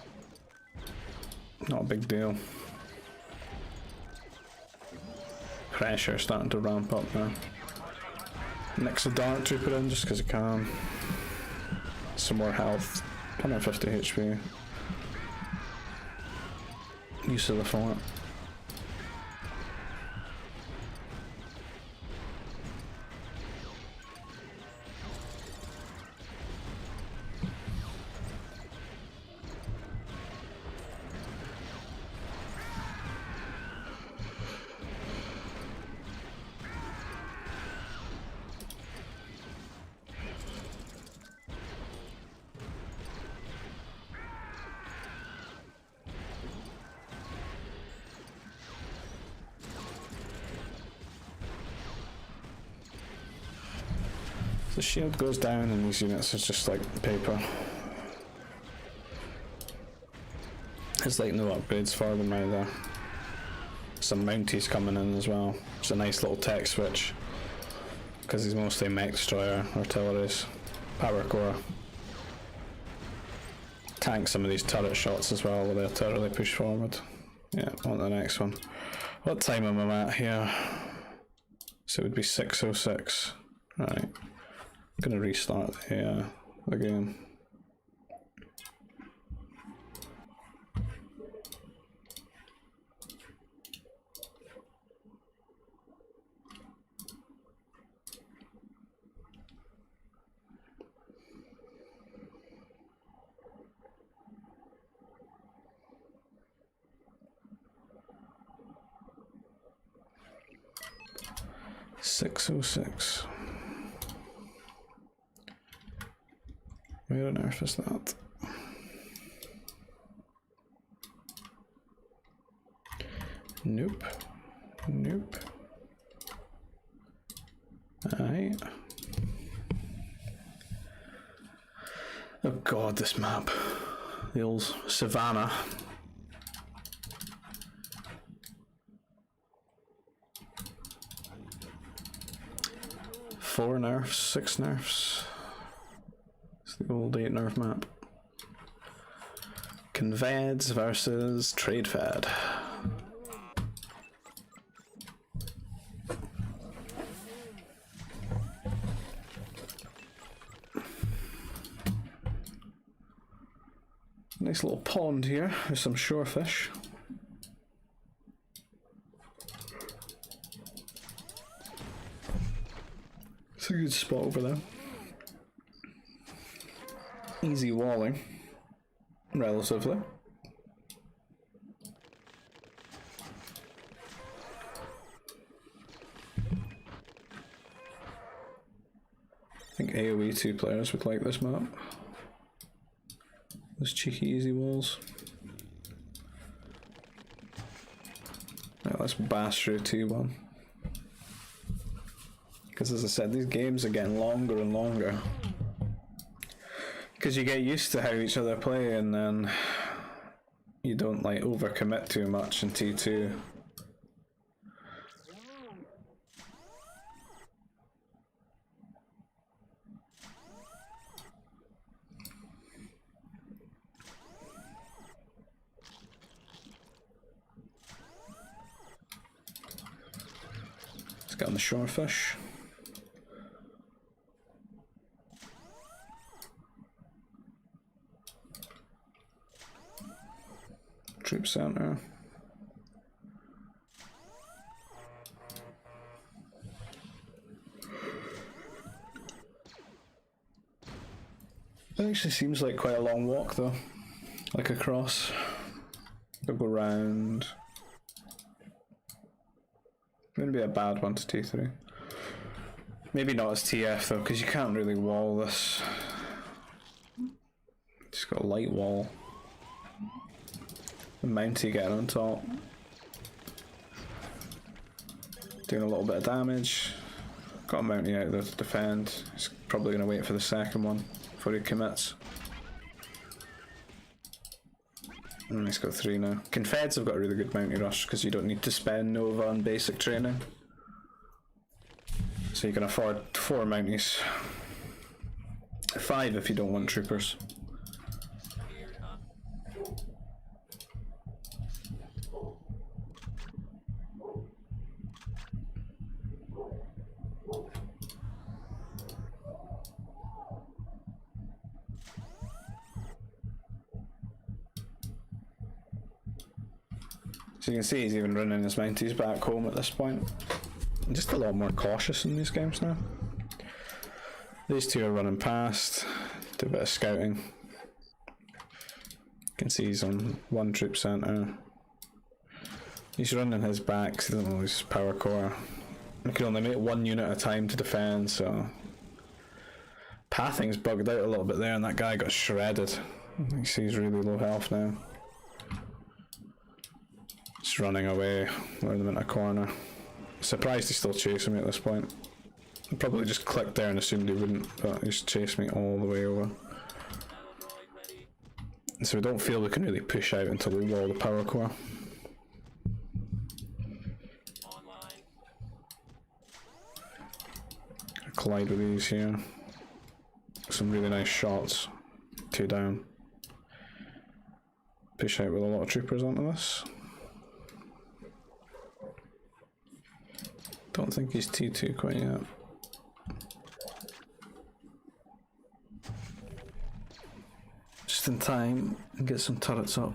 Not a big deal. Pressure starting to ramp up now. Mix a Dark Trooper in just because I can. Some more health. 150 HP. Use of the fort. The shield goes down and these units are just like paper. There's like no upgrades for them either. Some mounties coming in as well. It's a nice little tech switch. Because he's mostly mech destroyer, artilleries, power core. Tank some of these turret shots as well, they'll totally push forward. Yeah, on the next one. What time am I at here? So it would be 6:06. Right. I'm gonna restart the game. $6:06. Where on earth is that? Nope. Nope. Aye. Oh god, this map. The old savannah. Four nerfs, 6 nerfs. It's the old 8 nerf map. Conveds versus Trade Fed. Nice little pond here with some shorefish. It's a good spot over there. Easy walling, relatively. I think AoE 2 players would like this map. Those cheeky easy walls. Right, let's bash through 2-1. Because as I said, these games are getting longer and longer. Because you get used to how each other play and then you don't like overcommit too much in T2. Let's get on the shorefish. Troop center. It actually seems like quite a long walk though, like across. I'll go round. Gonna be a bad one to T3. Maybe not as TF though, because you can't really wall this. Just got a light wall. The Mountie getting on top. Doing a little bit of damage. Got a Mountie out there to defend. He's probably going to wait for the second one before he commits. And he's got 3 now. Confeds have got a really good Mountie rush because you don't need to spend Nova on basic training. So you can afford 4 Mounties. 5 if you don't want troopers. So you can see he's even running his Mounties back home at this point. I'm just a lot more cautious in these games now. These two are running past, do a bit of scouting. You can see he's on 1 troop center. He's running his back because he doesn't know his power core. He can only make 1 unit at a time to defend, so pathing's bugged out a little bit there and that guy got shredded. You see he's really low health now. Just running away, we're them in a corner. Surprised he's still chasing me at this point. I probably just clicked there and assumed he wouldn't, but he just chased me all the way over. So we don't feel we can really push out until we wall the power core. Collide with these here. Some really nice shots. 2 down. Push out with a lot of troopers onto this. Don't think he's T2 quite yet. Just in time and get some turrets up.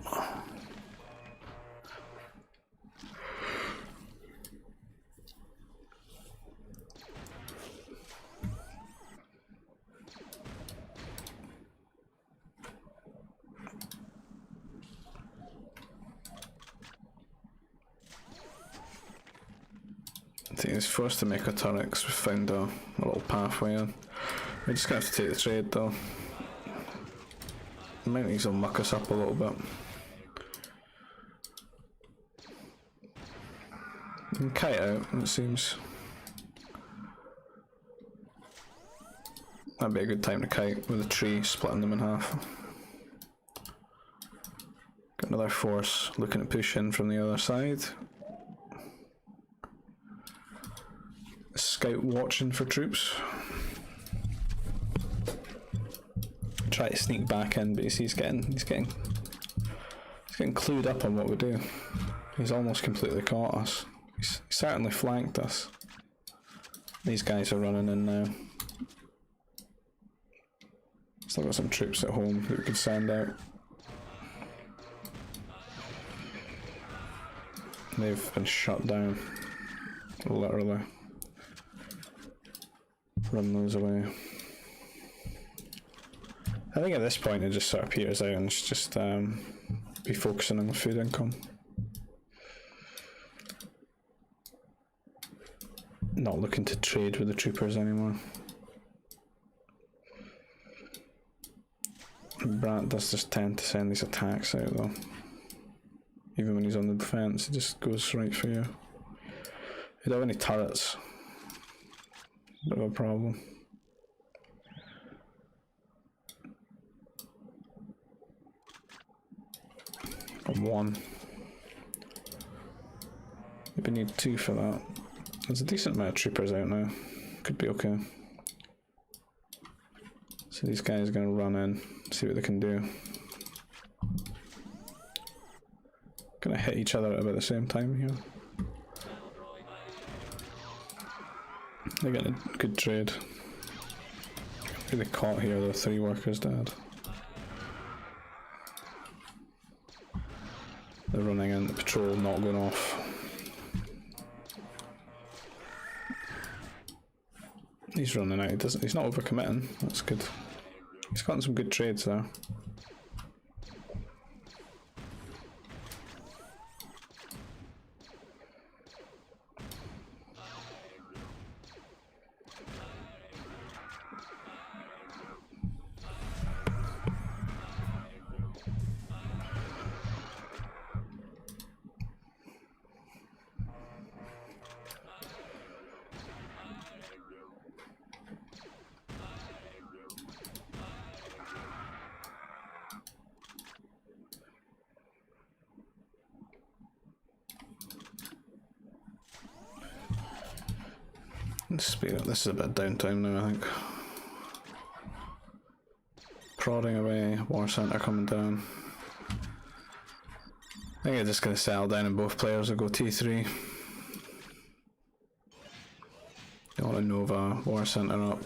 I think it's forced to make a turret because we found a little pathway in. We're just going to have to take the trade though. Mounties will muck us up a little bit. We can kite out, it seems. That'd be a good time to kite with a tree splitting them in half. Got another force looking to push in from the other side. Scout watching for troops. Try to sneak back in, but he's getting clued up on what we do. He's almost completely caught us. He's certainly flanked us. These guys are running in now. Still got some troops at home that we could send out. They've been shut down. Literally. Run those away. I think at this point it just sort of peters out and it's just be focusing on the food income. Not looking to trade with the troopers anymore. Brat does just tend to send these attacks out though. Even when he's on the defense, he just goes right for you. If you don't have any turrets, bit of a problem. Got 1. Maybe need 2 for that. There's a decent amount of troopers out now. Could be okay. So these guys are going to run in, see what they can do. Gonna hit each other at about the same time here. They're getting a good trade. Really caught here, the 3 workers dead. They're running in, the patrol not going off. He's running out, he's not overcommitting, that's good. He's gotten some good trades there. Speed up. This is a bit of downtime now, I think. Prodding away, war center coming down. I think I'm just going to settle down and both players will go T3. You want a Nova, war center up.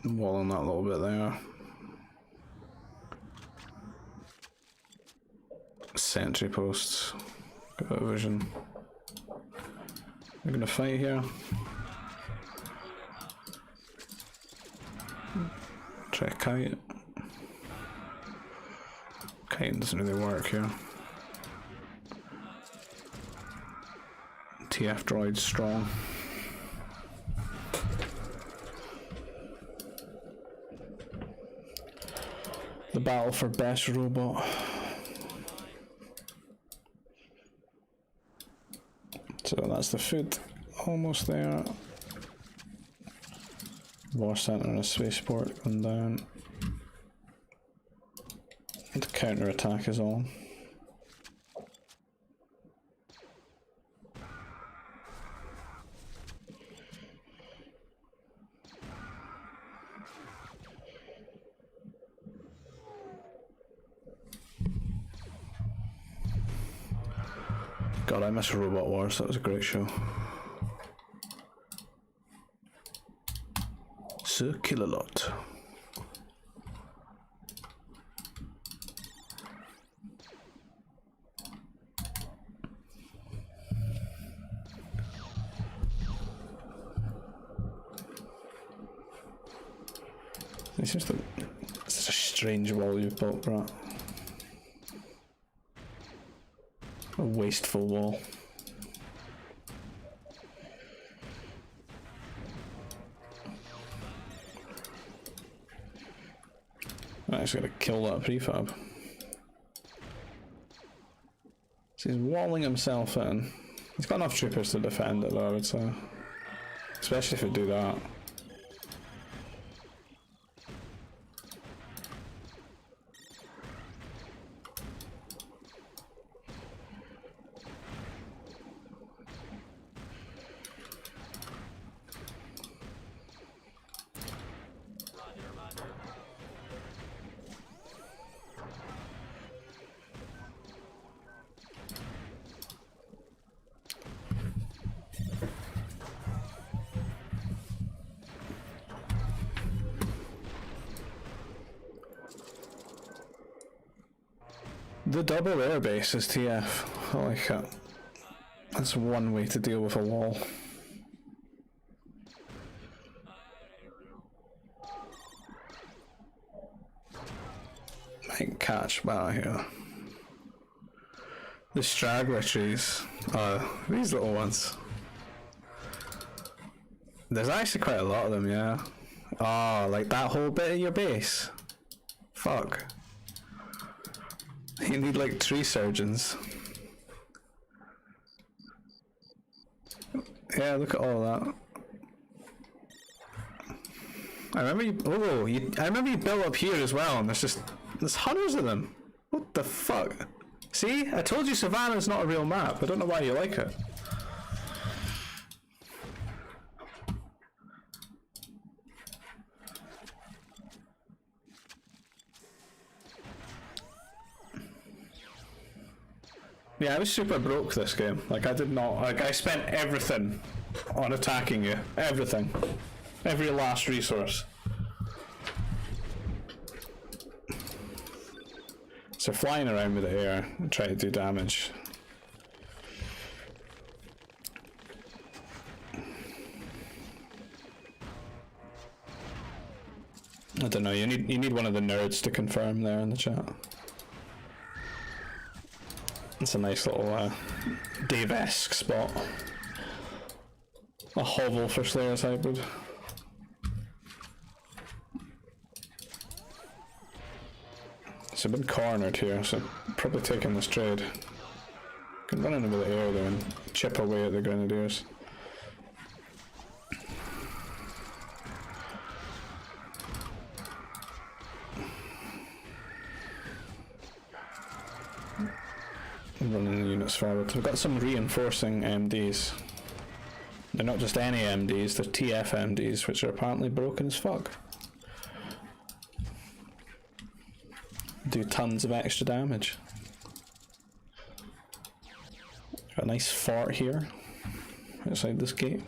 Wall on that little bit there. Sentry posts. Got a vision. We're gonna fight here. Try a kite. Kiting doesn't really work here. TF droid's strong. The battle for best robot. So that's the food. Almost there. War center and a spaceport going down. And counter attack is on. God, I miss Robot Wars, that was a great show. Sir Kill-A-Lot. It's just such a strange wall you've built, Brat. A wasteful wall. I just gotta kill that prefab. So he's walling himself in. He's got enough troopers to defend it though, I would say. Especially if we do that. The double airbase is TF. I like it. That's one way to deal with a wall. Might catch by here. The straggler trees. These little ones. There's actually quite a lot of them, yeah. Oh, like that whole bit of your base. Fuck. You need like 3 surgeons. Yeah, look at all that. I remember I remember you built up here as well, and there's hundreds of them. What the fuck? See, I told you Savannah's not a real map. I don't know why you like it. Yeah, I was super broke this game. Like, I did not. Like, I spent everything on attacking you. Everything. Every last resource. So, flying around with the air and try to do damage. I don't know, you need one of the nerds to confirm there in the chat. It's a nice little Dave-esque spot. A hovel for Slayer's Hybrid. So I've been cornered here, so probably taking this trade. Can run into the air though and chip away at the Grenadiers. Running the units forward. We've got some reinforcing MDs. They're not just any MDs, they're TF MDs, which are apparently broken as fuck. Do tons of extra damage. Got a nice fort here, outside this gate.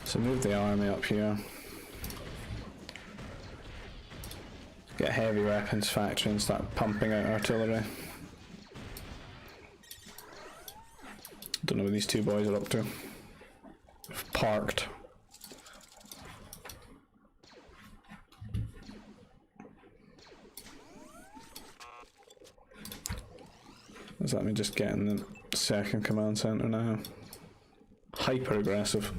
So move the army up here. Get a heavy weapons factory and start pumping out artillery. Don't know what these two boys are up to. They've parked. Does that mean just getting the second command center now? Hyper aggressive.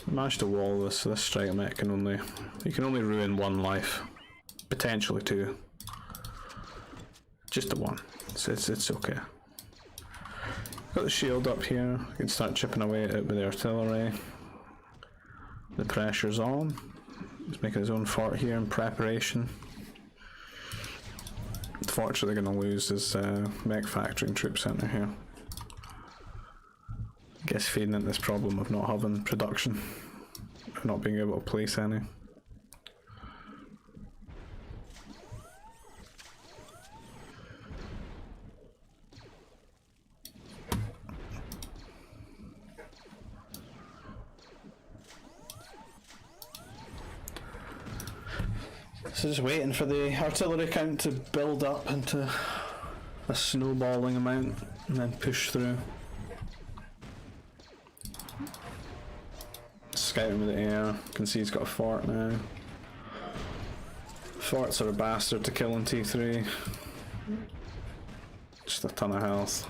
Managed to wall this, so this strike mech can only, you can only ruin one life, potentially two. Just the one, so it's okay. Got the shield up here, I can start chipping away at it with the artillery. The pressure's on. He's making his own fort here in preparation. Unfortunately, they're going to lose his mech factory and troop center here. I guess feeding into this problem of not having production, of not being able to place any. So just waiting for the artillery count to build up into a snowballing amount and then push through. Scouting with the air, can see he's got a fort now. Forts are a bastard to kill in T3. Just a ton of health.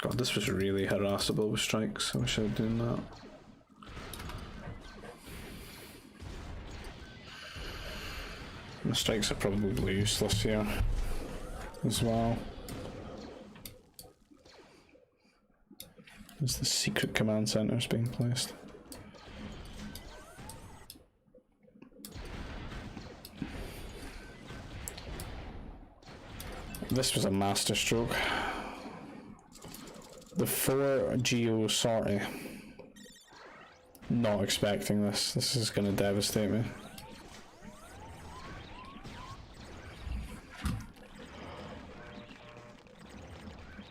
God, this was really harassable with strikes. I wish I had done that. The strikes are probably useless here as well. As the secret command center is being placed. This was a masterstroke. The 4 Geo sortie. Not expecting this. This is going to devastate me.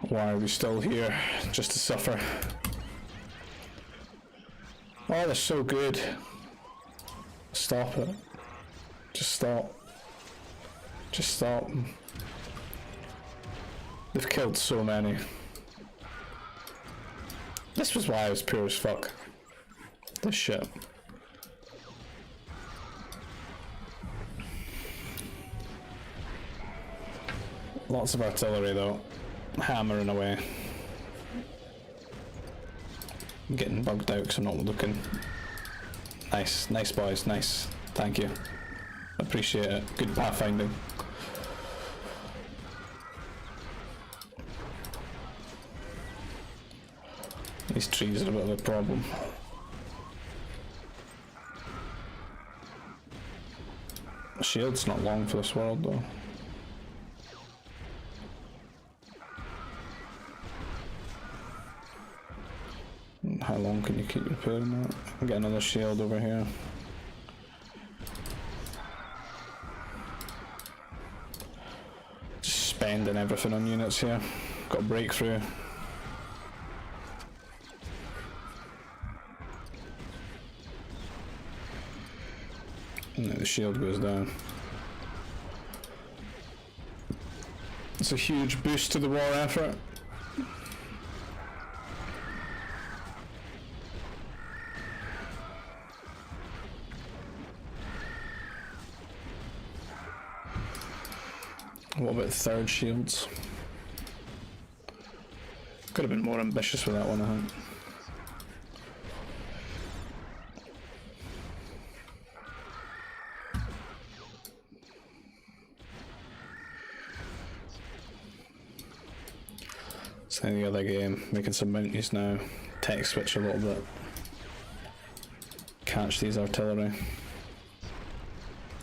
Why are we still here? Just to suffer. Oh, they're so good. Stop it. Just stop. Just stop. They've killed so many. This was why I was poor as fuck. This shit. Lots of artillery though. Hammering away. I'm getting bugged out because I'm not looking. Nice, nice boys, nice. Thank you. Appreciate it. Good pathfinding. These trees are a bit of a problem. Shield's not long for this world though. How long can you keep repairing that? I'll get another shield over here. Just spending everything on units here. Got a breakthrough. And the shield goes down. It's a huge boost to the war effort. What about third shields? Could have been more ambitious with that one, I think. So in the other game, making some mounties now. Tech switch a little bit. Catch these artillery.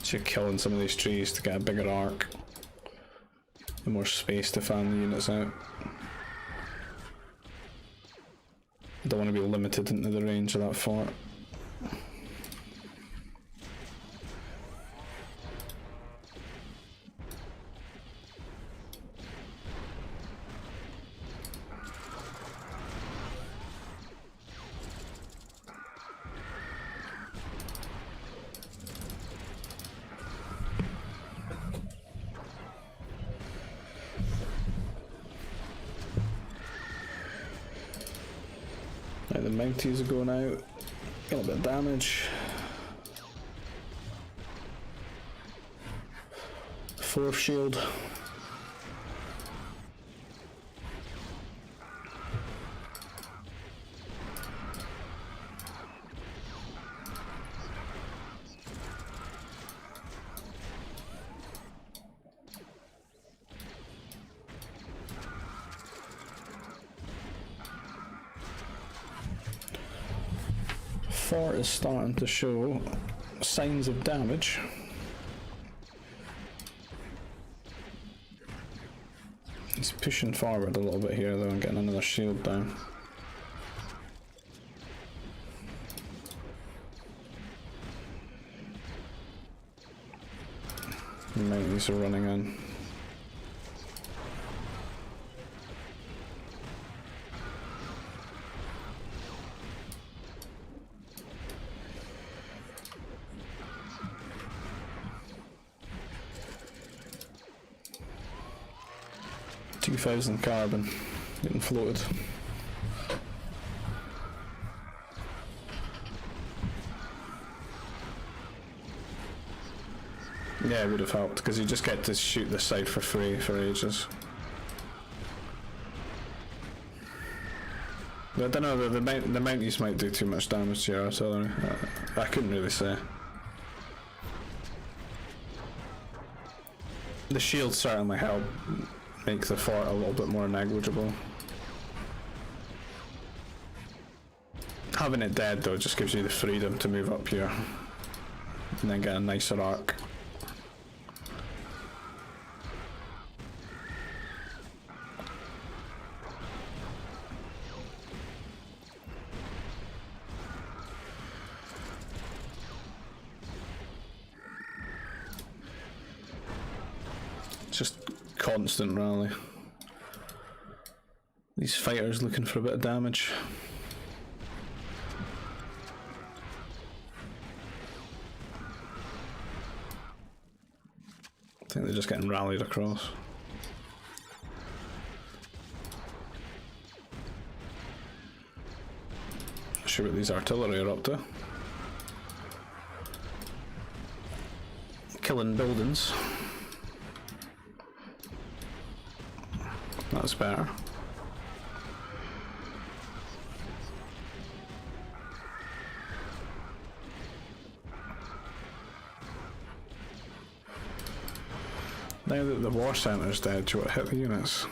So you're killing some of these trees to get a bigger arc. And more space to fan the units out. Don't want to be limited into the range of that fort. Right, the Mounties are going out. Getting a bit of damage. 4th shield. Fort is starting to show signs of damage. He's pushing forward a little bit here though and getting another shield down. The Mounties are running in. $2,000 carbon getting floated. Yeah, it would have helped because you just get to shoot this side for free for ages. I don't know, the Mounties might do too much damage to your artillery. I couldn't really say. The shields certainly help make the fort a little bit more negligible. Having it dead though just gives you the freedom to move up here and then get a nicer arc. Just constant rally. These fighters looking for a bit of damage. I think they're just getting rallied across. Not sure what these artillery are up to. Killing buildings. That's better. Now that the war centre's dead, do you want to hit the units?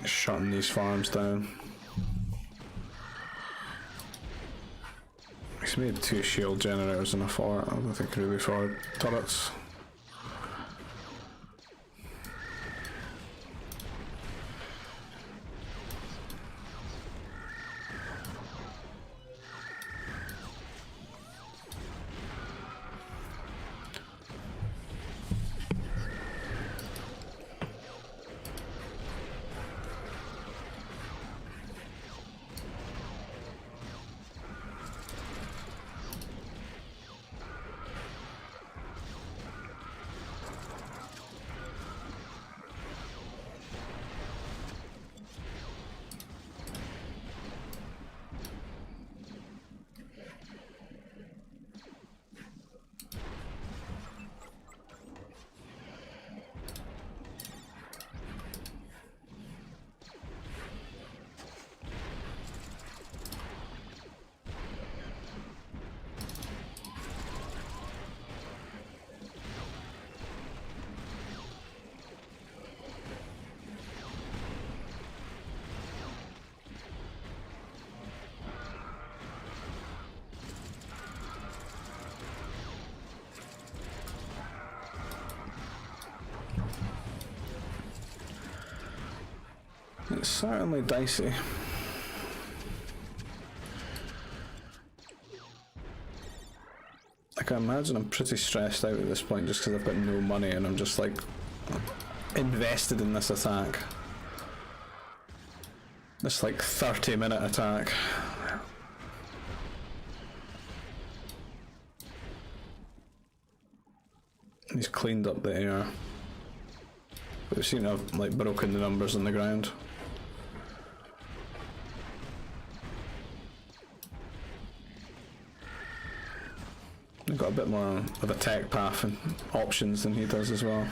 Shutting these farms down. He's made 2 shield generators and a fort. I don't think really for turrets. It's certainly dicey. I can imagine I'm pretty stressed out at this point just because I've got no money and I'm just like invested in this attack. This like 30-minute attack. He's cleaned up the air. We've seen I've like broken the numbers on the ground. They've got a bit more of a tech path and options than he does as well.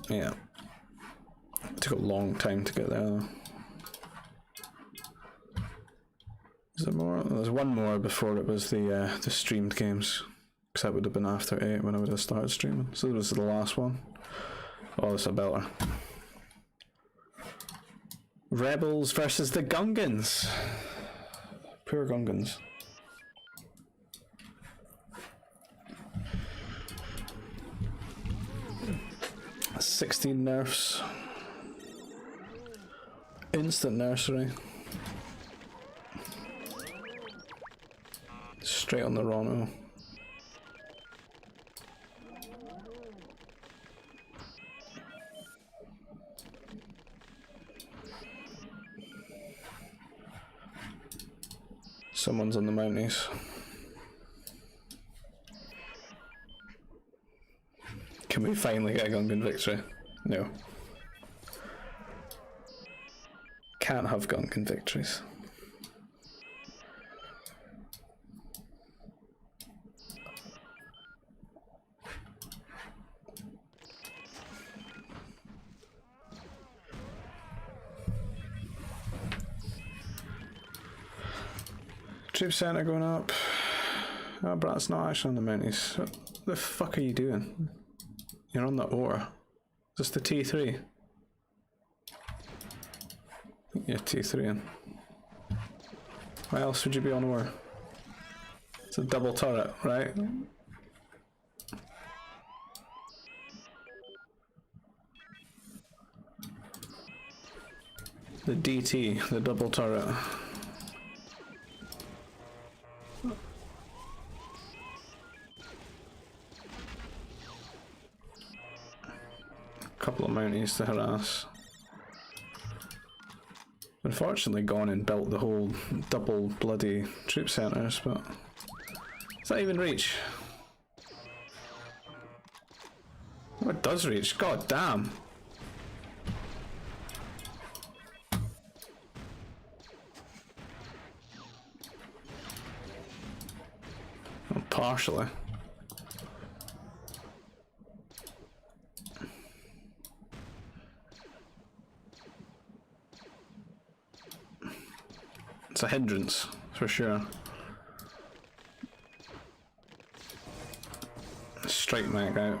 Yeah. It took a long time to get there though. Is there more? There's one more before it was the streamed games. Because that would have been after 8 when I would have started streaming. So this was the last one. Oh, it's a belter. Rebels versus the Gungans. Poor Gungans. That's 16 nerfs. Instant nursery. Straight on the Rono. Someone's on the Mounties. Can we finally get a Gungan victory? No. Can't have Gungan victories. Troop center going up. Oh, Brat's not actually on the Mounties. What the fuck are you doing? You're on the ore. Is this the T3? Yeah, T3. Why else would you be on ore? It's a double turret, right? The DT, the double turret. Couple of Mounties to harass. Unfortunately gone and built the whole double bloody troop centres, but does that even reach? Oh, it does reach, god damn. Oh, partially. It's a hindrance, for sure. Straight mag out.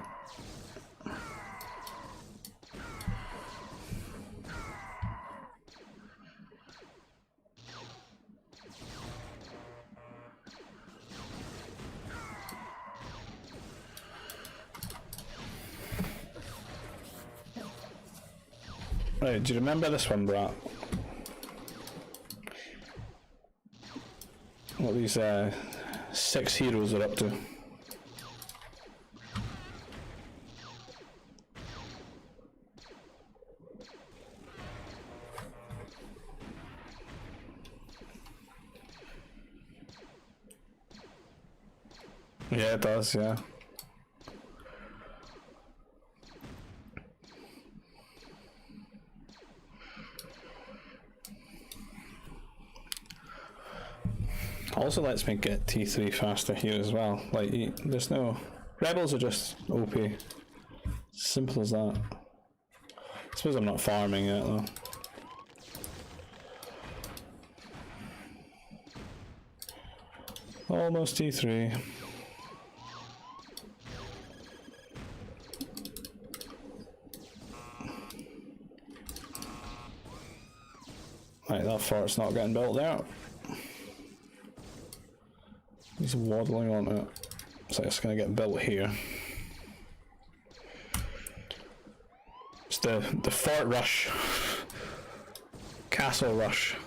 Right, do you remember this one, Brat? What these 6 heroes are up to. Yeah, it does, yeah. Also lets me get T3 faster here as well. Like, there's no... Rebels are just OP. Simple as that. I suppose I'm not farming yet though. Almost T3. Right, that fort's not getting built there. He's waddling on it. So it's going to get built here. It's the fort rush. Castle rush.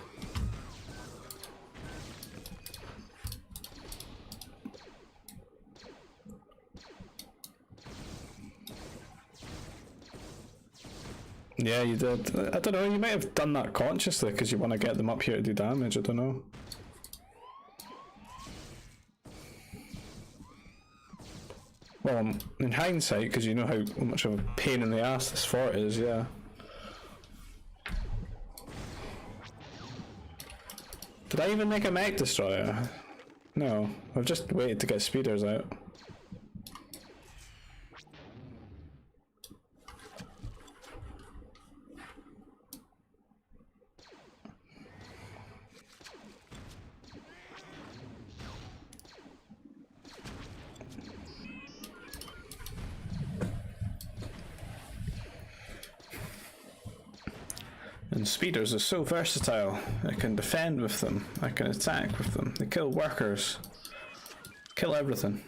Yeah, you did. I don't know, you might have done that consciously because you want to get them up here to do damage, I don't know. Well, in hindsight, because you know how much of a pain in the ass this fort is, yeah. Did I even make a mech destroyer? No, I've just waited to get speeders out. And speeders are so versatile. I can defend with them, I can attack with them, they kill workers, kill everything.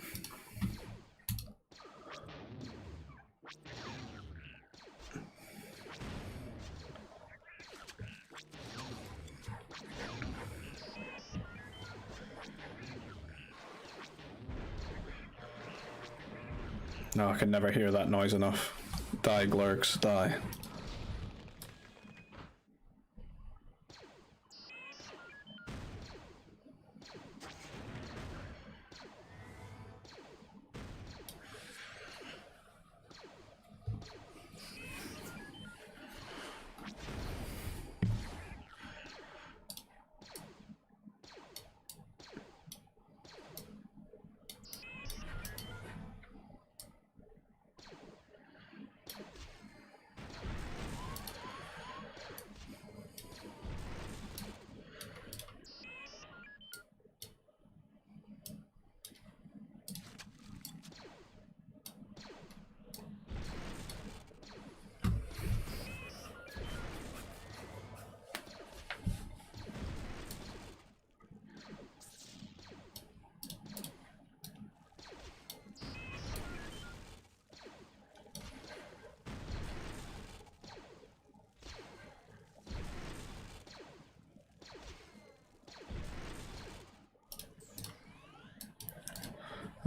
No, I can never hear that noise enough. Die, Glurks, die.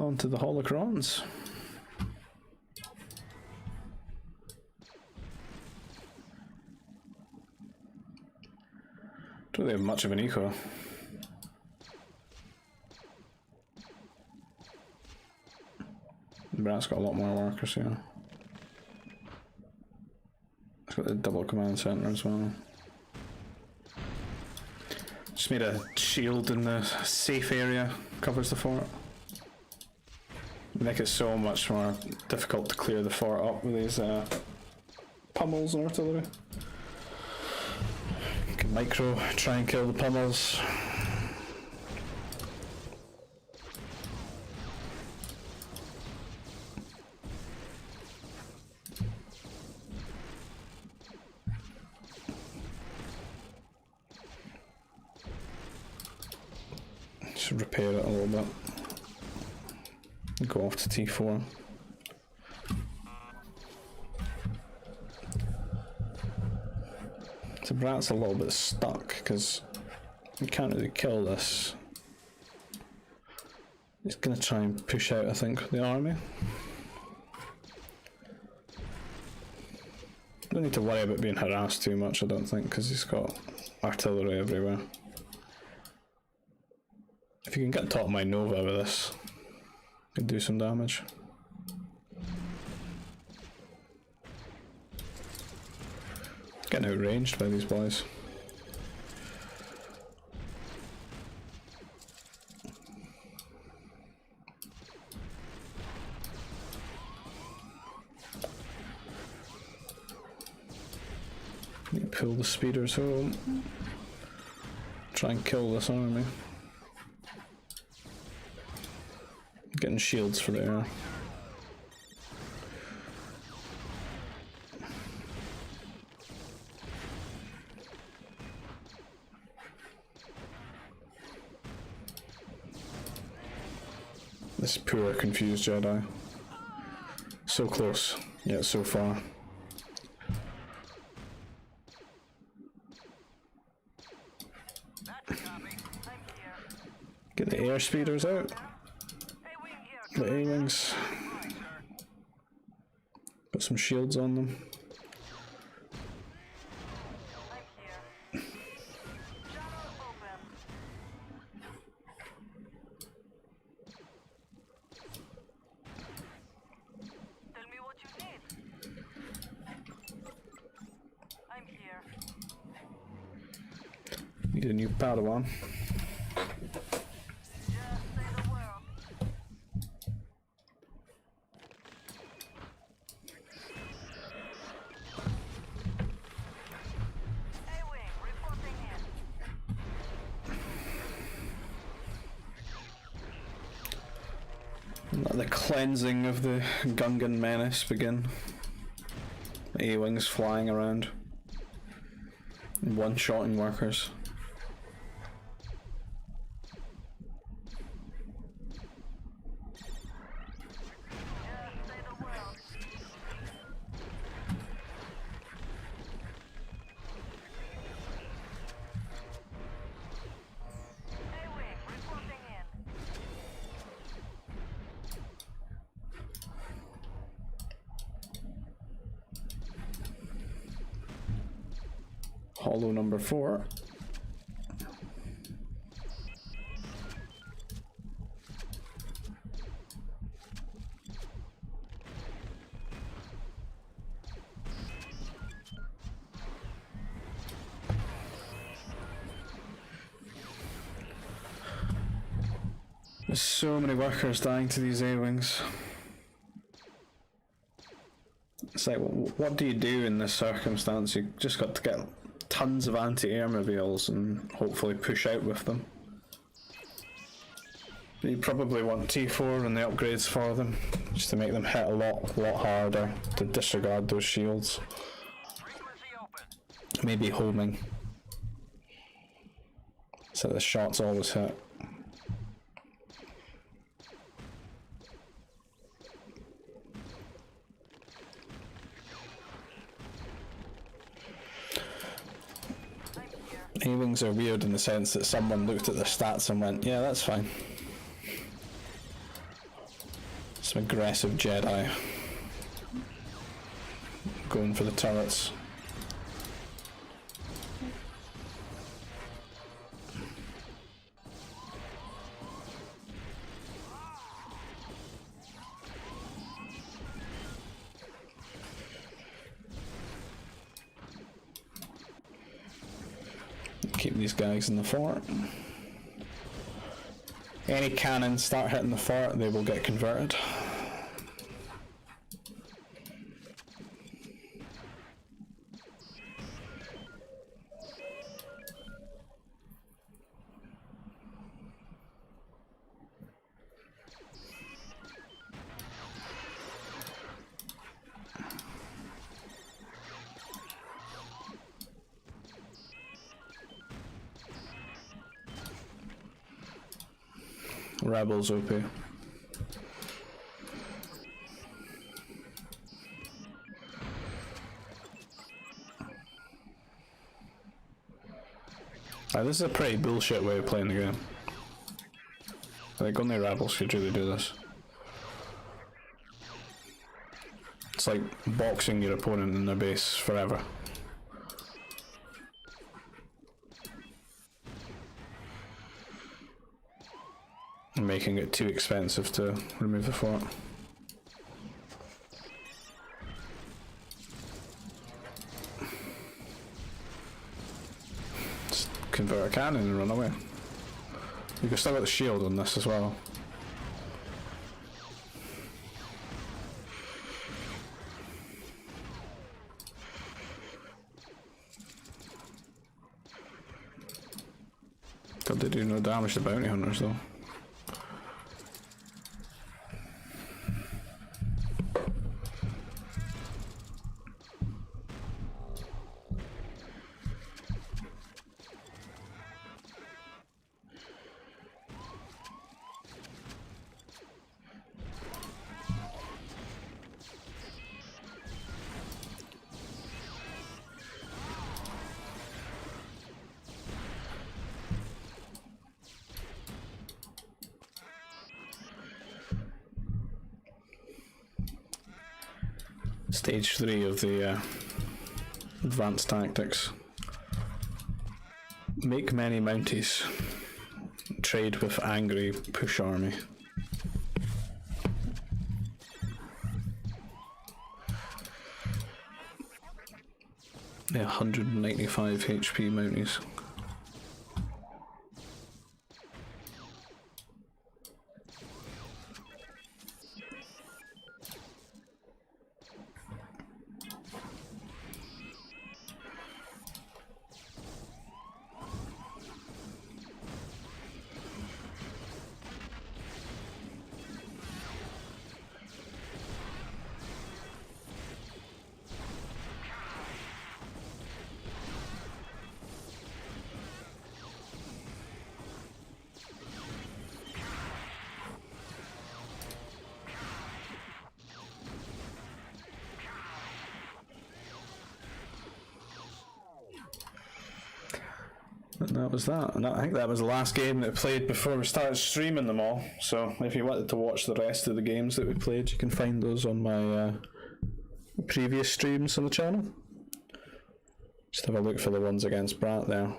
On to the holocrons. Don't really have much of an eco. Brat's got a lot more workers here. It's got the double command center as well. Just made a shield in the safe area, covers the fort. Make it so much more difficult to clear the fort up with these pummels and artillery. You can micro try and kill the pummels. Should repair it a little bit. Go off to T4. So Brat's a little bit stuck because you can't really kill this. He's gonna try and push out, I think, the army. Don't need to worry about being harassed too much, I don't think, because he's got artillery everywhere. If you can get top of my Nova with this, could do some damage. Getting outranged by these boys. You pull the speeders home. Try and kill this army. Getting shields for there. This poor confused Jedi. So close, yet so far. Get the air speeders out. The A-wings. Put some shields on them. Need a new Padawan. Let the cleansing of the Gungan menace begin. A-wings flying around, one-shotting workers. Hollow number 4. There's so many workers dying to these A-wings. It's like, what do you do in this circumstance? You just got to get tons of anti-air mobiles and hopefully push out with them. You probably want T4 and the upgrades for them, just to make them hit a lot harder, to disregard those shields. Maybe homing, so the shots always hit. A-wings are weird in the sense that someone looked at the stats and went, yeah, that's fine. Some aggressive Jedi going for the turrets. Keep these guys in the fort. Any cannons start hitting the fort, they will get converted. Rebels OP. This is a pretty bullshit way of playing the game. Like, only Rebels could really do this. It's like boxing your opponent in their base forever. Making it too expensive to remove the fort. Just convert a cannon and run away. You can still get the shield on this as well. God, they do no damage to bounty hunters though. Stage 3 of the advanced tactics. Make many mounties. Trade with angry push army. Yeah, 195 HP mounties. that was that. And I think that was the last game that I played before we started streaming them all. So if you wanted to watch the rest of the games that we played, you can find those on my previous streams on the channel. Just have a look for the ones against Brat there.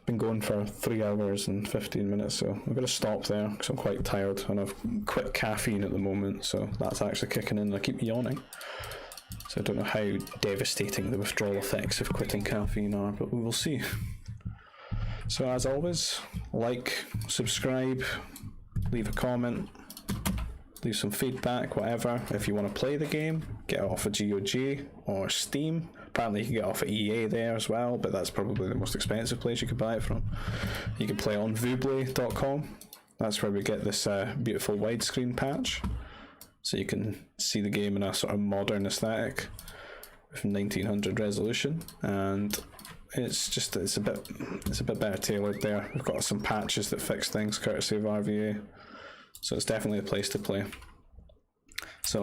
Been going for 3 hours and 15 minutes, so I'm going to stop there because I'm quite tired and I've quit caffeine at the moment, so that's actually kicking in and I keep yawning. So I don't know how devastating the withdrawal effects of quitting caffeine are, but we will see. So as always, like, subscribe, leave a comment, leave some feedback, whatever. If you want to play the game, get it off of GOG or Steam. Apparently you can get it off of EA there as well, but that's probably the most expensive place you could buy it from. You can play on Vuble.com. That's where we get this beautiful widescreen patch. So you can see the game in a sort of modern aesthetic with 1900 resolution, and it's a bit better tailored there. We've got some patches that fix things courtesy of RVA, so it's definitely a place to play.